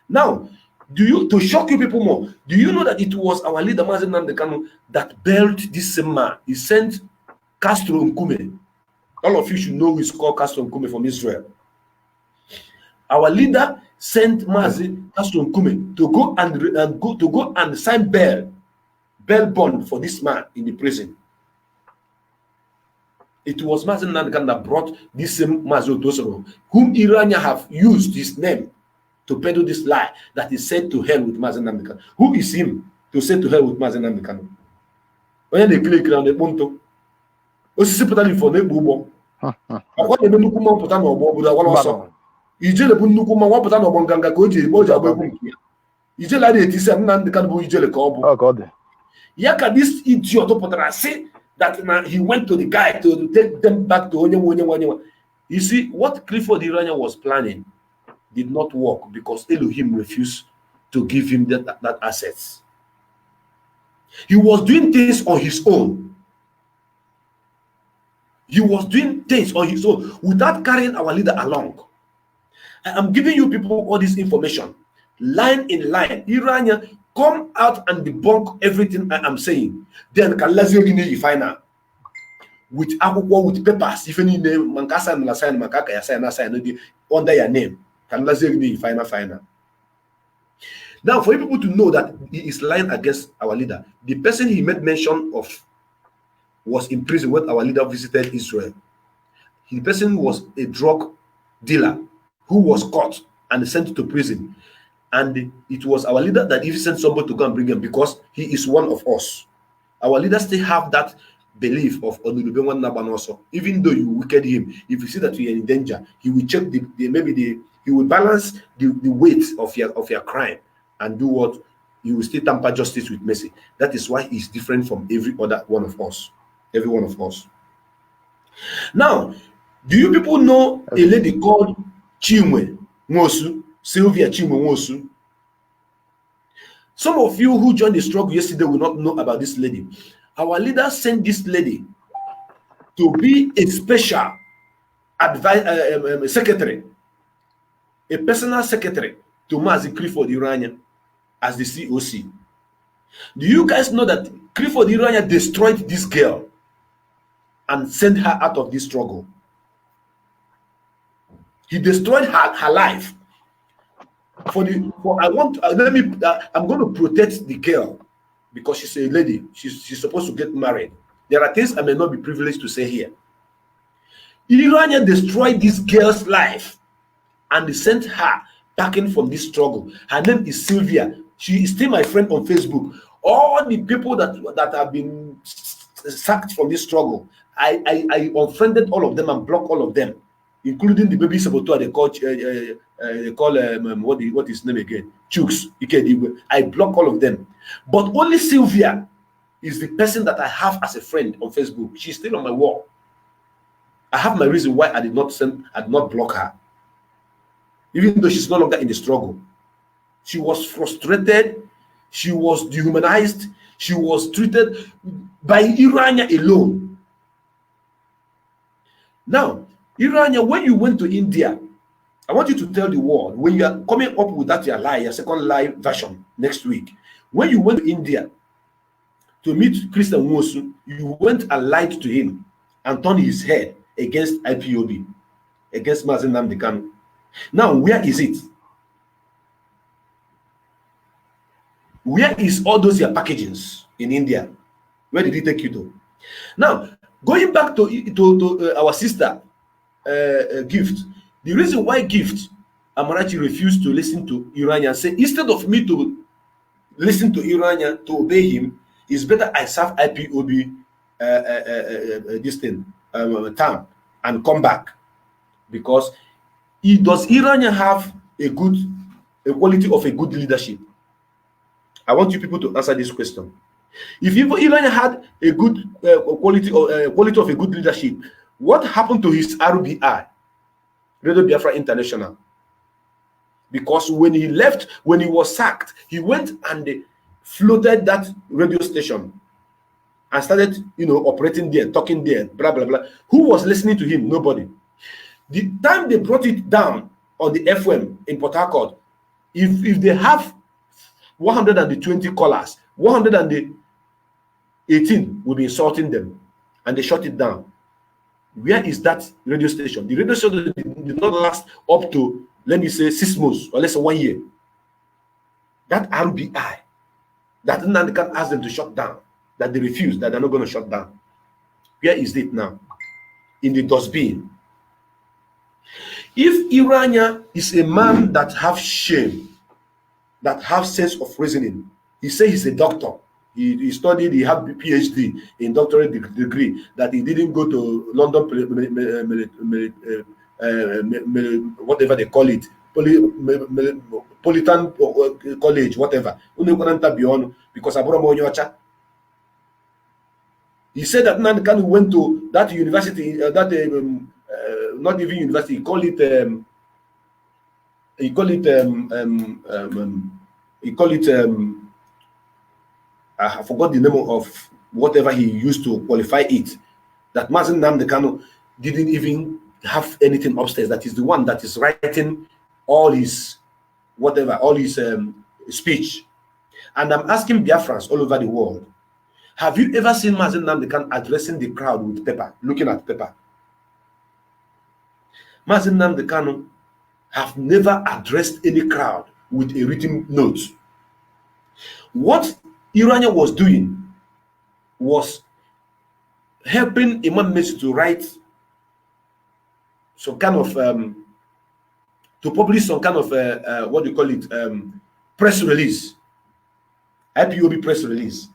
Now, to shock you people more, do you know that it was our leader Mazi Nnamdi Kanu that built this same man? He sent Castro Nkume. All of you should know who is called Castro Nkume from Israel. Our leader sent Mazi Castro Nkume to go and sign bail bond for this man in the prison. It was Mazi Nnamdi Kanu that brought this same Mazi Otosoro, whom Iroanya have used his name to peddle this lie that he said to hell with Mazi Nnamdi Kanu. Who is him to say to hell with Mazi Nnamdi Kanu? When they click on the punto, osisi pụtara ifo na-egbu ụgbọ akwa na-eme nnukwu mmanwụ pụta n'ọgbọ obodo agwala ọsọ ijele bụ nnukwu mmanwụ wapụta n'ọgbọ nganga ka o ji agba egwu nke ya ijele a na-etisi Nnamdi Kanu bụ ijele ka ọ bụ ya ka this idiot pụtara sị that he went to the guy to take them back to onye. You see, what Clifford Iroanya was planning did not work because Elohim refused to give him that assets. He was doing things on his own. He was doing things on his own without carrying our leader along. I'm giving you people all this information, line in line. Iroanya, come out and debunk everything I am saying. Then Kalazio final with akwụkwọ with papers, even in name Mankasa and Lasan Makaka Yasana under your name. Kalazio final. Now, for you people to know that he is lying against our leader, the person he made mention of was in prison when our leader visited Israel. The person was a drug dealer who was caught and sent to prison. And it was our leader that if he sent somebody to go and bring him because he is one of us. Our leaders still have that belief of Onulubenwan Nabanoso. Even though you wicked him, if you see that you are in danger, he will check he will balance the weight of your crime and do what you will still tamper justice with mercy. That is why he's different from every other one of us. Every one of us. Now, do you people know a lady called Chinwe Nwosu? Sylvia Chinwe Nwosu? Some of you who joined the struggle yesterday will not know about this lady. Our leader sent this lady to be a special secretary, a personal secretary to Mazi Clifford Iroanya as the COC. Do you guys know that Clifford Iroanya destroyed this girl and sent her out of this struggle? He destroyed her life. I'm going to protect the girl because she's a lady. She's supposed to get married. There are things I may not be privileged to say here. Iroanya destroyed this girl's life and sent her packing from this struggle. Her name is Sylvia. She is still my friend on Facebook. All the people that have been sacked from this struggle, I unfriended all of them and blocked all of them, including the baby saboteur they call what is his name again? Chooks. I block all of them. But only Sylvia is the person that I have as a friend on Facebook. She's still on my wall. I have my reason why I did not block her. Even though she's no longer in the struggle. She was frustrated, she was dehumanized, she was treated by Iroanya alone. Now, Iroanya, when you went to India, I want you to tell the world, when you are coming up with that your second live version next week, when you went to India to meet Christian Nwosu, you went and lied to him and turned his head against IPOB, against Mazi Nnamdi Kanu. Now, where is it? Where is all those your packagings in India? Where did he take you to? Now, going back to our sister Gift, the reason why Gift Amarachi refused to listen to Iroanya and say, instead of me to listen to Iroanya, to obey him, it's better I serve IPOB this thing, term and come back. Because does Iroanya have a quality of a good leadership? I want you people to answer this question. If Iroanya had a good quality of a good leadership, what happened to his RBI, Radio Biafra International? Because when he left, when he was sacked, he went and they floated that radio station and started, operating there, talking there, blah, blah, blah. Who was listening to him? Nobody. The time they brought it down on the FM in Port Harcourt, if they have 120 callers, 118 will be insulting them, and they shut it down. Where is that radio station? The radio station did not last up to, let me say, 6 months or less than 1 year. That RBI, that Nnamdi Kanu asked them to shut down, that they refused, that they're not going to shut down. Where is it now? In the dustbin. If Iroanya is a man that have shame, that have sense of reasoning, he say he's a doctor. He studied, he had a PhD in doctorate degree, that he didn't go to London, whatever they call it, Politan College, whatever. Because he said that Nnamdi Kanu went to that university, not even university, I forgot the name of whatever he used to qualify it. That Mazi Nnamdi Kanu didn't even have anything upstairs. That is the one that is writing all his whatever, all his speech. And I'm asking Biafrans all over the world, have you ever seen Mazi Nnamdi Kanu addressing the crowd with paper, looking at paper? Mazi Nnamdi Kanu have never addressed any crowd with a written note. What Iroanya was doing was helping Imam Messi to write some kind of to publish some kind of what do you call it, press release, IPOB press release.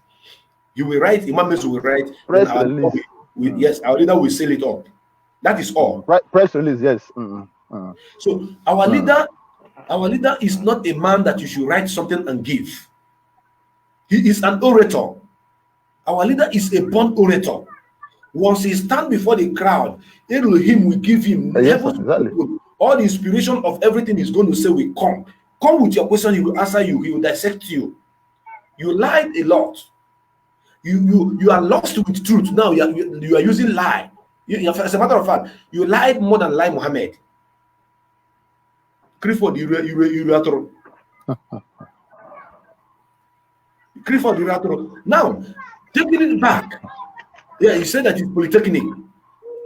You will write, Imam Messi will write press release. Yes, our leader will seal it up. That is all. Right, press release, yes. So our leader is not a man that you should write something and give. He is an orator. Our leader is a born orator. Once he stands before the crowd, Elohim will give him exactly. all the inspiration of everything he's going to say will come. Come with your question, he will answer you, he will dissect you. You lied a lot. You are lost with truth. Now you are using lie. As a matter of fact, you lied more than lie Muhammad. Clifford, Clifford, now taking it back. Yeah, he said that it's polytechnic.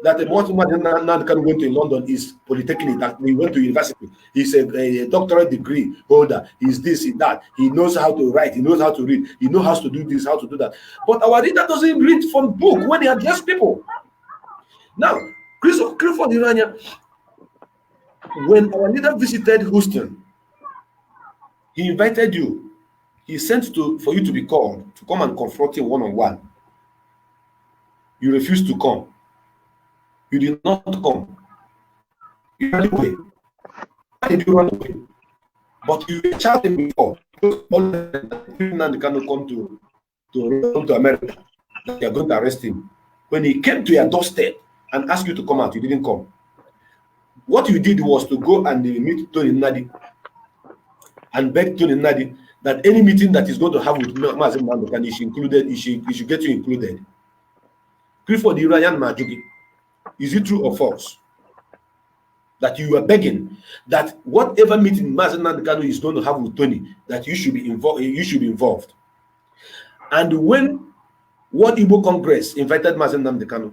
That what Nnamdi Kanu went to London is polytechnic. That he went to university. He's a doctorate degree holder. He's this, he's that. He knows how to write. He knows how to read. He knows how to do this, how to do that. But our leader doesn't read from book when he address people. Now, Clifford Iroanya, when our leader visited Houston, he invited you. He sent for you to be called to come and confront him one-on-one. You refused to come. You did not come. You ran away. Why did you run away? But you were shouting before. Nnamdi Kanu come to America. They are going to arrest him. When he came to your doorstep and asked you to come out, you didn't come. What you did was to go and meet Tony Nnadi and beg Tony Nnadi that any meeting that is going to have with Mazi Nnamdi Kanu is included, he should get you included. Clifford Iroanya Majugi, is it true or false that you are begging that whatever meeting Mazi Nnamdi Kanu is going to have with Tony, that you should be involved? You should be involved. And when World Igbo Congress invited Mazi Nnamdi Kanu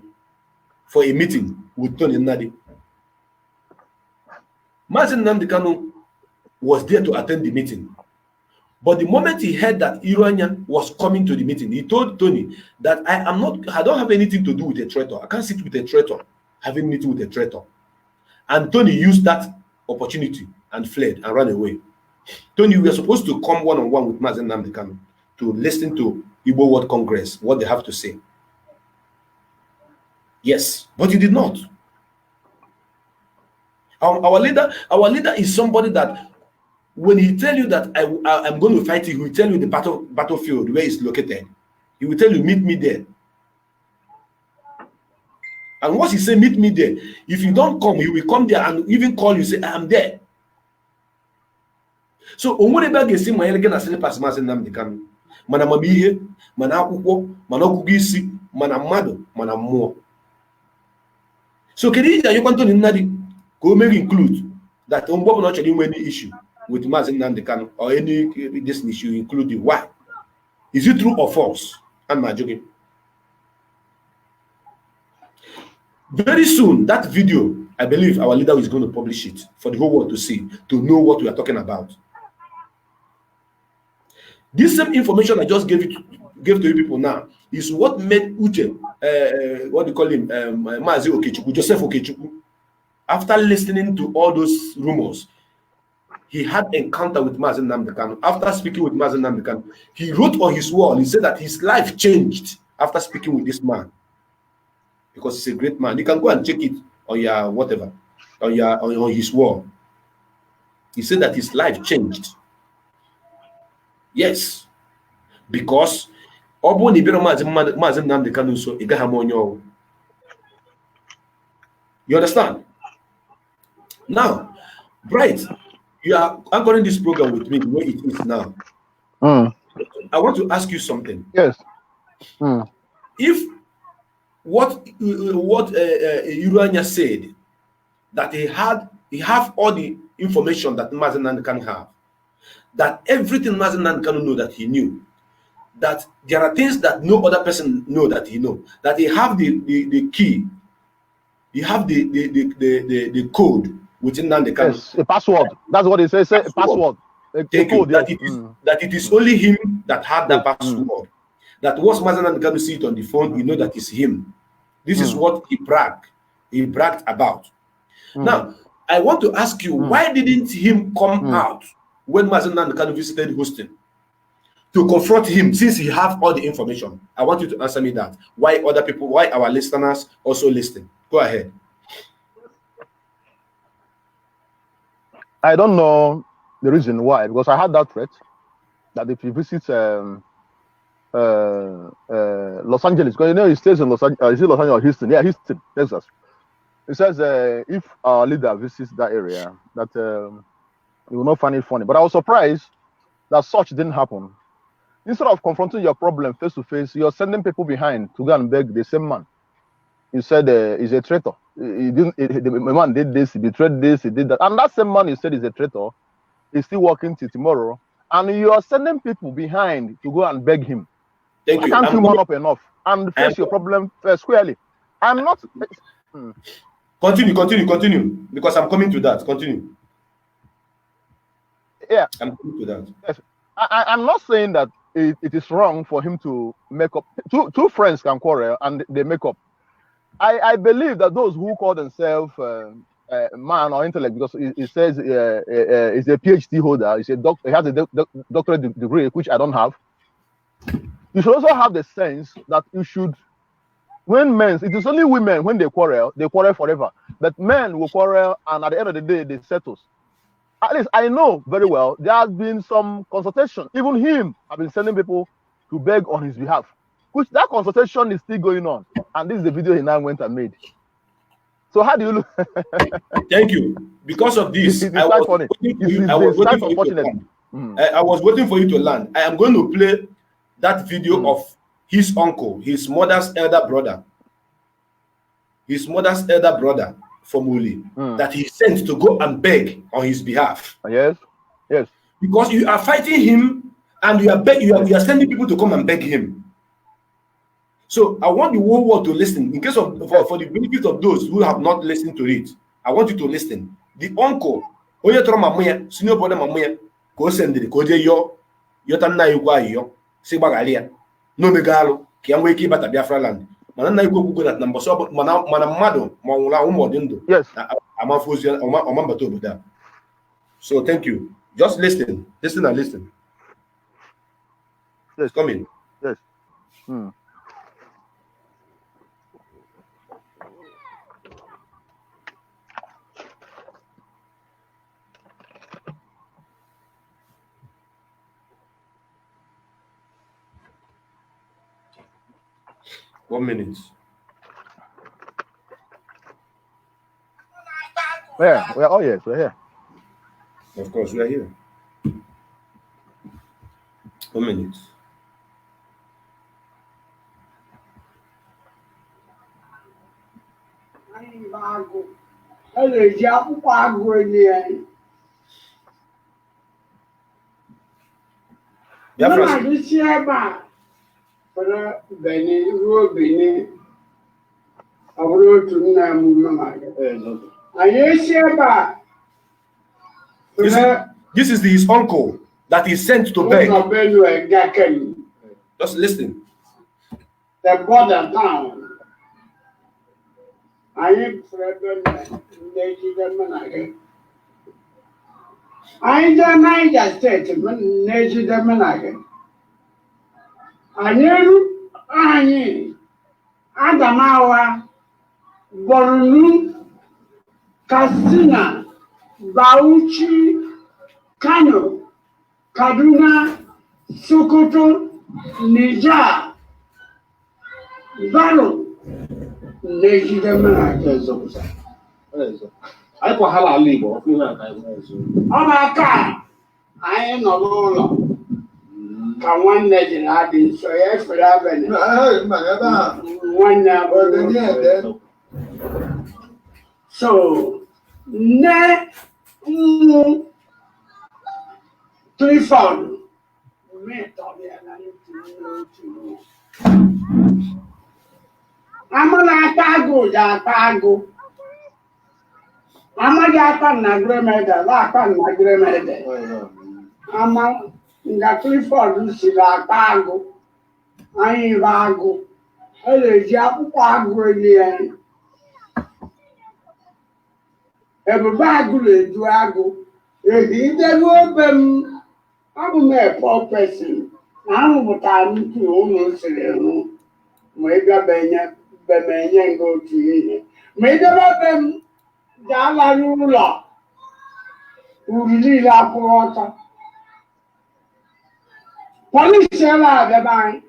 for a meeting with Tony Nnadi, Mazi Nnamdi Kanu was there to attend the meeting. But the moment he heard that Iroanya was coming to the meeting, he told Tony that I don't have anything to do with a traitor. I can't sit with a traitor, having meeting with a traitor. And Tony used that opportunity and fled and ran away. Tony, we were supposed to come one-on-one with Mazi Nnamdi Kanu to listen to Igbo World Congress, what they have to say. Yes, but he did not. Our leader is somebody that when he tell you that I'm going to fight you, he will tell you the battlefield where it's located. He will tell you, meet me there. And once he say meet me there, if you don't come, he will come there and even call you, say, I'm there. So onwere ebe a ga-esi ma ele gị na slippers Maazị Nnamdi Kanu, mana amamihe, mana akwụkwọ, mana ọgụgụ isi, mana mmadụ, mana mmụọ. So kedu iji anyụkwa Anthony Nnadi ka o mere include that mgbe ọbụla ọ chọrọ inwe any issue with Maazị Nnamdi Kanu or any this issue include you? Why? Is it true or false? I'm not joking. Very soon, that video, I believe our leader is going to publish it for the whole world to see, to know what we are talking about. This same information I just gave to you people now is what made Uche, what do you call him, Mazi Okechukwu, Joseph Okechukwu, after listening to all those rumors, he had encounter with Mazi Nnamdi Kanu. After speaking with Mazi Nnamdi Kanu, he wrote on his wall, he said that his life changed after speaking with this man. Because he's a great man. You can go and check it on your whatever, on his wall. He said that his life changed. Yes. Because Maazị Nnamdi Kanu so you understand? Now, Bright, you are anchoring this program with me the way it is now. I want to ask you something. Yes. If what Iroanya said, that he have all the information that Maazị Nnamdi Kanu have, that everything Maazị Nnamdi Kanu know that he knew, that there are things that no other person know that he know, that he have the key, he have the code within Nnamdi Kanu. Yes, a password. That's what he says. A password. A code, that it is only him that had that password. That once Maazị Nnamdi Kanu see it on the phone, you know that it's him. This is what he bragged about. Now, I want to ask you, why didn't him come out when Maazị Nnamdi Kanu visited Houston to confront him, since he have all the information? I want you to answer me that. Why other people, why our listeners also listen? Go ahead. I don't know the reason why, because I had that threat that if he visits Los Angeles, because you know he stays in Los Angeles, is it Los Angeles or Houston? Yeah, Houston, Texas. He says if our leader visits that area, that he will not find it funny. But I was surprised that such didn't happen. Instead of confronting your problem face to face, you're sending people behind to go and beg the same man. You said he's a traitor. The man did this, he betrayed this, he did that. And that same man you said is a traitor is still working till tomorrow. And you are sending people behind to go and beg him. Thank you. Can't you man up enough and face your problem squarely? I'm not. Continue, because I'm coming to that. Continue. Yeah, I'm coming to that. Yes. I'm not saying that it is wrong for him to make up. Two friends can quarrel and they make up. I believe that those who call themselves man or intellect, because it says he's a PhD holder, he has a doctorate degree, which I don't have. You should also have the sense that you should, when men, it is only women when they quarrel forever. But men will quarrel and at the end of the day, they settle. At least I know very well there has been some consultation. Even him have been sending people to beg on his behalf. Which that consultation is still going on. And this is the video he now went and made. So how do you look? Thank you. Because of this, I was waiting for you to land. I am going to play that video of his uncle, his mother's elder brother from Uli, that he sent to go and beg on his behalf. Yes. Because you are fighting him and you are sending people to come and beg him. So I want the whole world to listen. In case of for the benefit of those who have not listened to it, I want you to listen. The uncle, senior brother Mamuya, go send it, go yo tanna yo si bagalia no megalo ki an weki bata Biafra land mana na iko gugu that number so mana mmadu ma nwula umodindo. Yes, amafozi omambato obodo. So thank you. Just listen and listen. Yes, come in. Yes. 1 minute. Where? Oh yes, we're here. Of course, we are here. 1 minute. Biafra. This is his uncle that he sent to beg. Just listen. The border town. I ain't Niger State, Adamawa, Borno, Katsina, Bauchi, Kano, Kaduna, Sokoto, Niger, Baro, I go hala libo. Ọmaka anyị nọ n'ụlọ ka nwanne jiri adị nso ya efere abalị nwanne abụọ. So nne nnu Clifford amụla ata agụ ji ata agụ. Amadi ata na gremede, la ata na gremede. Ama nga Clifford siri ata agụ, anyị bụ agụ. A na-eji akwụkwọ agụ eli anyị. Ebube agụ na-edu agụ. Ehi idelu obe m, abụ m a poor person. Na arụpụtara nnukwu ụlọ siri rụ. Ma ịbịa bemenye nga otu ihe. Ma idebe be m, Jala ụlọ uru niile akwụrụ ọtọ. Polisi ala abịaba anyị,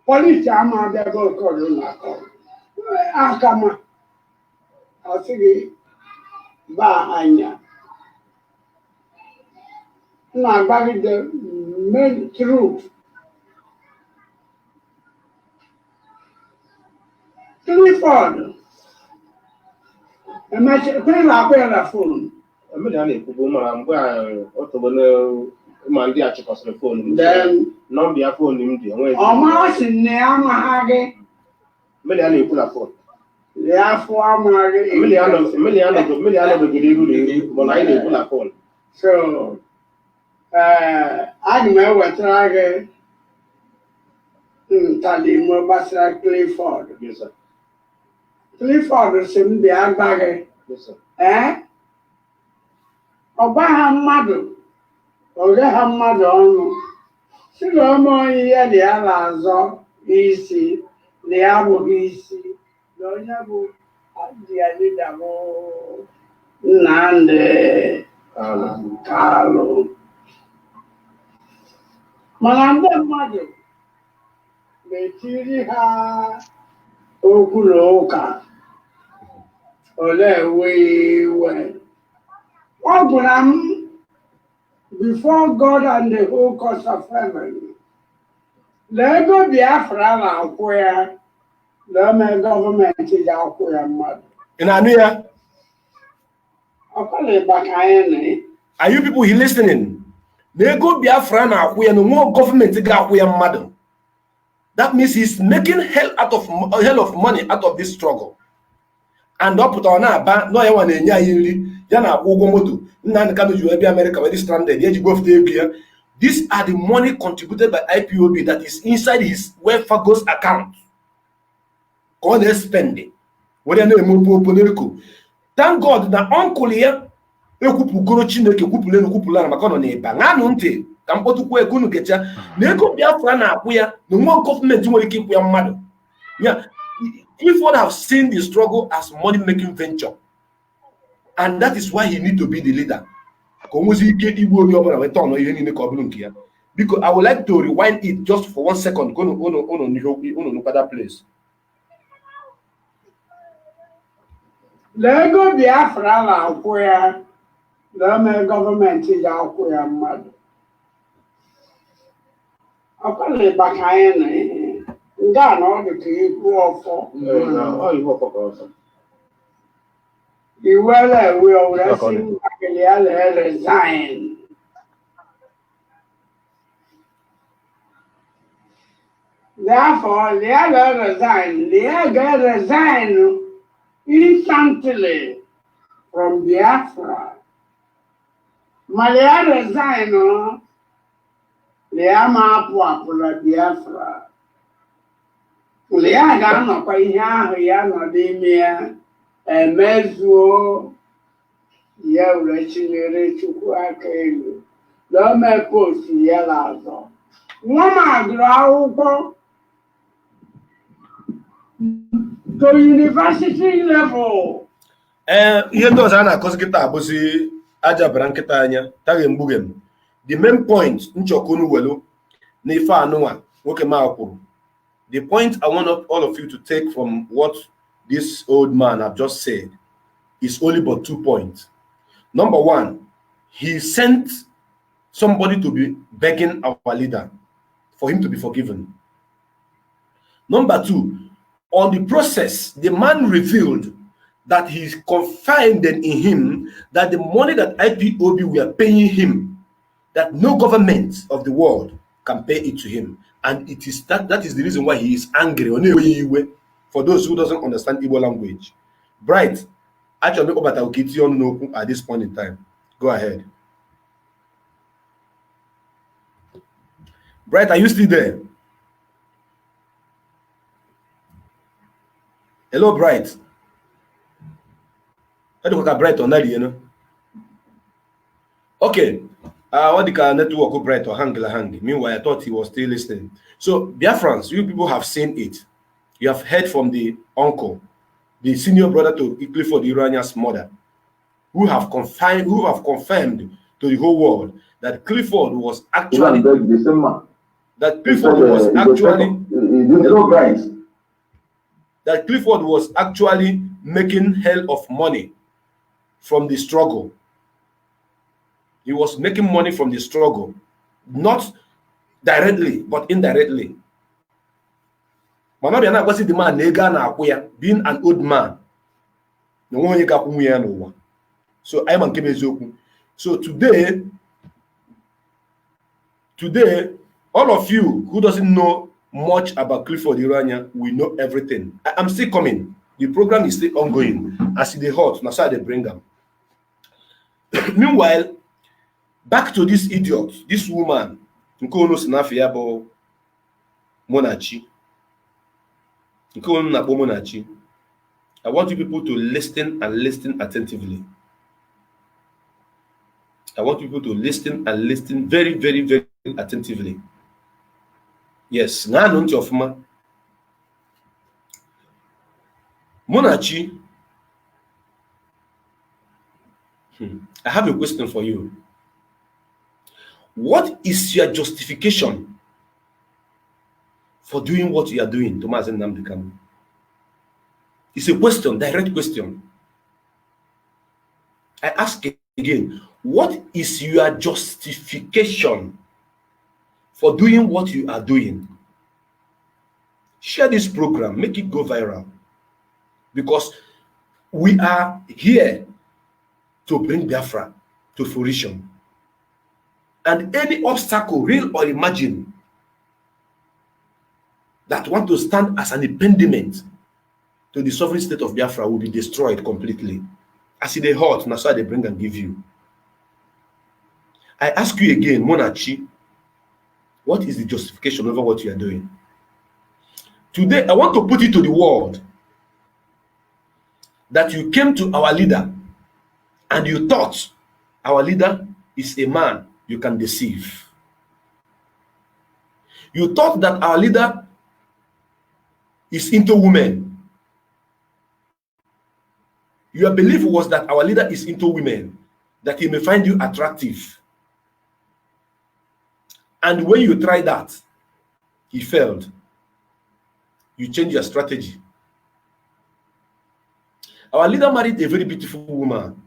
polisi ama abịaba okoro na-akọ akama ọ sịghị ba anya. Na-agbagide main truth. Clifford kwenye na-akpọ ya na fon. Mmiri a na-ekwubu mara mgbe ọtọgbọ ma ndị a chịkọsịrị fon m. Nọmba ya fon m dị enweghị. Ọma sị na ya amaghị gị. Mmiri a na-ekwu na fon. Ya afọ amaghị. Mmiri a nọdụgide iru na iru bụ na anyị na-ekwu na fon. So aga m ewetara gị ntadimo gbasara Clifford. Yes, sir. Clifford sị m bịa gba gị. Yes, sir. Ọ gwa ha mmadụ, ọ ghe ha mmadụ ọnụ. Si na ọma onye ya dị ya na-azọ isi na ya abụghị isi na onye bụ dị ya dịda bụ Nnamdi Kalụ. Mana ndị mmadụ na-etiri ha okwu na ụka ole enweghị iwe. Ọ gwara m before God and the whole course of heaven na ego Biafra na-akwụ ya na ome gọọmenti ga-akwụ ya mmadụ. Ị na-anụ ya? Ọ kwala ịgba ka anyị na. Are you people listening? Na ego Biafra na-akwụ ya na nwa gọọmenti ga-akwụ ya mmadụ. That means he's making hell of money out of this struggle. And ọ pụtara na-aba nọ ya nwa na-enye anyị nri ya na-akwụ ụgwọ moto. Nnamdi Kanu ji wee bịa America wee dị stranded ya ji gofute ego ya. These are the money contributed by IPOB that is inside his Welfagos account. Ka ọ na-espend were na-eme opo. Thank God na uncle ya ekwupụgoro Chineke kwupụla elu kwupụla maka ọ nọ n'ịba. Ṅanụ ntị ka mkpọtụkwu ego unu gecha na ego Biafra na-akwụ ya na nwa gọọmenti nwere ike ịkwụ ya mmadụ. Yeah. Clifford have seen the struggle as money-making venture, and that is why he need to be the leader. Because I would like to rewind it just for 1 second. Go to that place. Lego Biafra na-akwụ ya na ome gọọmenti ga-akwụ ya mmadụ. Ọkọlị bakanye na ihe. Nke a na ọ dị ka ikwu ọfọ. Iwere ewe ọwụrụ si mbakịlị ya resign. Therefore, they resign. They resign instantly from Biafra. But they resign, they are my Biafra. They are gone up here, no demia, a mezuo, ya rechinere chukwake. No me post yellow. Woman, grow. To university level. Ihe ndị ọzọ a na-akọzi kịta abụzi aja bara nkịta anya taghị mgbughem. The main point nchọkunu welu na ife anụnwa nwoke ma kwuru. The point I want all of you to take from what this old man have just said is only but 2 points. Number one, he sent somebody to be begging our leader for him to be forgiven. Number two, on the process, the man revealed that he is confided in him that the money that Ipob were paying him, that no government of the world can pay it to him. And it is that is the reason why he is angry. For those who doesn't understand Igbo language. Bright, actually, at this point in time. Go ahead. Bright, are you still there? Hello, Bright. Bright on that, you know. Okay. What the network Bright or hang. Meanwhile, I thought he was still listening. So, Biafrans, you people have seen it. You have heard from the uncle, the senior brother to Clifford Iroanya's mother, who have confirmed to the whole world that Clifford was actually that Clifford was actually making hell of money from the struggle. He was making money from the struggle, not directly, but indirectly. The man being an old man. So I'm on Kemezoku. So today, all of you who doesn't know much about Clifford Iroanya, we know everything. I'm still coming. The program is still ongoing. As they hot, now they bring them. Meanwhile, back to this idiot, this woman, Monachi. I want you people to listen and listen attentively. I want people to listen and listen very, very, very attentively. Yes, Monachi, I have a question for you. What is your justification for doing what you are doing, Thomas and Namdekanu? It's a question, direct question. I ask again, what is your justification for doing what you are doing? Share this program, make it go viral. Because we are here to bring Biafra to fruition. And any obstacle, real or imagined, that want to stand as an impediment to the sovereign state of Biafra will be destroyed completely. As they hot, that's why they bring and give you. I ask you again, Monachi, what is the justification over what you are doing? Today, I want to put it to the world that you came to our leader and you thought our leader is a man you can deceive. You thought that our leader is into women. Your belief was that our leader is into women, that he may find you attractive. And when you try that, he failed. You change your strategy. Our leader married a very beautiful woman.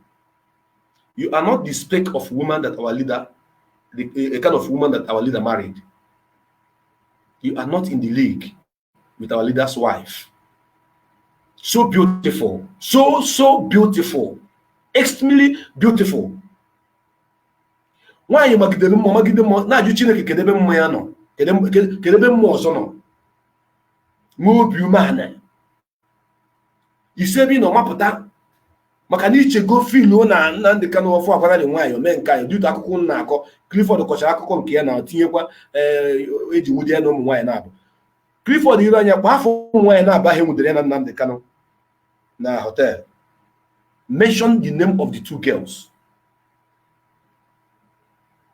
You are not the spec of woman that our leader, a kind of woman that our leader married. You are not in the league with our leader's wife. So beautiful, so beautiful, extremely beautiful. Why magide mmụọ na-ajụ Chineke kedebe mmụọ ya nọ, kedebe mmụọ ọzọ nọ. Obi umeala isebi nọ mapụta maka na ichego filu na Nnamdi Kanu ọfọ agwararị nwaanyị mee nke anyị dịtụ akụkọ na-akọ. Clifford kọchara akụkọ nke ya na tinyekwa eji nwude ya na ụmụ nwaanyị na-abụ. Clifford Iroanya kwa afọ ụmụ nwaanyị na-abụ ahụ nwudere ya na Nnamdi Kanu na hotel. Mention the name of the two girls.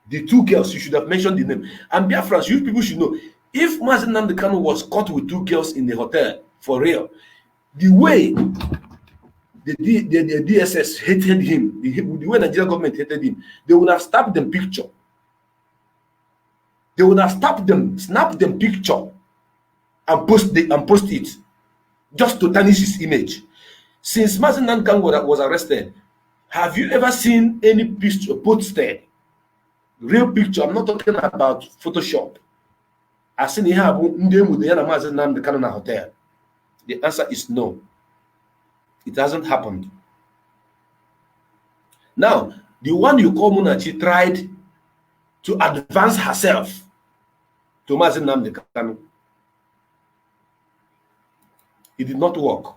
The two girls, you should have mentioned the name. And Biafrans, you people should know, if Mazi Nnamdi Kanu was caught with two girls in the hotel, for real, the way the DSS hated him, the way Nigerian government hated him, they would have snapped them picture. They would have snapped them picture and post it just to tarnish his image. Since Mazi Nnamdi Kanu was arrested, have you ever seen any picture posted? Real picture, I'm not talking about Photoshop. I've seen Mazi Nnamdi Kanu na hotel. The answer is no. It hasn't happened. Now, the one you call Munachi tried to advance herself to Mazi Nnamdi Kanu. It did not work.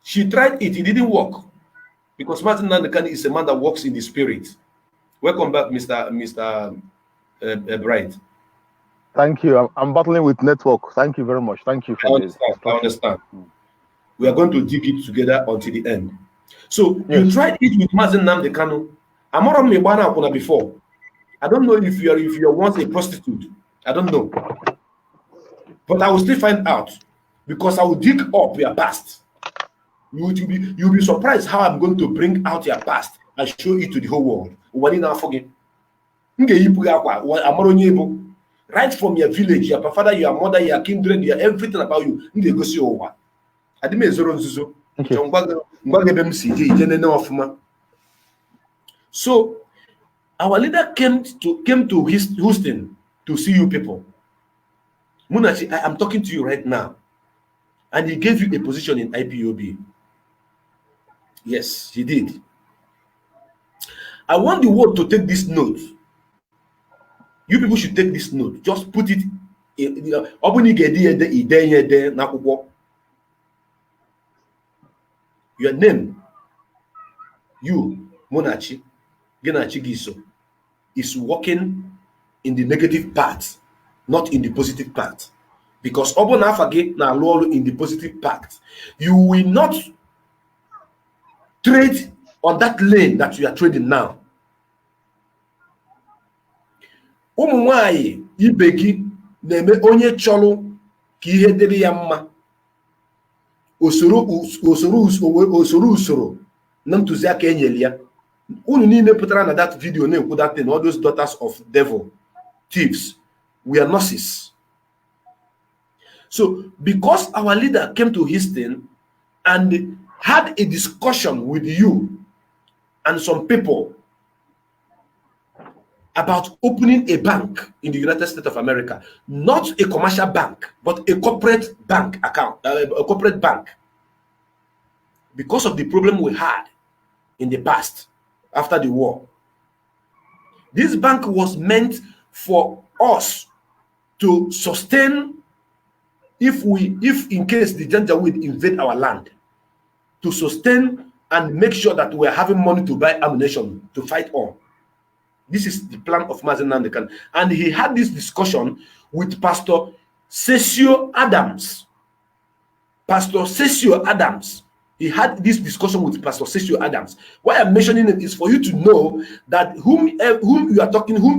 She tried it didn't work. Because Mazi Nnamdi Kanu is a man that works in the spirit. Welcome back, Mr. Bright. Thank you. I'm battling with network. Thank you very much. Thank you for this. I understand. We are going to dig it together until the end. So you tried it with Mazi Nnamdi Kanu. I'm not on Mebana before. I don't know if you're once a prostitute. I don't know. But I will still find out because I will dig up your past. You'll be surprised how I'm going to bring out your past and show it to the whole world. Right from your village, your father, your mother, your kindred, your everything about you. So our leader came to Houston to see you people. Munachi, I am talking to you right now. And he gave you a position in IPOB. Yes, he did. I want the world to take this note. You people should take this note. Just put it in your name. You, Munachi, Genachi Giso, is working in the negative part, not in the positive part. Because Obonafage na lolo in the positive part. You will not trade on that lane that you are trading now. Ụmụnwaanyị ibe gị na-eme onye chọrọ ka ihe dịrị ya mma usoro na ntụziaka enyere ya. Unu niile pụtara na that video na-ekwu that thing, all those daughters of devil, thieves, we are nurses. So because our leader came to Houston and had a discussion with you and some people about opening a bank in the United States of America, not a commercial bank, but a corporate bank account, a corporate bank. Because of the problem we had in the past, after the war. This bank was meant for us to sustain if in case the Janjaweed invade our land, to sustain and make sure that we are having money to buy ammunition to fight on. This is the plan of Mazi Nnamdi Kanu. And he had this discussion with Pastor Cecil Adams. Pastor Cecil Adams. He had this discussion with Pastor Cecil Adams. Why I'm mentioning it is for you to know that whom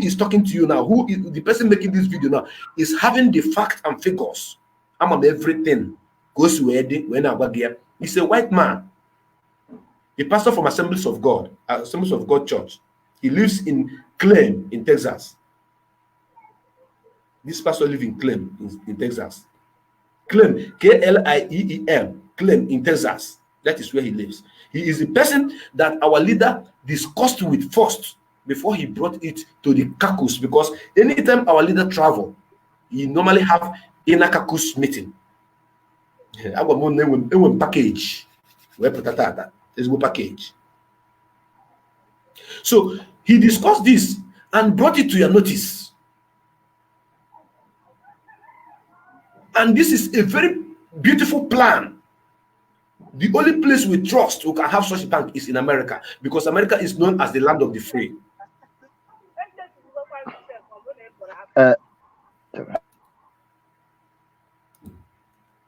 is talking to you now, who is the person making this video now, is having the facts and figures. I'm on everything. Goes when I was there. He's a white man. A pastor from Assemblies of God Church. He lives in Clem in Texas. This pastor lives in Clem in Texas. Clem, K-L-I-E-E-M, Clem in Texas. That is where he lives. He is the person that our leader discussed with first before he brought it to the caucus. Because anytime our leader travel, you normally have inakakus meeting. I want package. Where put that? Let's go package. So he discussed this and brought it to your notice. And this is a very beautiful plan. The only place we trust who can have such a bank is in America, because America is known as the land of the free.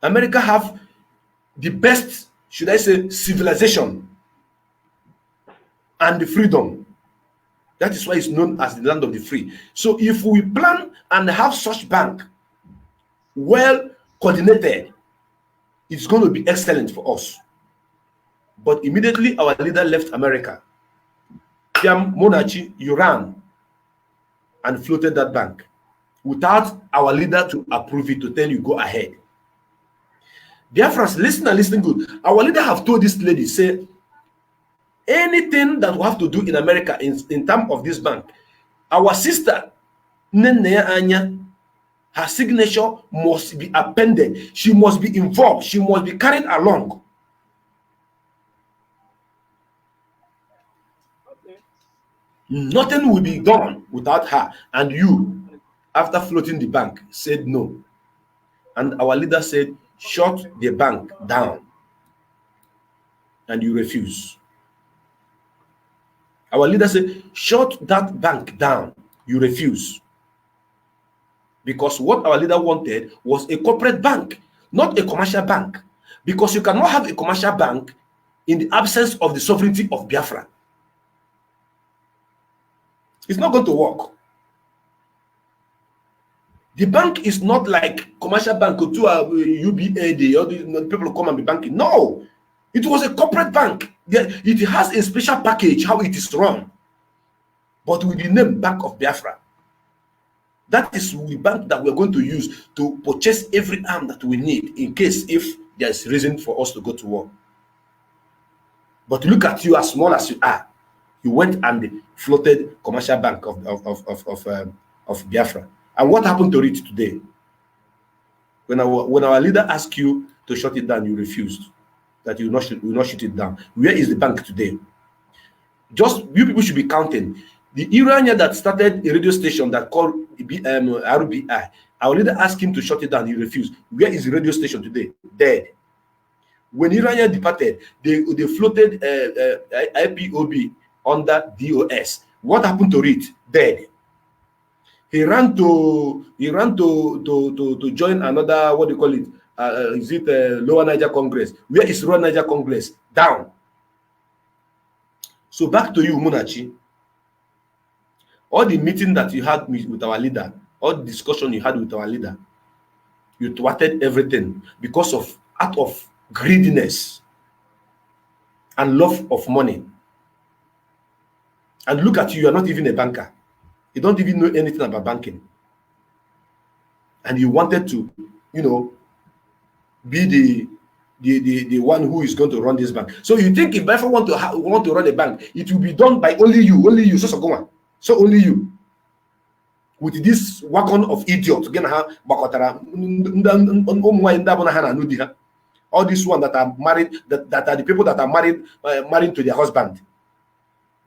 America have the best, should I say, civilization and the freedom. That is why it's known as the land of the free. So if we plan and have such bank well coordinated, it's going to be excellent for us. But immediately our leader left America, monarchy, you ran and floated that bank without our leader to approve it, to tell you go ahead. Biafrans, listen and listen good. Our leader have told this lady, say, anything that we have to do in America in terms of this bank, our sister, Iroanya, her signature must be appended. She must be involved. She must be carried along. Okay. Nothing will be done without her. And you, after floating the bank, said no. And our leader said, shut the bank down. And you refuse. Our leader said, shut that bank down. You refuse. Because what our leader wanted was a corporate bank, not a commercial bank. Because you cannot have a commercial bank in the absence of the sovereignty of Biafra. It's not going to work. The bank is not like commercial bank to a UBA, or the people come and be banking. No, it was a corporate bank. It has a special package how it is run, but with the name Bank of Biafra. That is the bank that we're going to use to purchase every arm that we need in case if there's reason for us to go to war. But look at you, as small as you are. You went and floated commercial bank of Biafra. And what happened to it today? When our leader asked you to shut it down, you refused. That you will not shut it down. Where is the bank today? Just you people should be counting. The Iroanya that started a radio station that called RBI, our leader asked him to shut it down. He refused. Where is the radio station today? Dead. When Iroanya departed, they floated Ipob under DOS. What happened to it? Dead. He ran to join another, what do you call it? Is it Lower Niger Congress? Where is Lower Niger Congress? Down. So back to you, Munachi. All the meeting that you had with our leader, all the discussion you had with our leader, you thwarted everything because of out of greediness and love of money. And look at you, you are not even a banker. You don't even know anything about banking. And you wanted to, be the one who is going to run this bank. So you think if Biafra want to run a bank, it will be done by only you. So only you. With this wagon of idiots, all these ones that are married, that are the people that are married to their husband.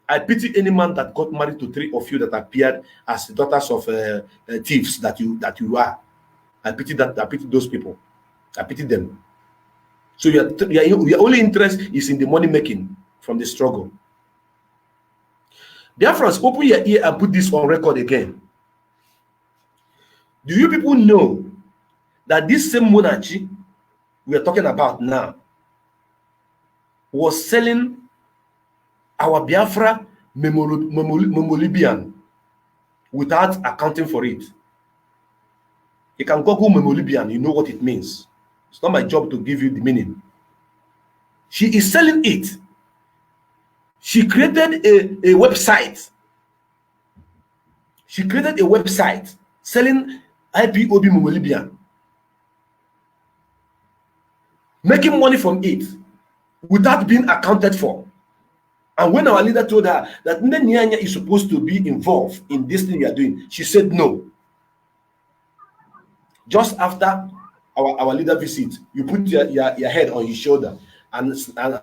I pity any man that got married to 3 of you that appeared as daughters of thieves that you are. I pity those people. I pity them. So your only interest is in the money making from the struggle. Biafrans, open your ear and put this on record again. Do you people know that this same monarchy we are talking about now was selling our Biafra Memolibian without accounting for it? You can Google Memolibian, you know what it means. It's not my job to give you the meaning. She is selling it. She created a website. She created a website selling Ipob Memolibian, making money from it without being accounted for. And when our leader told her that Iroanya is supposed to be involved in this thing you are doing, she said no. Just after our leader visit, you put your head on his shoulder and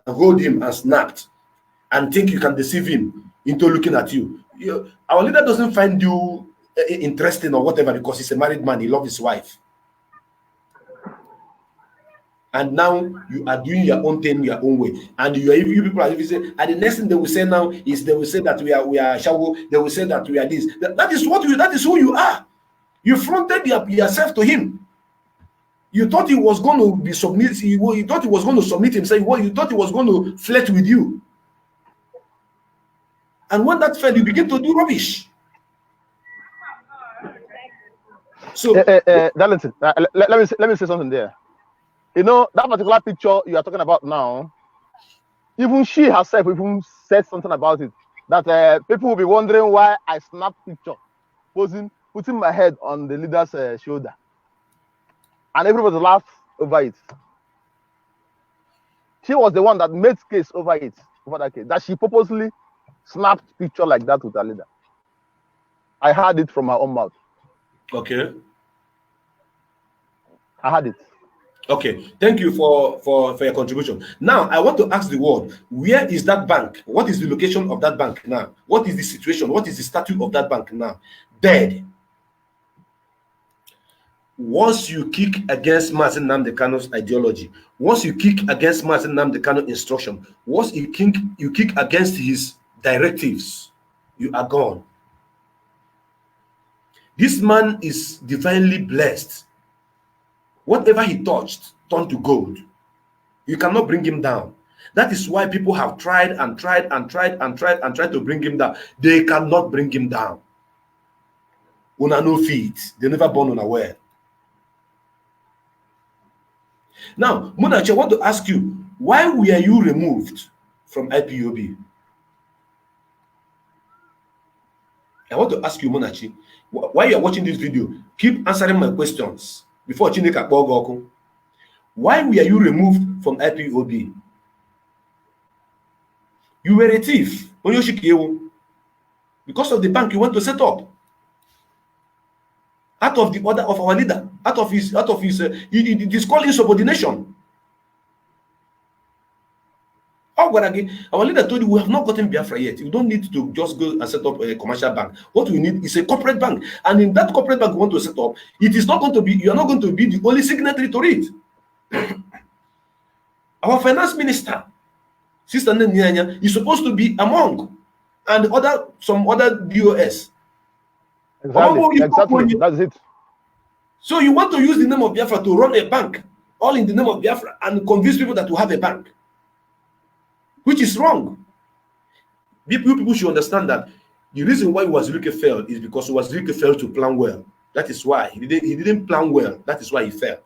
hold him and snapped and think you can deceive him into looking at you. Our leader doesn't find you interesting or whatever because he's a married man, he loves his wife. And now you are doing your own thing your own way. And you people are saying, and the next thing they will say now is they will say that we are shawo, they will say that we are this. That is who you are. You fronted yourself to him. You thought he was going to be submissive. You thought he was going to submit himself. You thought he was going to flirt with you. And when that failed, you begin to do rubbish. So, Darlington, let me say something there. You know, that particular picture you are talking about now, even she herself even said something about it. That people will be wondering why I snapped picture, putting my head on the leader's shoulder. And everybody laughed over it. She was the one that made case over it, over that case, that she purposely snapped picture like that with her leader. I heard it from her own mouth. Okay. I heard it. Okay, thank you for your contribution. Now, I want to ask the world, where is that bank? What is the location of that bank now? What is the situation? What is the status of that bank now? Dead. Once you kick against Mazi Nnamdi Kanu's ideology, once you kick against Mazi Nnamdi Kanu's instruction, once you kick against his directives, you are gone. This man is divinely blessed. Whatever he touched turned to gold. You cannot bring him down. That is why people have tried to bring him down. They cannot bring him down. Una no feet. They never born unaware. Now, Munachi, I want to ask you, why were you removed from IPOB? I want to ask you, Munachi, while you are watching this video, keep answering my questions. Before Chineka Bogoku, why were you removed from IPOB? You were a thief, because of the bank you want to set up. Out of the order of our leader, out of his, it is called insubordination. Our leader told you we have not gotten Biafra yet. You don't need to just go and set up a commercial bank. What we need is a corporate bank. And in that corporate bank we want to set up, it is not going to be, you are not going to be the only signatory to it. Our finance minister, Sister Iroanya, is supposed to be among, and some other DOS. Exactly. That's it. So you want to use the name of Biafra to run a bank, all in the name of Biafra, and convince people that we have a bank, which is wrong. People should understand that the reason why Wazirike failed is because Wazirike failed to plan well. That is why he didn't plan well. That is why he failed.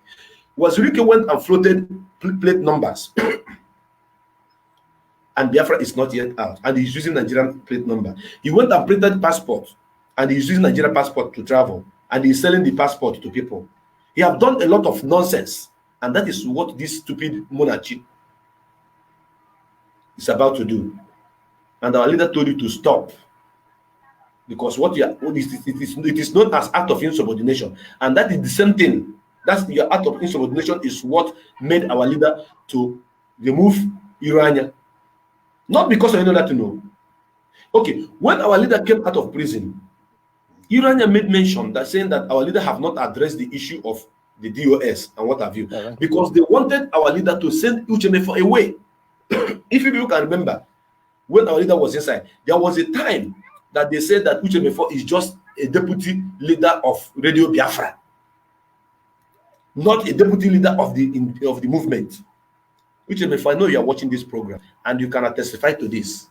Wazirike went and floated plate numbers, and Biafra is not yet out, and he's using Nigerian plate number. He went and printed passport, and he's using Nigerian passport to travel, and he's selling the passport to people. He have done a lot of nonsense, and that is what this stupid monarchy is about to do. And our leader told you to stop, because it is known as act of insubordination, and that is the same thing. That's your act of insubordination is what made our leader to remove Iroanya. Not because of any other to know. Okay, when our leader came out of prison, Iroanya made mention that saying that our leader have not addressed the issue of the DOS and what have you, because they wanted our leader to send Uchemefo away. If you can remember, when our leader was inside, there was a time that they said that Uchemefo is just a deputy leader of Radio Biafra, not a deputy leader of the movement. Uchemefo, I know you are watching this program and you cannot testify to this,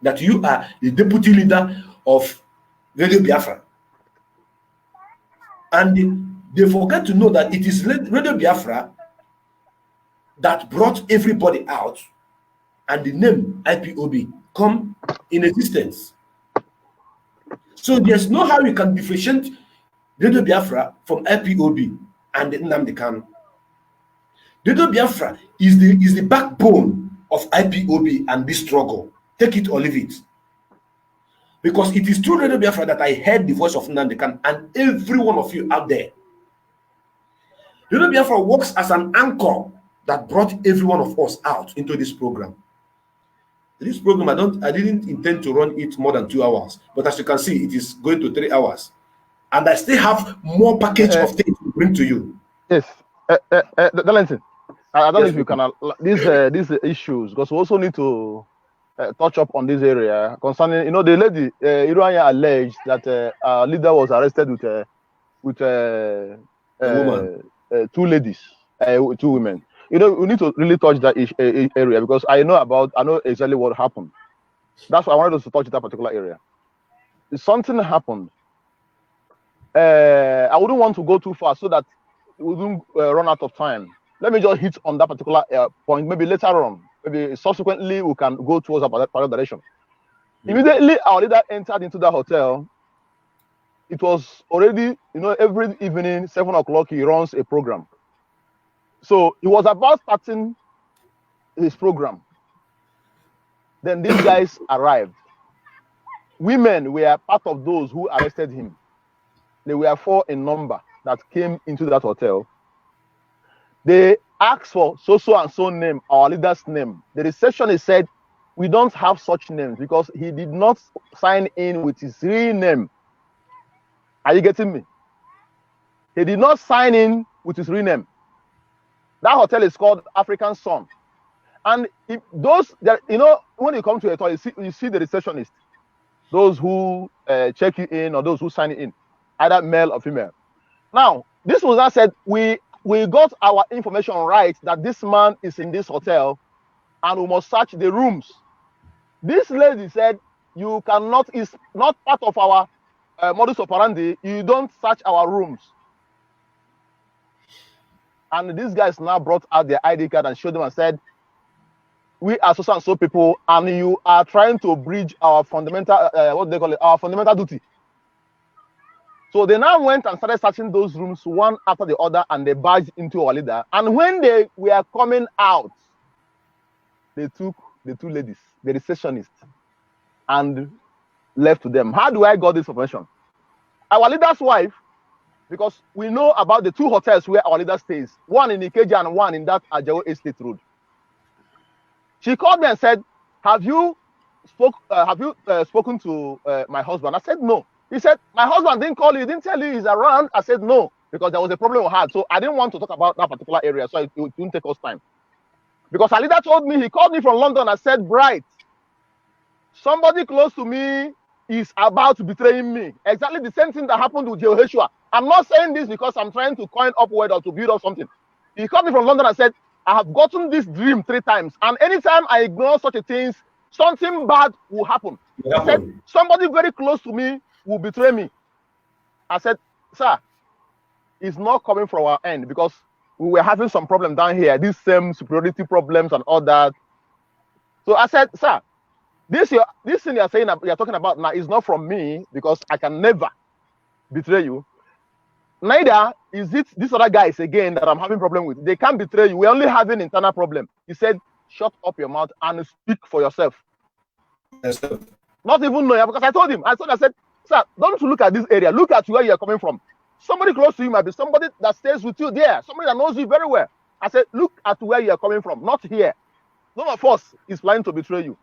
that you are the deputy leader of Radio Biafra. And they forget to know that it is Radio Biafra that brought everybody out, and the name IPOB come in existence. So there's no how you can differentiate Radio Biafra from IPOB and Nnamdi Kanu. Radio Biafra is the backbone of IPOB and this struggle. Take it or leave it. Because it is through Radio Biafra that I heard the voice of Nnamdi Kanu and every one of you out there. Radio Biafra works as an anchor that brought every one of us out into this program. This program, I didn't intend to run it more than 2 hours, but as you can see, it is going to 3 hours. And I still have more package of things to bring to you. Yes. Darlington, I don't know if you can, these issues, because we also need to touch up on this area concerning, you know, the lady, Iroanya alleged that our leader was arrested with 2 ladies, 2 women. You know, we need to really touch that area because I know exactly what happened. That's why I wanted us to touch that particular area. Something happened. I wouldn't want to go too far so that we wouldn't run out of time. Let me just hit on that particular point. Maybe later on, maybe subsequently we can go towards that particular direction. Immediately, our leader entered into that hotel. It was already, you know, every evening, 7 o'clock, he runs a program. So he was about starting his program. Then these guys arrived. Women were part of those who arrested him. They were 4 in number that came into that hotel. They asked for so and so name, our leader's name. The receptionist said, we don't have such names because he did not sign in with his real name. Are you getting me? He did not sign in with his real name. That hotel is called African Sun. And those that, you know, when you come to a hotel, you see the receptionist, those who check you in or those who sign you in, either male or female. Now, this was that said, we got our information right that this man is in this hotel and we must search the rooms. This lady said, you cannot, it's not part of our modus operandi, you don't search our rooms. And these guys now brought out their ID card and showed them and said, we are so and so people, and you are trying to breach our fundamental, what they call it, our fundamental duty. So they now went and started searching those rooms one after the other, and they barged into our leader. And when they were coming out, they took the 2 ladies, the receptionist, and left to them. How do I got this information? Our leader's wife, because we know about the 2 hotels where our leader stays, one in Ikeja and one in that Ajao Estate Road. She called me and said, have you spoken to my husband? I said, no. He said, my husband didn't call you, didn't tell you he's around. I said, no, because there was a problem we had. So I didn't want to talk about that particular area, so it wouldn't take us time. Because our leader told me, he called me from London and said, Bright, somebody close to me is about to betray me. Exactly the same thing that happened with Jehoshua. I'm not saying this because I'm trying to coin upward or to build up something. He called me from London and said, I have gotten this dream 3 times. And anytime I ignore such a thing, something bad will happen. He said, somebody very close to me will betray me. I said, sir, it's not coming from our end because we were having some problem down here, these same superiority problems and all that. So I said, sir, this thing you're saying, you're talking about now is not from me because I can never betray you. Neither is it these other guys again that I'm having problem with. They can't betray you. We're only having internal problem. He said, shut up your mouth and speak for yourself. Yes, sir. Not even knowing, because I told him, I said, sir, don't look at this area. Look at where you're coming from. Somebody close to you might be somebody that stays with you there. Somebody that knows you very well. I said, look at where you're coming from, not here. None of us is planning to betray you.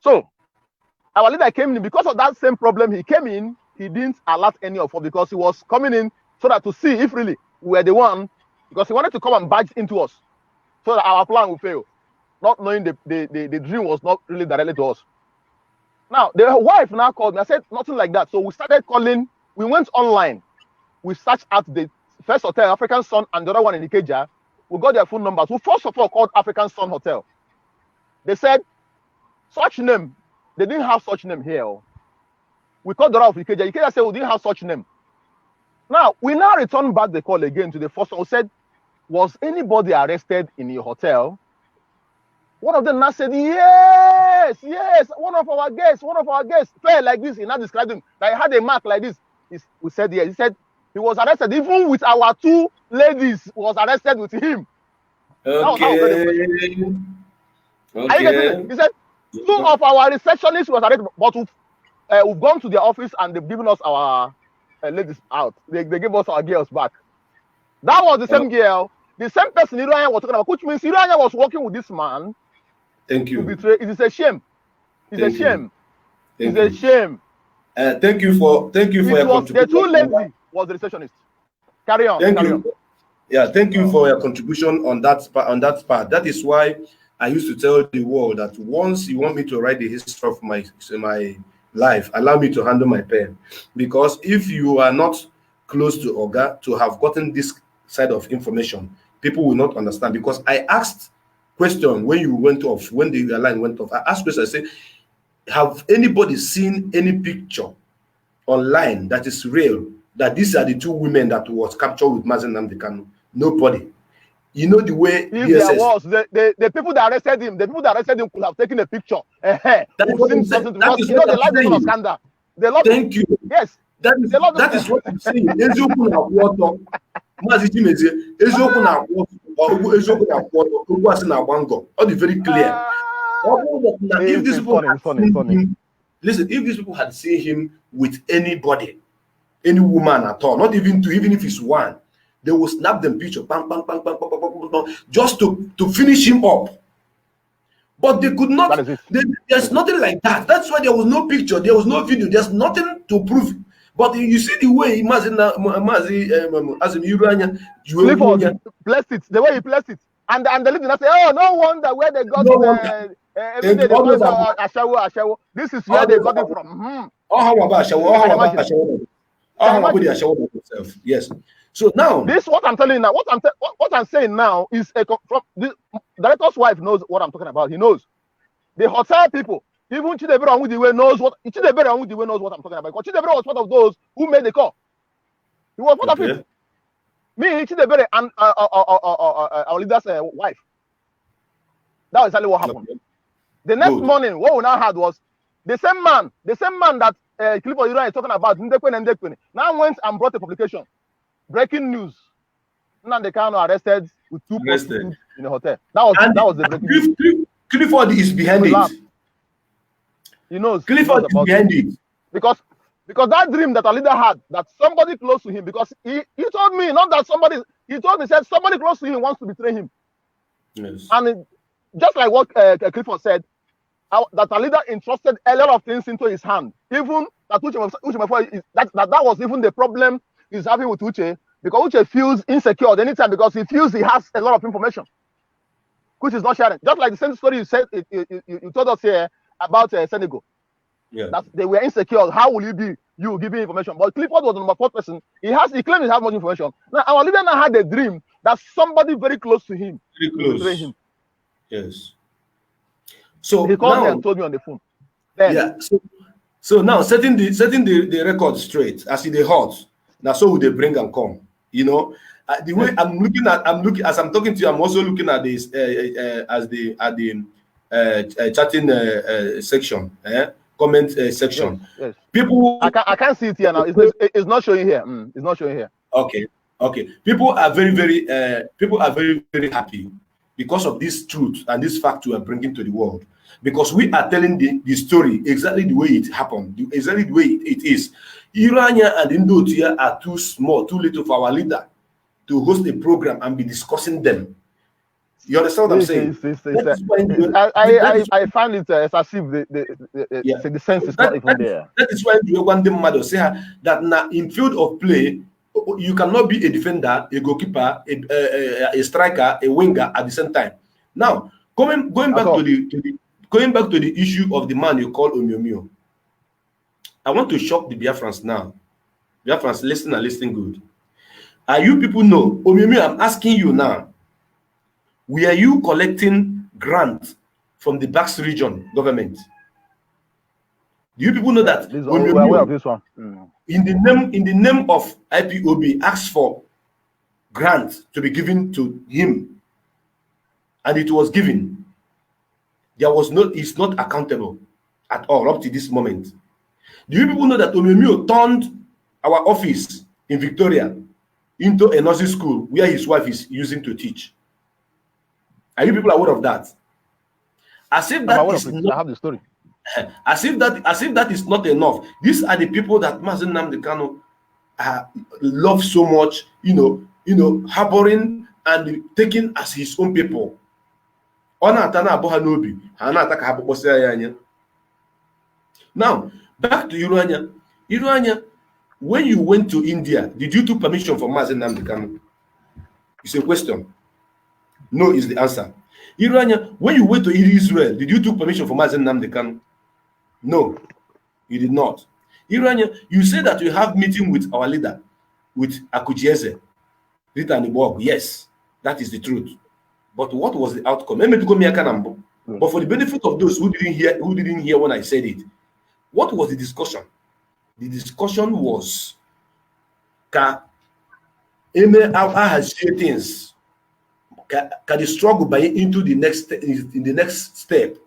So, our leader came in. Because of that same problem, he came in. He didn't alert any of us because he was coming in so that to see if really we were the one, because he wanted to come and barge into us so that our plan would fail, not knowing the dream was not really directly to us. Now, the wife now called me. I said, nothing like that. So we started calling. We went online. We searched at the first hotel, African Sun, and the other one in Ikeja. We got their phone numbers. We first of all called African Sun Hotel. They said, such name. They didn't have such name here. We called the of Ikeja. Ikeja said, we didn't have such name. Now, we now return back the call again to the first one. We said, was anybody arrested in your hotel? One of them now said, yes, one of our guests fell like this. He now described him that he had a mark like this. We said, yes. He said he was arrested. Even with our 2 ladies was arrested with him. Okay. Are you getting it? He said 2 of our receptionists was arrested, but we've gone to their office and they've given us our ladies out. They gave us our girls back. That was the same girl, the same person Iroanya was talking about, which means Iroanya was working with this man. Thank you. It is a shame. It's a shame. It's a shame. Thank you for your contribution. The two ladies was the receptionist. Carry on. Thank you. Yeah, thank you for your contribution on that part. That is why I used to tell the world that once you want me to write the history of my life, allow me to handle my pen. Because if you are not close to Oga to have gotten this side of information, people will not understand. Because I asked question when you went off, when the line went off, I asked question, I said, have anybody seen any picture online that is real, that these are the two women that was captured with Mazen Nnamdi Kanu? Nobody. You know the way if there was the people that arrested him, could have taken a picture. That is what I'm saying. Thank you. Yes. That is what I'm saying. All the very clear. If these people listen, if these people had seen him with anybody, any woman at all, not even two, even if it's one, they will snap them picture, bang, bang, bang, bang, bang, bang, bang, bang, just to finish him up. But they could not. There's nothing like that. That's why there was no picture, there was no video, there's nothing to prove. But you see the way Iroanya, Clifford blessed it, the way he blessed it, and the lady say, "Oh, no wonder where they got it. Every day they call it Ashawo. This is where they got it from." Yes. So now, this what I'm telling you now. What I'm saying now is from the director's wife knows what I'm talking about. He knows. The hotel people, even Chidebere Onwudiwe knows what I'm talking about. Because Chidebere was part of those who made the call. He was part of it. Me, Chidebere, and our leader's wife. That was exactly what happened. Okay. The next morning, what we now had was the same man that Clifford Iroanya is talking about, Ndekweni, now went and brought a publication. Breaking news. Nnamdi Kanu arrested with 2 prostitutes in a hotel. That was the breaking news. Clifford is behind it. He knows. Clifford is behind it. Because that dream that our leader had, that somebody close to him, because he told me, not that somebody, he said somebody close to him wants to betray him. Yes. And just like what Clifford said, that our leader entrusted a lot of things into his hand. Even that that was even the problem he's having with Uche, because Uche feels insecure anytime because he feels he has a lot of information, which is not sharing. Just like the same story you said, you told us here about Senegal. Yeah. That they were insecure. How will you be you giving information? But Clifford was the number 4 person. He claimed he has much information. Now our leader now had a dream that somebody very close to him will betray him. Yes. So he called me and told me on the phone. Then, yeah. So now setting the record straight as they hot. Now so would they bring and come. You know, the way I'm looking as I'm talking to you, I'm also looking at this chatting section, comment section. Yes. People, I can't see it here now. It's not showing here. It's not showing here. Okay. People are very very happy because of this truth and this fact we are bringing to the world. Because we are telling the story exactly the way it happened, exactly the way it is. Iroanya and Indotia are too small, too little for our leader to host a program and be discussing them. You understand what I'm saying? I find it as if the sense is not even there. That is why we want them to say that now in field of play, you cannot be a defender, a goalkeeper, a striker, a winger at the same time. Now, going back to the issue of the man you call Omyomyo, I want to shock the Biafrans now. Biafrans, listen good. You people know, Omyomyo, I'm asking you now, were you collecting grants from the Bax region government? Do you people know that we're aware of this one? In the name of IPOB asked for grant to be given to him, and it was given. It's not accountable at all up to this moment. Do you people know that Omyomyo turned our office in Victoria into a nursing school where his wife is using to teach? Are you people aware of that? As if that is not, I have the story. As if that is not enough. These are the people that Mazen Nnamdi Kanu love so much, harboring and taking as his own people. Now, back to Iroanya. Iroanya, when you went to India, did you take permission from Mazen Nnamdi Kanu? It's a question. No is the answer. Iroanya, when you went to Israel, did you take permission from Mazen Nnamdi Kanu? No, you did not. Iroanya, you say that you have meeting with our leader, with Akujeze, Rita Niborg. Yes, that is the truth. But what was the outcome? But for the benefit of those who didn't hear when I said it, what was the discussion? The discussion was can things, can the struggle by into the next step.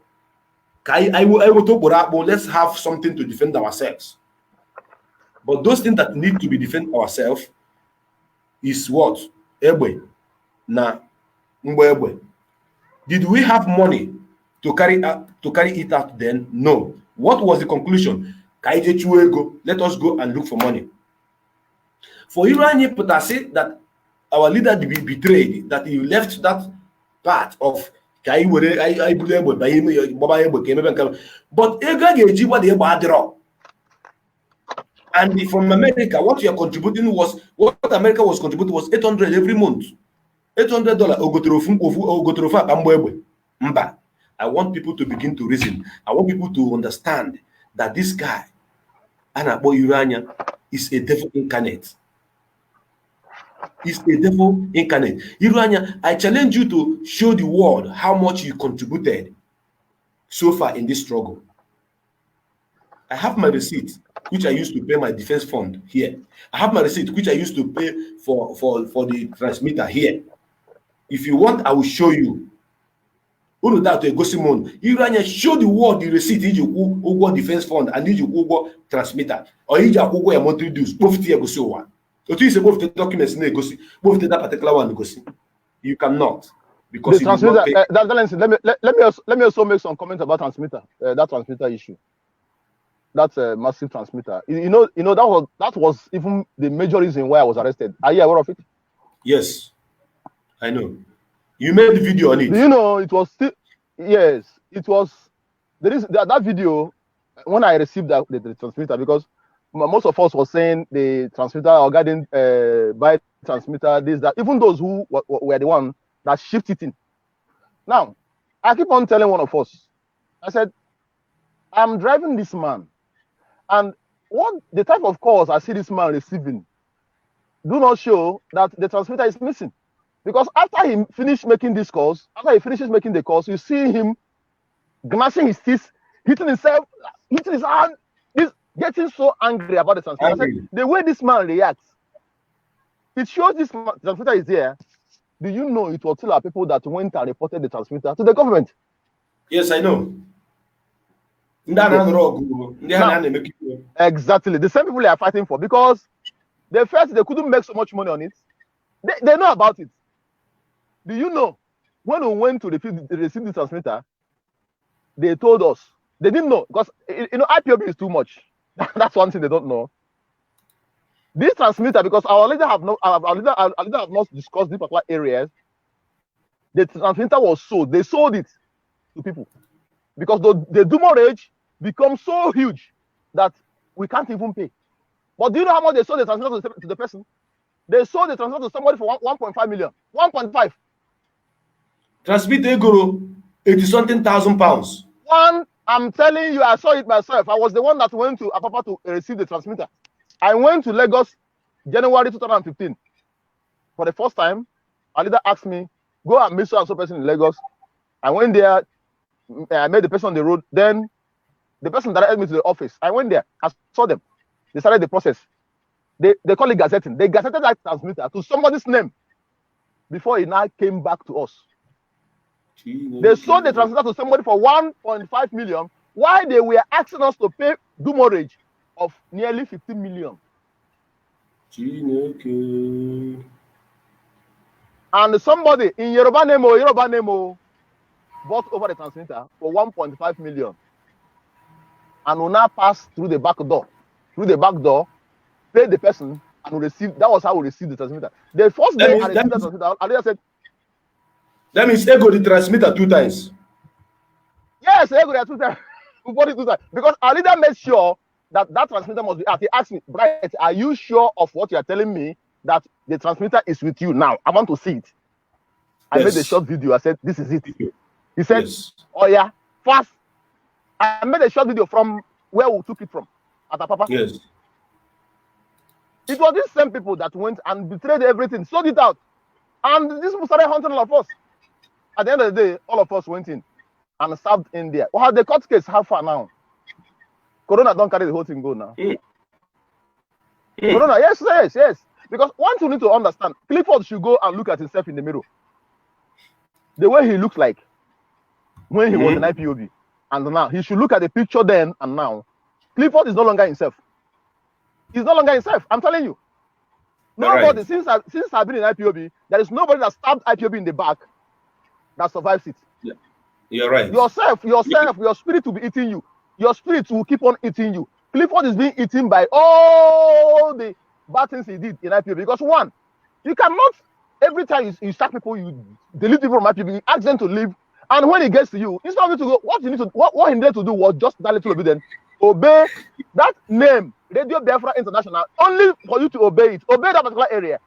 I will talk about, let's have something to defend ourselves. But those things that need to be defend ourselves is what? Did we have money to carry it out then? No. What was the conclusion? Let us go and look for money. For Iroanya to say that our leader be betrayed, that he left that part of but and from America, what you are contributing was what America was contributing was $800 every month. $800. I want people to begin to reason. I want people to understand that this guy, Anabo Iroanya, is a devil incarnate. Is a devil incarnate. Iroanya, I challenge you to show the world how much you contributed so far in this struggle. I have my receipt, which I used to pay my defense fund here. I have my receipt, which I used to pay for the transmitter here. If you want, I will show you. Iroanya, show the world the receipt you defense fund and you transmitter or you your monthly dues. Both the both the documents both that particular one you cannot because the transmitter. Let me also make some comments about transmitter. That transmitter issue. That's a massive transmitter. You know that was even the major reason why I was arrested. Are you aware of it? Yes, I know. You made the video on it. Do you know it was still? Yes, it was. There is that video when I received the transmitter, because most of us were saying the transmitter or guiding by transmitter, this, that, even those who were the one that shifted in. Now, I keep on telling one of us, I said, I'm driving this man, and what the type of calls I see this man receiving do not show that the transmitter is missing. Because after he finished making these calls, after he finishes making the calls, you see him gnashing his teeth, hitting himself, hitting his hand, getting so angry about the transmitter. I said, the way this man reacts, it shows this transmitter is there. Do you know it was still our people that went and reported the transmitter to the government? Yes, I know. Now, exactly. The same people they are fighting for, because they felt they couldn't make so much money on it. They know about it. Do you know, when we went to receive the transmitter, they told us, they didn't know, because IPOB is too much. That's one thing they don't know. This transmitter, because our leader have not discussed these particular areas, the transmitter was sold. They sold it to people because the demurrage becomes so huge that we can't even pay. But do you know how much they sold the transmitter to the person? They sold the transmitter to somebody for 1.5 million. 1.5. Transmitter guru, 80-something thousand pounds. I'm telling you, I saw it myself. I was the one that went to Apapa to receive the transmitter. I went to Lagos January 2015. For the first time, our leader asked me, go and meet so-and-so person in Lagos. I went there. I met the person on the road. Then the person directed me to the office. I went there. I saw them. They started the process. They call it gazetting. They gazetted that transmitter to somebody's name before it now came back to us. They sold the transmitter to somebody for 1.5 million, while they were asking us to pay demurrage of nearly 15 million. And somebody in Yoruba Nemo bought over the transmitter for 1.5 million. and will now pass through the back door. Through the back door, pay the person, and will receive. That was how we received the transmitter. The first day I received the transmitter, Alida said, that means Ego the transmitter 2 times. Yes, Ego the transmitter. Because Alida made sure that transmitter must be out. He asked me, Bright, are you sure of what you are telling me, that the transmitter is with you now? I want to see it. I made a short video. I said, this is it. He said, oh yeah, fast. I made a short video from where we took it from. At Papa. Yes. It was these same people that went and betrayed everything, sold it out. And these people started hunting all of us. At the end of the day, all of us went in and served in there. Well, the court case, how far now? Corona don't carry the whole thing go now. Corona, yes. Because one thing you need to understand, Clifford should go and look at himself in the mirror. The way he looks like when he was in IPOB and now. He should look at the picture then and now. Clifford is no longer himself. He's no longer himself. I'm telling you. Nobody, since I've been in IPOB, there is nobody that stabbed IPOB in the back that survives it. Yeah. You're right. Yourself, your spirit will be eating you. Your spirit will keep on eating you. Clifford is being eaten by all the bad things he did in IPOB. Because one, you cannot, every time you start people, you delete people from IPOB, you ask them to leave, and when it gets to you, instead of you to go, what he needed to do was just that little obedient. Obey that name, Radio Biafra International, only for you to obey it. Obey that particular area.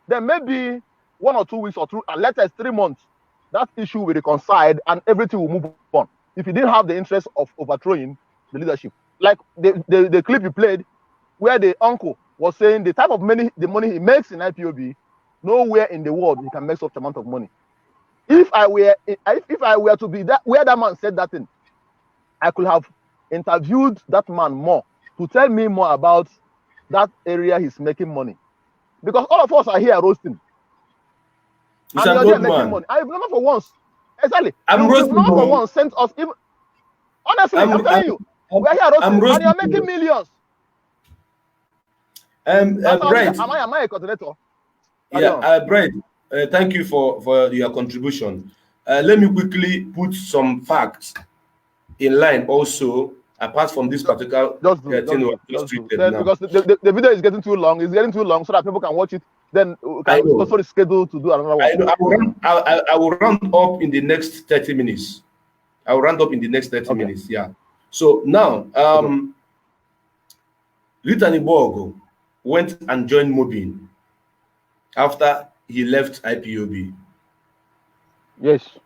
Then maybe 1 or 2 weeks or 2, and let us 3 months, that issue will be reconciled and everything will move on. If you didn't have the interest of overthrowing the leadership, like the clip you played, where the uncle was saying the type of money he makes in IPOB, nowhere in the world he can make such amount of money. If I were to be that where that man said that thing, I could have interviewed that man more to tell me more about that area he's making money. Because all of us are here roasting. He's and an you're old there making man. money. I've never for once. Exactly. I'm You've roasting never for him. once sent us even. Honestly, I'm telling you. We're here roasting and you're making millions. Bright. Am I a coordinator? Yeah, Bright. Thank you for your contribution. Let me quickly put some facts in line also, apart from this particular thing just treated now. Because the video is getting too long. It's getting too long so that people can watch it. Then we can also schedule to do another one. I will round up in the next 30 minutes. I will round up in the next 30 minutes. Yeah. So now, Litani Borgo went and joined Mobin after he left IPOB. Yes.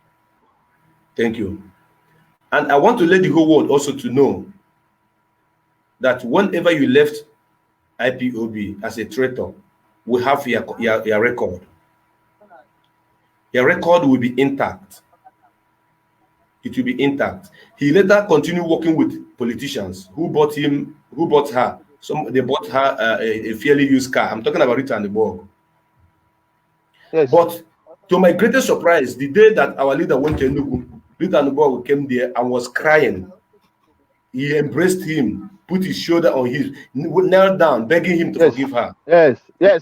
Thank you. And I want to let the whole world also to know that whenever you left IPOB as a traitor, we have your record. Your record will be intact. It will be intact. He later continued working with politicians who bought her. They bought her a fairly used car. I'm talking about Rita and the Borg. Yes. But to my greatest surprise, the day that our leader went to Enugu, Rita and the Borg came there and was crying. He embraced him, put his shoulder on his, knelt down, begging him to forgive her. Yes. Then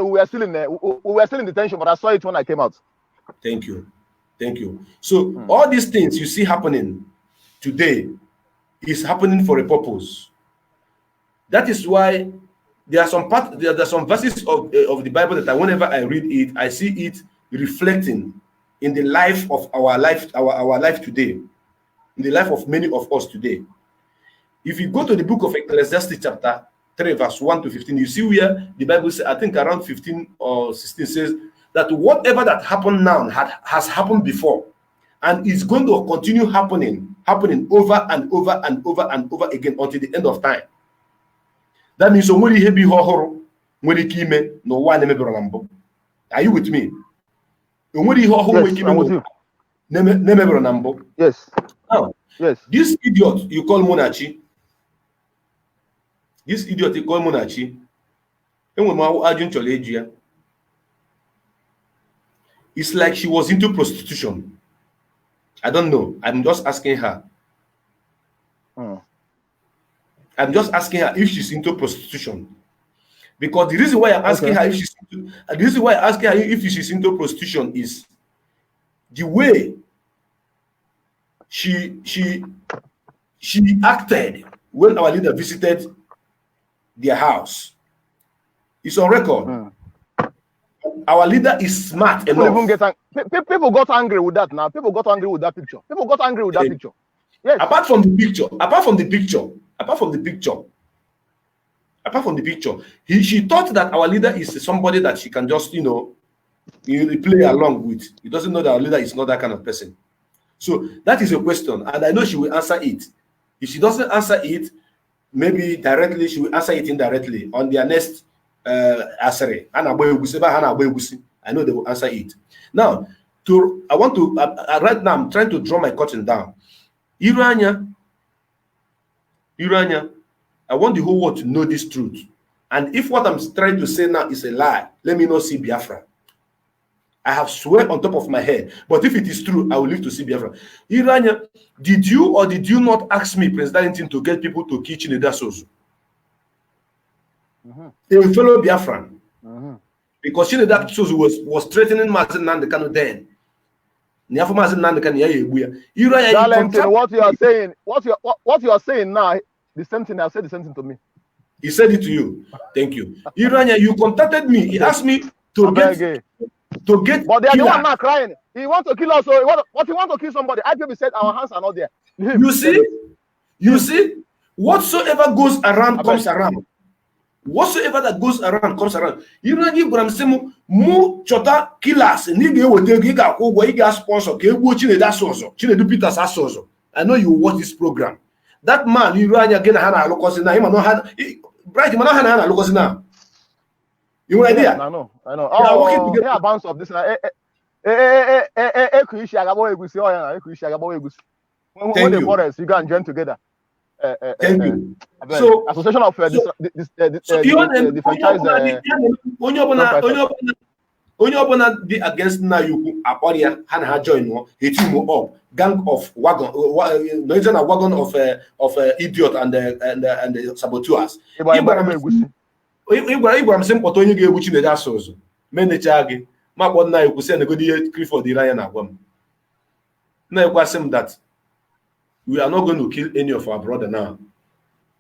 we were still in detention, but I saw it when I came out. Thank you. So all these things you see happening today is happening for a purpose. That is why there are some verses of the Bible that whenever I read it, I see it reflecting in the life of our life today, in the life of many of us today. If you go to the book of Ecclesiastes chapter 3 verse 1 to 15, you see where the Bible says, I think around 15 or 16 says that whatever that happened now has happened before and is going to continue happening over and over and over and over again until the end of time. That means are you with me? Yes. Now, yes. This idiot you call Monachi, it's like she was into prostitution. I don't know. I'm just asking her. I'm just asking her if she's into prostitution. Because the reason why I'm asking her if she's into prostitution is the way she she acted when our leader visited their house. It's on record. Our leader is smart people enough. People got angry with that now. People got angry with that picture. People got angry with that picture. Yes. Apart from the picture, she thought that our leader is somebody that she can just, play along with. He doesn't know that our leader is not that kind of person. So that is a question, and I know she will answer it. If she doesn't answer it, maybe directly, she will answer it indirectly on their next asere. I know they will answer it. Now, right now, I'm trying to draw my curtain down. Iroanya, I want the whole world to know this truth. And if what I'm trying to say now is a lie, let me not see Biafra. I have swear on top of my head. But if it is true, I will live to see Biafra. Iroanya, did you or did you not ask me, President, to get people to kill Chinedu Sozo? A fellow Biafran. Because Chinedu Sozo was threatening Mazen Nandekano then. Darlington, what you are saying now, the same thing I said the same thing to me. He said it to you. Thank you. Iroanya, you contacted me. He asked me to get. But they are the one now crying. He wants to kill us. So what he want to kill somebody? IPOB said our hands are not there. You see, whatsoever goes around comes around. Whatsoever that goes around comes around. You know, give what I'm saying. Mu chota killers. Nigga will take you sponsor. Chinedu Peters Asozo. I know you watch this program. That man, you run again. Hana Lokosina. Him no had bright. Him no Hana Lokosina. You know idea? I know. Oh, yeah, bounce of this. When the forest, you can join together. Thank you. So, Association of the franchise. Onye ọbụla dị against nna ya ukwu akpọrọ ya ha na ha join a team up gang of wagon a wagon of idiot and the saboteurs. Ịgwara m sị mkpọta onye ga-egbu Chinedu Asozo menechaa gị ma kpọ nna ya ukwu sị negodi ihe Clifford Iroanya na-agwa m. Nna ya kwasị m that we are not going to kill any of our brother now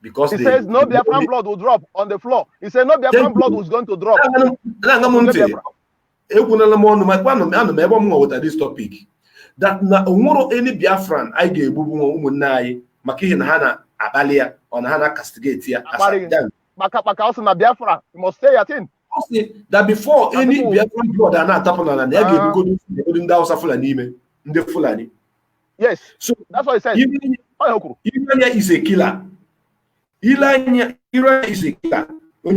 because he says no Biafran blood will drop on the floor. He said no Biafran blood was going to drop. This topic that na onwero any Biafran I ga-egbubu ụmụnne anyị maka ihe na ha na akpali ya ọ na ha na castigate ya maka also na Biafra you must say your thing. That before any Biafran blood na atapụ na ya ga-ebugodo ndị Hausa Fulani ime ndị Fulani. Yes, so that's what he said. Iroanya is a killer. Iroanya is a killer. Let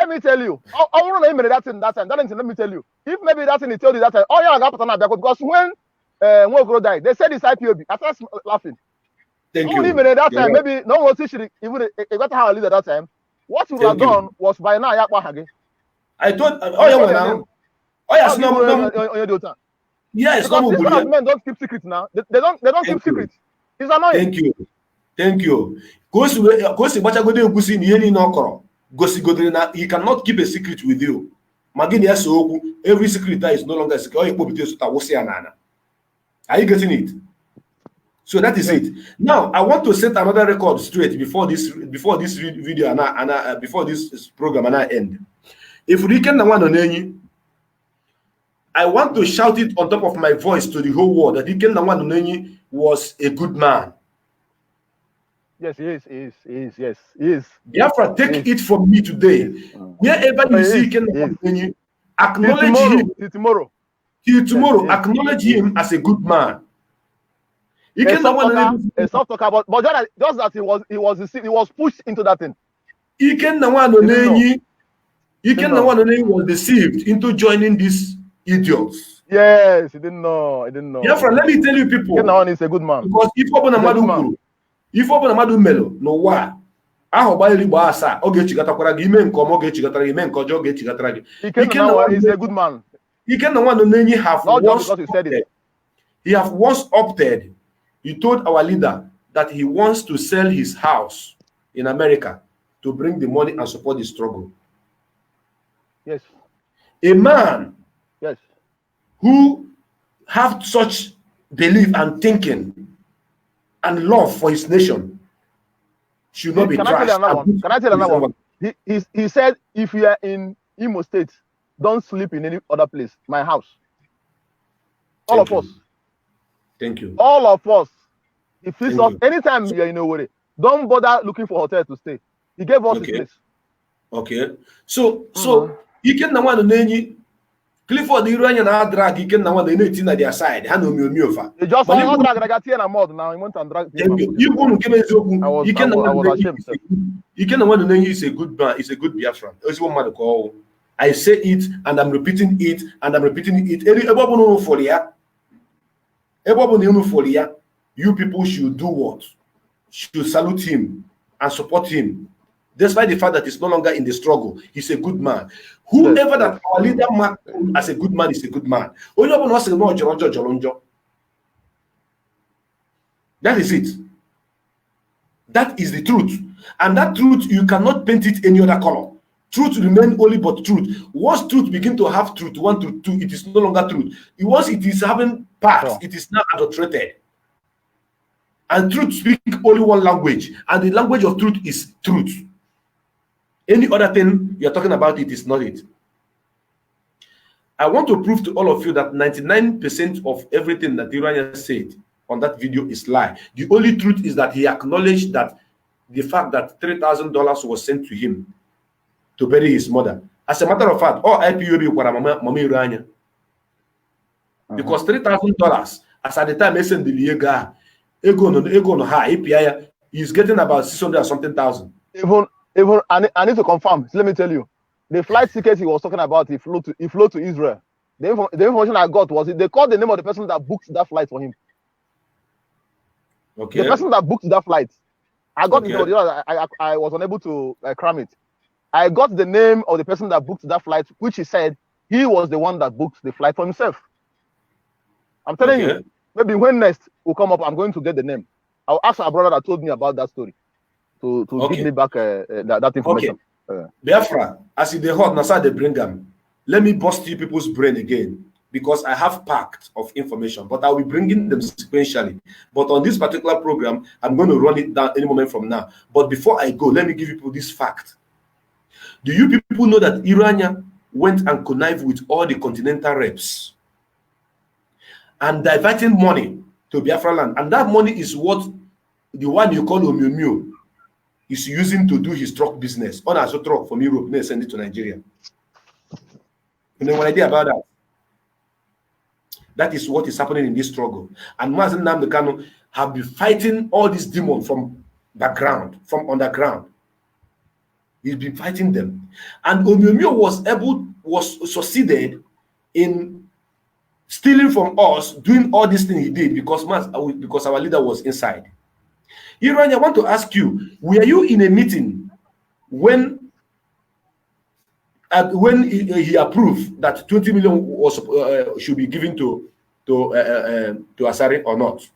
me tell you. I want to name that thing that time. Let me tell you. If maybe that thing he told you that time, oh yeah, I got because when Nwokoro died, they said it's IPOB. I started laughing. Thank you. That time, maybe no one should even got how I lead at that time. What you would have done was by now I thought yes, no. Yes, because men don't keep secrets now. They don't keep secrets. It's annoying. Thank you. He cannot keep a secret with you. Every secret is no longer a secret. Are you getting it? So that is it. Now I want to set another record straight before this video and before this program and I end. If we can I want to shout it on top of my voice to the whole world that Iken Nwanonenyi was a good man. Yes, he is. Biafra, take it from me today. Wherever you see Iken Nwanonenyi, acknowledge him. Till tomorrow, acknowledge him as a good man. A soft talker, but just that he was pushed into that thing. Iken Nwanonenyi was deceived into joining this idiots. Yes, he didn't know. Biafra, let me tell you people. Kenawan is a good man. Because if Ipob na madu melo no wa aho ba iri gba asa oge chigatakwara gi ime nke omo ge chigatara gi ime nke ojo ge chigatara gi. Kenawan is a good man. Nwanonenyi have once opted. He told our leader that he wants to sell his house in America to bring the money and support the struggle. Yes. A man yes, who have such belief and thinking and love for his nation should not be Can I tell you trashed. another one? Can I tell you another one? He said, if you are in Imo State, don't sleep in any other place. My house. All of us. Thank you. All of us. He feeds us anytime you're in a worry. Don't bother looking for a hotel to stay. He gave us his place. Okay. So you can the one on Clifford Iroanya na drag you can the one they need in their side. They just all drag I got here and mod now. He went and drag. You won't give us you can the one ashamed. You can the one on is a good man, is a good Biafran. That's what man call. I say it and I'm repeating it and I'm repeating it. You people should do what? Should salute him and support him. Despite the fact that he's no longer in the struggle, he's a good man. Whoever that our leader marked as a good man is a good man. That is it. That is the truth. And that truth, you cannot paint it any other color. Truth remain only but truth. Once truth begin to have truth, 1 to 2, it is no longer truth. Once it is having parts, it is now adulterated. And truth speak only one language, and the language of truth is truth. Any other thing you're talking about, it is not it. I want to prove to all of you that 99% of everything that Iroanya said on that video is lie. The only truth is that he acknowledged that the fact that $3,000 was sent to him to bury his mother. As a matter of fact, all IPOB were Mama Iroanya. Because $3,000, as at the time, sent the Liega, he's getting about 600 or something thousand. Even I need to confirm. So let me tell you, the flight ticket he was talking about, he flew to Israel. The information I got was they called the name of the person that booked that flight for him. Okay. The person that booked that flight. I got I was unable to cram it. I got the name of the person that booked that flight, which he said he was the one that booked the flight for himself. I'm telling you, maybe when next will come up, I'm going to get the name. I'll ask our brother that told me about that story to give me back that information. Biafra, as in the hot Nasa they bring them. Let me bust you people's brain again, because I have packed of information, but I'll be bringing them sequentially. But on this particular program, I'm going to run it down any moment from now. But before I go, let me give people this fact. Do you people know that Iroanya went and connived with all the continental reps and diverting money to Biafra land? And that money is what the one you call Omiomio is using to do his truck business. On a truck from Europe, they send it to Nigeria. You know what idea about that? That is what is happening in this struggle. And Mazen Namdekano have been fighting all these demons from background, from underground. He's been fighting them. And Omiomio was succeeded in stealing from us, doing all these things he did because our leader was inside. Iroanya, I want to ask you, were you in a meeting when he approved that 20 million was should be given to Asari or not?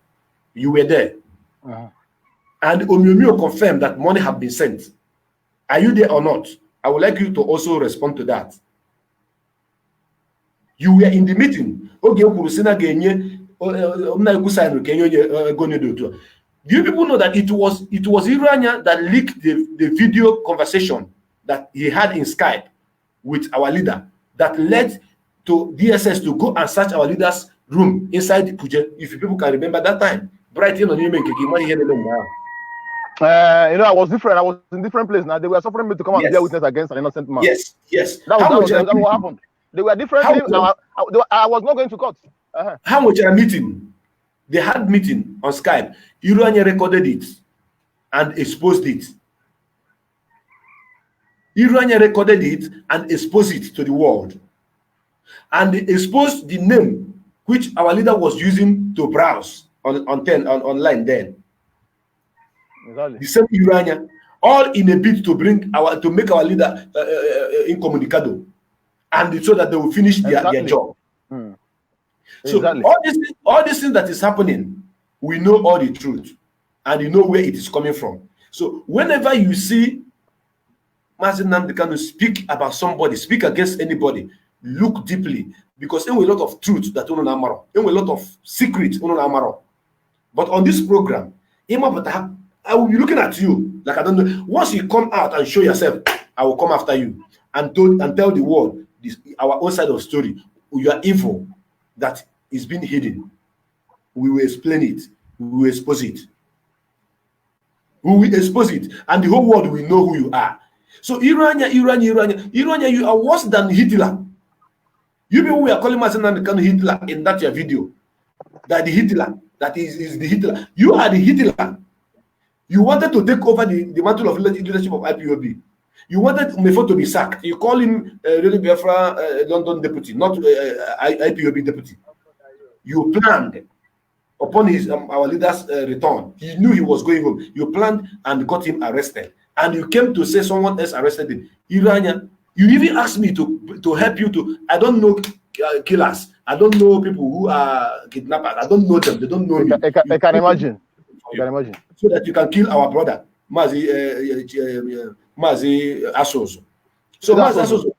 You were there. And Omiomio confirmed that money had been sent. Are you there or not? I would like you to also respond to that. You were in the meeting. Do you people know that it was Iroanya that leaked the video conversation that he had in Skype with our leader that led to DSS to go and search our leader's room inside the Puje? If you people can remember that time. Bright on you I was different. I was in different place. Now they were suffering me to come and be a witness against an innocent man. Yes. That was what happened. They were different. I was not going to court. How much a meeting? They had meeting on Skype. Iroanya recorded it and exposed it. Iroanya recorded it and exposed it to the world. And they exposed the name which our leader was using to browse online then. Exactly. The same Iroanya, all in a bid to make our leader incommunicado, and so that they will finish their job. So all this thing that is happening, we know all the truth, and you know where it is coming from. So whenever you see Mazen Namdekano speak about somebody, speak against anybody, look deeply, because there were a lot of truth that there were a lot of secrets. But on this program, I will be looking at you like I don't know. Once you come out and show yourself, I will come after you and tell the world our own side of the story. You are evil that is being hidden. We will explain it. We will expose it. We will expose it, and the whole world will know who you are. So Iroanya, you are worse than Hitler. You people were calling myself Hitler in that your video. That the Hitler, that is the Hitler. You are the Hitler. You wanted to take over the mantle of leadership of IPOB. You wanted Mefo to be sacked. You call him really Biafra London deputy, not IPOB deputy. You planned upon his our leader's return. He knew he was going home. You planned and got him arrested. And you came to say someone else arrested him. Iroanya, you even asked me to help you to. I don't know killers. I don't know people who are kidnappers. I don't know them. They don't know me. I can imagine. I can imagine. So that you can kill our brother, Mazi Asoso. So Mazi Asoso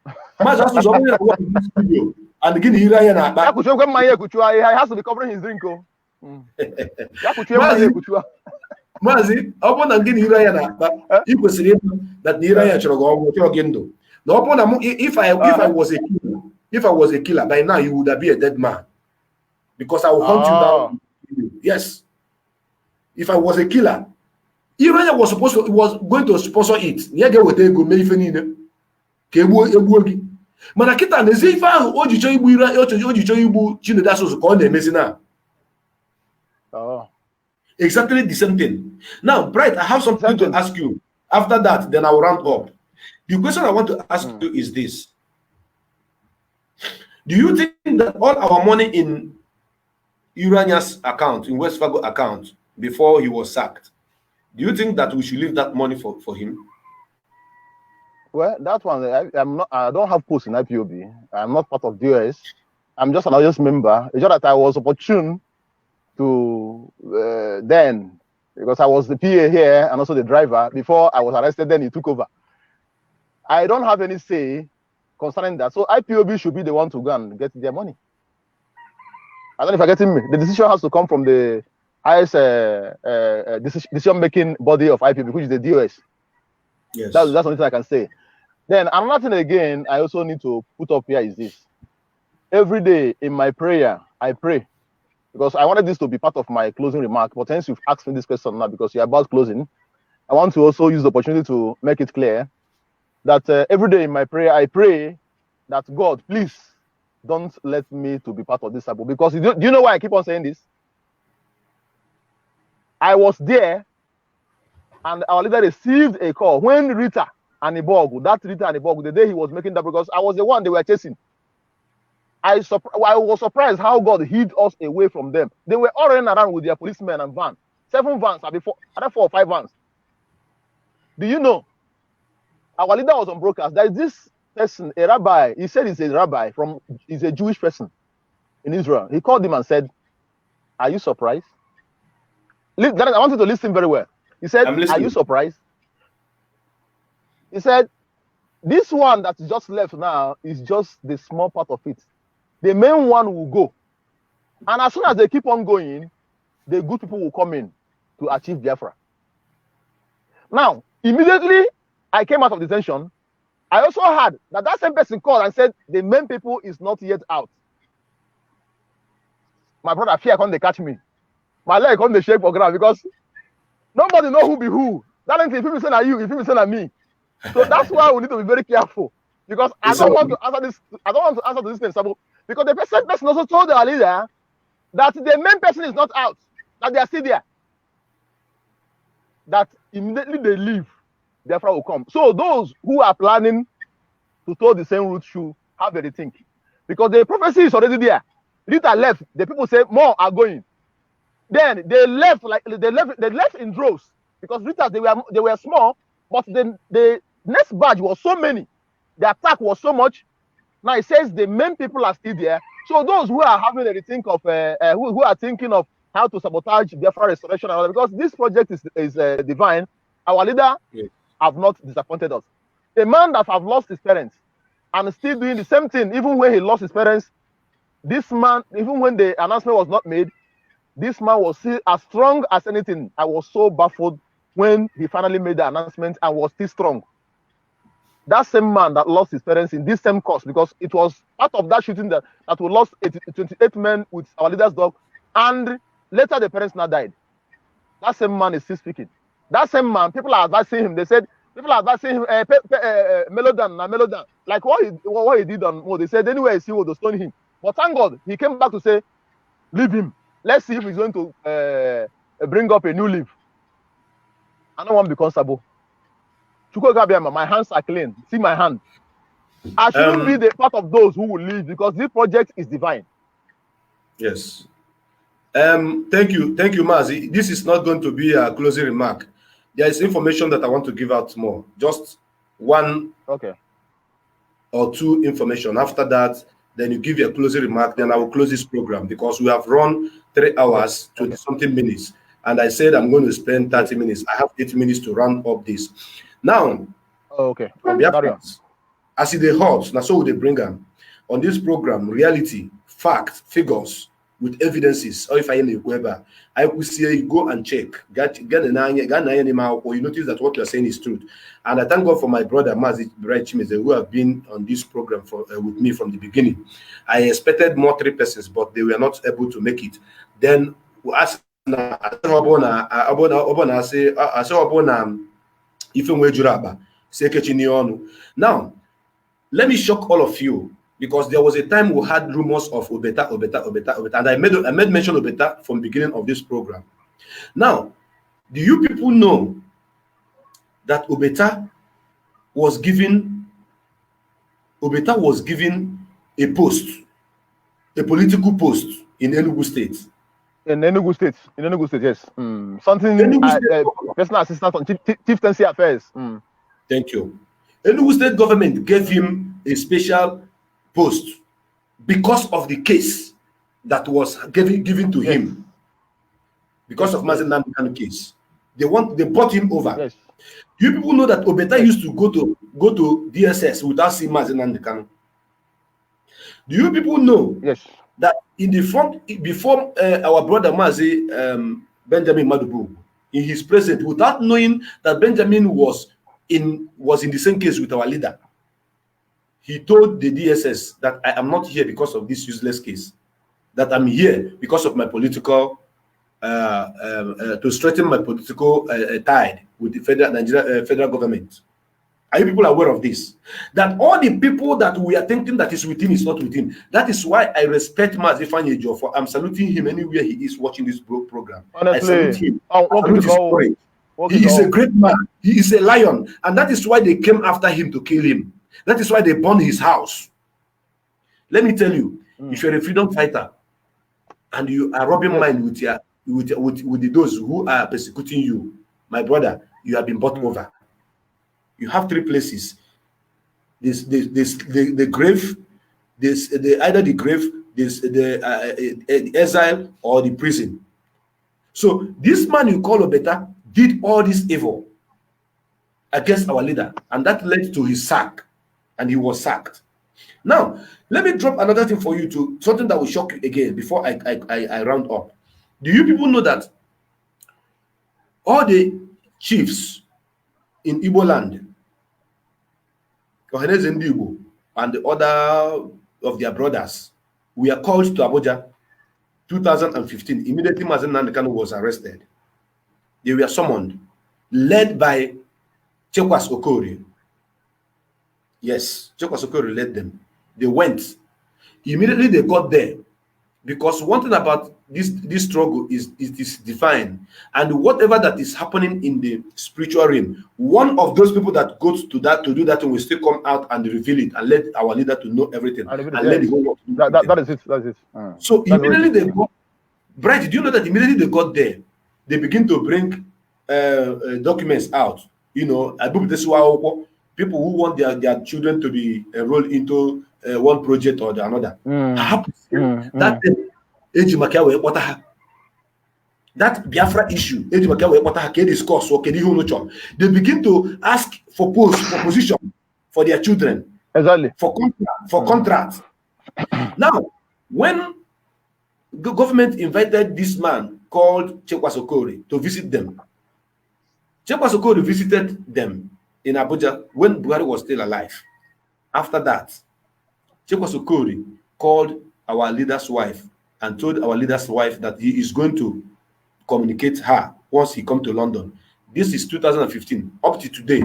only watch this video and again Iroanya na back. He has to be covering his drink. Mazi, upon again Iroanya na back. If we say that Iroanya chọrọ gị ndụ. No, upon if I was a killer, by now you would be a dead man. Because I will hunt you down. Yes. If I was a killer, Iroanya was going to sponsor it. Nyege wote go me ife niile. Ka egbu gị. Mana kita na ezi ife ahụ o ji chọ igbu Iroanya, o ji chọ igbu Chinedu Asoso ka ọ na-emezi na. Exactly the same thing. Now, Bright, I have something to ask you. After that, then I will round up. The question I want to ask you is this. Do you think that all our money in Iroanya's account, in West Fargo account, before he was sacked, do you think that we should leave that money for him? Well, that one, I don't have posts in IPOB. I'm not part of DOS. I'm just an audience member. It's just that I was opportune to then, because I was the PA here and also the driver. Before I was arrested, then he took over. I don't have any say concerning that. So IPOB should be the one to go and get their money. I don't know if you're getting me. The decision has to come from the highest decision-making body of IPOB, which is the DOS. Yes. That's the only thing I can say. Then another thing again, I also need to put up here is this. Every day in my prayer, I pray. Because I wanted this to be part of my closing remark. But since you've asked me this question now, because you're about closing, I want to also use the opportunity to make it clear that every day in my prayer, I pray that God, please don't let me to be part of this cycle. Because do you know why I keep on saying this? I was there, and our leader received a call when Rita and Ipob, the day he was making that, because I was the one they were chasing. I was surprised how God hid us away from them. They were all running around with their policemen and vans. 7 vans, other 4 or 5 vans. Do you know? Our leader was on broadcast. There is this person, a rabbi. He said he's a rabbi he's a Jewish person in Israel. He called him and said, "Are you surprised?" I want you to listen very well. He said, "Are you surprised?" He said, "This one that just left now is just the small part of it. The main one will go. And as soon as they keep on going, the good people will come in to achieve Biafra." Now, immediately I came out of detention. I also heard that same person called and said, the main people is not yet out. My brother, fear come they catch me. My leg come they shake for ground because nobody know who be who. That means if people say na you, if people say na me. So that's why we need to be very careful. Because I don't want to answer this. I don't want to answer to this thing, Sabo. Because the person also told our leader that the main person is not out, that they are still there. That immediately they leave, Biafra will come. So those who are planning to tow the same route should have a rethink. Because the prophecy is already there. Rita left, the people say more are going. Then they left they left in droves. Because Rita, they were small, but the next batch was so many. The attack was so much. Now it says the main people are still there. So those who are having a rethink of who are thinking of how to sabotage Biafra restoration, because this project is divine, our leader have not disappointed us. A man that have lost his parents and still doing the same thing, even when he lost his parents, this man, even when the announcement was not made, This man was still as strong as anything. I was so baffled when he finally made the announcement and was still strong. That same man that lost his parents in this same course, because it was part of that shooting that we lost 28 men with our leader's dog, and later the parents now died. That same man is still speaking. That same man, people are advising him. They said, people are advising him, Melodan. Like what he did on Mo. They said, anywhere he see Mo, they stone him. But thank God, he came back to say, leave him. Let's see if he's going to bring up a new leaf. I don't want to become Sabo. My hands are clean. See my hand. I shouldn't be the part of those who will leave, because this project is divine. Yes. Thank you, Mazi. This is not going to be a closing remark. There is information that I want to give out more. Just one or two information. After that, then you give your closing remark. Then I will close this program, because we have run 3 hours, 20-something minutes. And I said I'm going to spend 30 minutes. I have 8 minutes to run up this. Now, as it hot, now so they bring them on this program, reality, fact, figures, with evidences. Or if I could say you go and check, or you notice that what you are saying is truth. And I thank God for my brother Mazi Chimeze, who have been on this program with me from the beginning. I expected more 3 persons, but they were not able to make it. Then now, let me shock all of you, because there was a time we had rumors of Obeta, and I made mention of Obeta from the beginning of this program. Now, do you people know that Obeta was given a post, a political post in Enugu State? In Enugu State, yes. Something, personal assistant on chieftaincy affairs. Thank you. Enugu State government gave him a special post because of the case that was given to him. Because of Mazi Nnamdi Kanu case. They brought him over. Yes. Do you people know that Obeta used to go to DSS without seeing Mazi Nnamdi Kanu? Do you people know that in the front, before our brother Mazi Benjamin Madubu, in his presence, without knowing that Benjamin was in the same case with our leader, he told the DSS that I am not here because of this useless case, that I'm here because of my political to strengthen my political tie with the Nigeria federal government. Are you people aware of this? That all the people that we are thinking that is within is not within. That is why I respect Mazi Fanyejo, for I'm saluting him anywhere he is watching this program. Honestly, I salute him. He is a great man. He is a lion. And that is why they came after him to kill him. That is why they burned his house. Let me tell you, if you're a freedom fighter and you are robbing mine with those who are persecuting you, my brother, you have been bought over. You have 3 places. The grave, either the grave, the exile, or the prison. So this man you call Obeta did all this evil against our leader, and that led to his sack, and he was sacked. Now, let me drop another thing for you, to something that will shock you again before I round up. Do you people know that all the chiefs in Igbo land, and the other of their brothers, we are called to Abuja 2015. Immediately Mazi Nnamdi Kanu was arrested. They were summoned, led by Chekwas Okori. Yes, Chekwas Okori led them. They went. Immediately they got there. Because one thing about this struggle is it is defined, and whatever that is happening in the spiritual realm, one of those people that goes to do that will still come out and reveal it and let our leader to know everything and let the whole world know that is it. That is it. So immediately they go. Bright, do you know that immediately they got there, they begin to bring documents out? You know, people who want their children to be enrolled into one project or the another. That Biafra issue, they begin to ask for position for their children. Exactly. For contract. Now, when The government invited this man called Chekwasokori to visit them. Chekwasokori visited them in Abuja when Buhari was still alive. After that, Chekwasokori called our leader's wife and told our leader's wife that he is going to communicate her once he come to London. This is 2015. Up to today,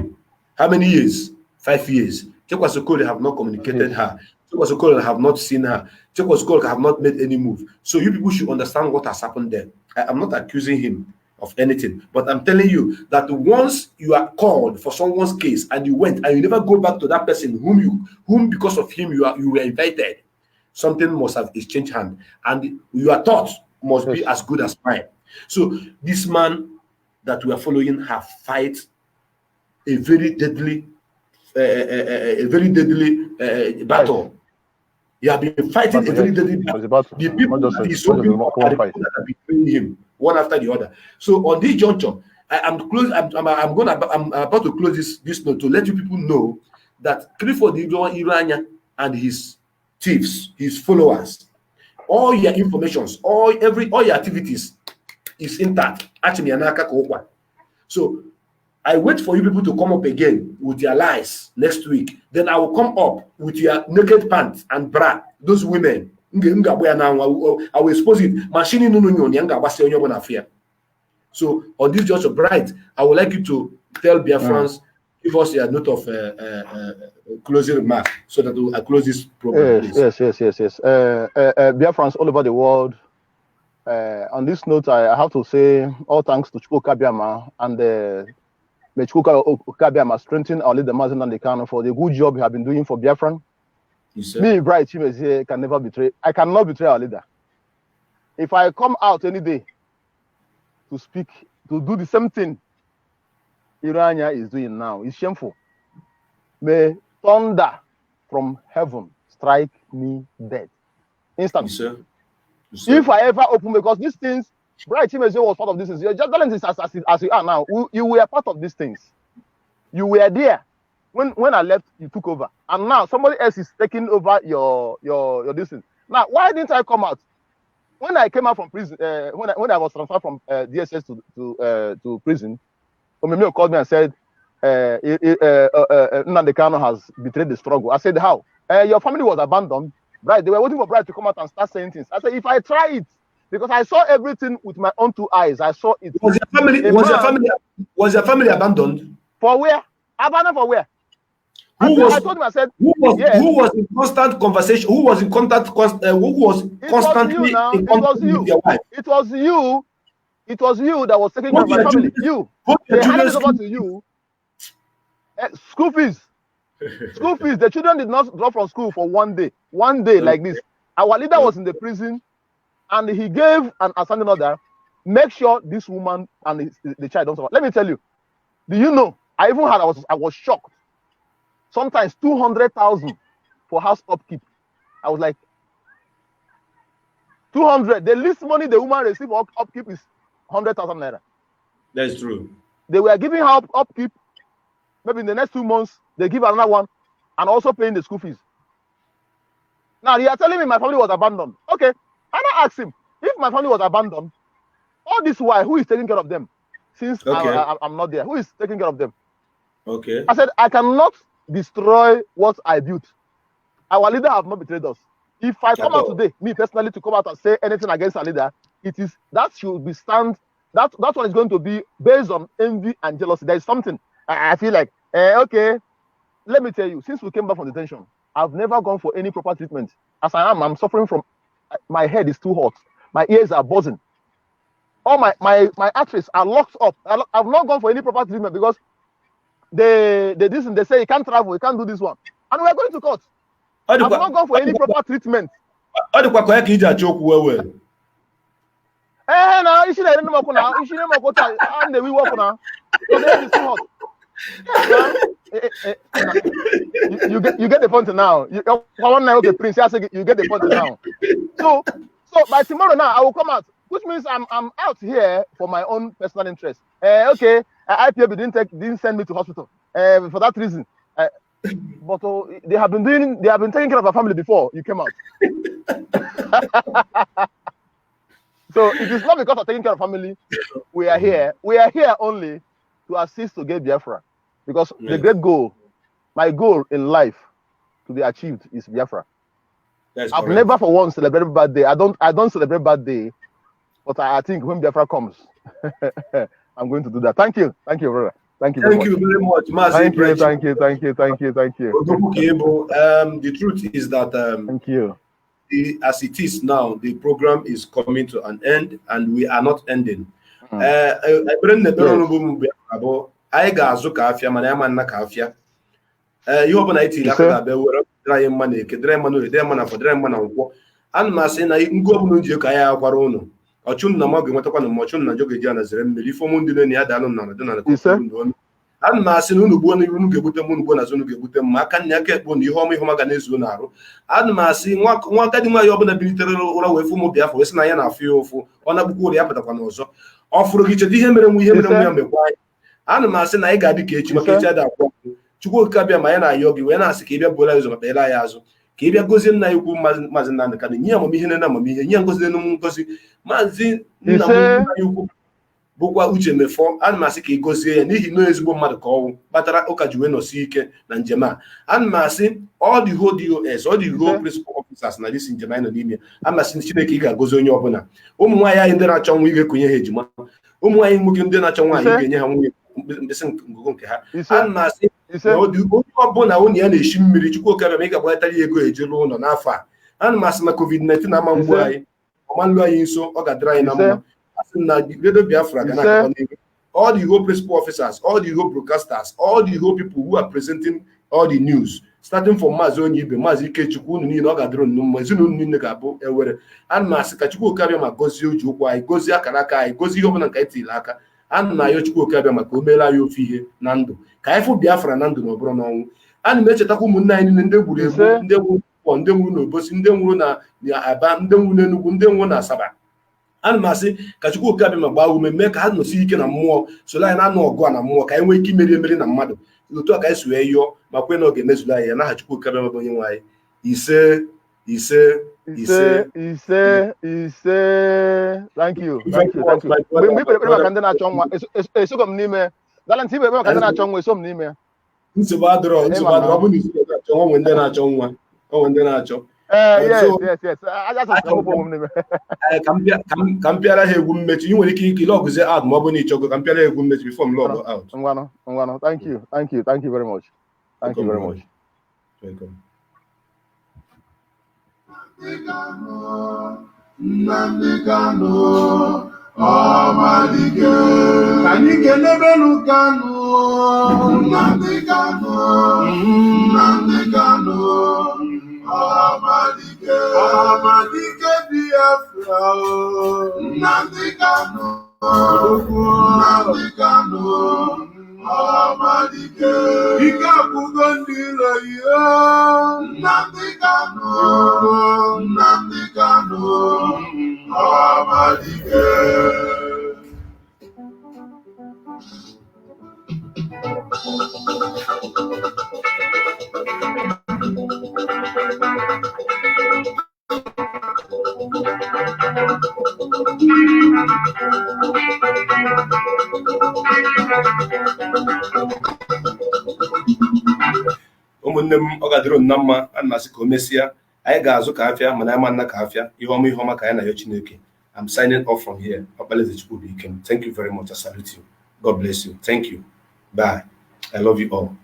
how many years? 5 years. Chekwasokori have not communicated her. Chekwasokori have not seen her. Chekwasokori have not made any move. So you people should understand what has happened there. I am not accusing him of anything, but I'm telling you that once you are called for someone's case and you went and you never go back to that person whom because of him you were invited, something must have exchanged hand, and your thoughts must be as good as mine. So this man that we are following have fight a very deadly battle. He have been fighting a very deadly battle. The people that he's hoping for are the people that have been playing him one after the other. So on this juncture, I'm about to close this note to let you people know that Clifford Iroanya and his thieves, his followers, all your informations, all your activities is intact. So I wait for you people to come up again with your lies next week. Then I will come up with your naked pants and bra. Those women, I will expose it. So on this Judge of Bright, I would like you to tell Biafrans, give us a note of closing remark so that I close this program. Yes. Biafrans all over the world. On this note, I have to say all thanks to Chukwu Kabiama and may Chukwu Kabiama strengthen our leader Mazen Nandekano for the good job he has been doing for Biafran. Yes, me, Bright Chimezie, can never betray. I cannot betray our leader. If I come out any day to speak, to do the same thing Iroanya is doing now, it's shameful. May thunder from heaven strike me dead instantly. Yes, sir. Yes, sir. If I ever open, because these things, Bright Chimezie was part of these things. Your talent is as you are now. You were part of these things. You were there when I left. You took over, and now somebody else is taking over your distance. Now, why didn't I come out? When I came out from prison, when I was transferred from DSS to prison, Omemio called me and said, Nnamdi has betrayed the struggle. I said, how? Your family was abandoned. Right? They were waiting for Bright to come out and start saying things. I said, if I try it, because I saw everything with my own 2 eyes. I saw it. Was your family abandoned? For where? Abandoned for where? I told him, I said, who was in constant conversation? Who was in contact? Who was constantly in contact with your wife? It was you. It was you that was taking care of my family. You. They handed it over to you. School fees. School fees. The children did not drop from school for 1 day. 1 day like this. Our leader was in the prison, and he gave an assignment order. Make sure this woman and the child don't suffer. Let me tell you. Do you know? I even had. I was shocked. Sometimes 200,000 for house upkeep. I was like, 200. The least money the woman received for upkeep is 100,000 naira. That's true. They were giving her upkeep. Maybe in the next 2 months, they give another one, and also paying the school fees. Now, you are telling me my family was abandoned. Okay. And I asked him, if my family was abandoned, all this while, who is taking care of them? Since I'm not there, who is taking care of them? Okay. I said, I cannot destroy what I built. Our leader have not betrayed us. If I come out today, me personally, to come out and say anything against our leader, that should be that one is going to be based on envy and jealousy. There is something I feel like, okay, let me tell you, since we came back from detention, I've never gone for any proper treatment. As I am, I'm suffering from, my head is too hot. My ears are buzzing. All my arteries are locked up. I've not gone for any proper treatment because they say you can't travel, you can't do this one. And we're going to court. I've not gone for any proper treatment. Now, now, you should have now. And we work now. So the head is too hot. You get the point now. Okay, Prince, you get the point now. So by tomorrow now, I will come out, which means I'm out here for my own personal interest. Okay, IPOB didn't send me to hospital for that reason. But they have been taking care of our family before you came out. So it is not because of taking care of family we are here. We are here only to assist to get Biafra. Because the great goal, my goal in life to be achieved is Biafra. I've never for once celebrated birthday. I don't celebrate birthday, but I think when Biafra comes, I'm going to do that. Thank you, brother. Thank you very much. Thank you. The truth is that thank you. As it is now, the program is coming to an end, and we are not ending. I ga-azụ ka afịa mana ya ma nna ka afịa ihe ọbụla anyị tiri aka ga-abịa were dịra anyị mma na eke dịra mma na ode mma na afọ dịra mma na nkwọ. Ana m asị na ngwa ọbụla ji ka ya akwara ụnụ ọchụ nna m ọ ga-enwetakwa na ọchụ nna njọ ga-eji ana zere mmiri ife ọmụ ndị na ya dalụ na dị na ọnụ. Ana m asị na unu gbuo n'iru unu ga-egbute m unu gbuo n'azụ unu ga-egbute m ma aka nna aka ekpo na ihe ọma ga na-ezu na-arụ. Ana m asị nwa agadi nwaanyị ọbụla bilitere ụra wee fụ ụmụ Biafra wee sị na ya na-afụ ya ụfụ ọ na-agbukwa ụra ya pụtakwa n'ọzọ ọ fụrụ gị chedo ihe mere nwa ya mekwa anyị. Ana m asị na anyị ga-adị ka echi maka echi ada akwụ Chukwu okike abịa ma ya na-ayọ gị wee na-asị ka ị bịa buola ya ụzọ ma kpeela ya azụ ka ị bịa gozie nna ya ukwu maazị Nnamdị Kanụ nye amamihe na amamihe nye ngozi n'elu ngozi maazị nna ya ukwu bụkwa Uche Mefọ. Ana m asị ka ị gozie ya n'ihi na ezigbo mmadụ ka ọnwụ kpatara ụka ji wee nọsie ike na njem a. Ana m asị all the whole DOS all the whole principal officers na disi njem anyị nọ n'ime amasị Chineke ị ga-agozi onye ọbụla. Ụmụ nwaanyị anyị ndị na-achọ nwa ị ga-ekonye ha ejima, ụmụ nwaanyị nwoke ndị na-achọ nwaanyị ị ga-enye ha nwunye mkpịsị ngụgụ nke ha. Ana m asị na onye ọbụla onye ya na-eshi mmiri Chukwu okike ma ị ga-agbatara ya ego ejelu ụlọ n'afọ a. Ana m asị na COVID-19 ama mgbu anyị ọmanlụ anyị nso ọ ga-adịrị anyị na mma. Asị na Radio Biafra ga na-akọ n'ihu. All the whole principal officers, all the whole broadcasters, all the whole people who are presenting all the news, starting from Maazị Onyibe, Maazị Ikechukwu, unu niile ọ ga-adịrị unu mma, ezinụlọ niile ga-abụ ewere. Ana m asị ka Chukwu okike abịa ma gozie uji ụkwụ anyị, gozie akara aka anyị, gozie ihe ọbụla nke anyị tiri aka. Ana m ayọ Chukwu okike abịa maka o meela anyị ofe ihe na ndụ ka anyị fụ Biafra na ndụ na ọ bụrụ n'ọnwụ. Ana m echetakwa ụmụnne anyị niile ndị gburu egbu, ndị nwụrụ n'Ụkpọ, ndị nwụrụ n'Obosi, ndị nwụrụ na Aba, ndị nwụrụ n'Enugu, ndị nwụrụ na Asaba. Ana m asị ka Chukwu okike abịa ma gbaa ume mee ka ha nọsie ike na mmụọ soro anyị na-anụ ọgụ a na mmụọ ka anyị nwee ike imeri na mmadụ otu a ka anyị si wee yọọ ma kwe na ọ ga-emezuru anyị ya n'aha Chukwu okike abịa mabụ onye nwe anyị. Ise. Thank you. Mgbe ikpere maka ndị na-achọ nwa esogọ m n'ime galanti ikpere maka ndị na-achọ nwa eso m n'ime ya. Nsogbu adịrọ ọ bụ na isi na-achọ nwa nwee ndị na-achọ nwa o nwee ndị na-achọ yes. Ka m pịara ha egwu mmechi ị nwere ike ikele ọgụzie ad ma ọ bụ na ịchọgo ka m pịara egwu mmechi before m log out. Ngwanụ. Thank you very much. Welcome. Nnamdị Kanụ ọmalike ka anyị kelebenu Kanụ Nnamdị Kanụ ọmalike Biafra Nnamdị Kanụ ọmalike ike abụgo ndị iro ihe Nnamdị Kanụ ọmalike. Ụmụnne m ọ ga-adịrị na mma. Ana m asị ka o mesịa anyị ga-azụ ka afịa mana anyị ma nna ka afịa ihe ọma ka anyị na ya Chineke. I'm signing off from here. Thank you very much. I salute you. God bless you. Thank you. Bye. I love you all.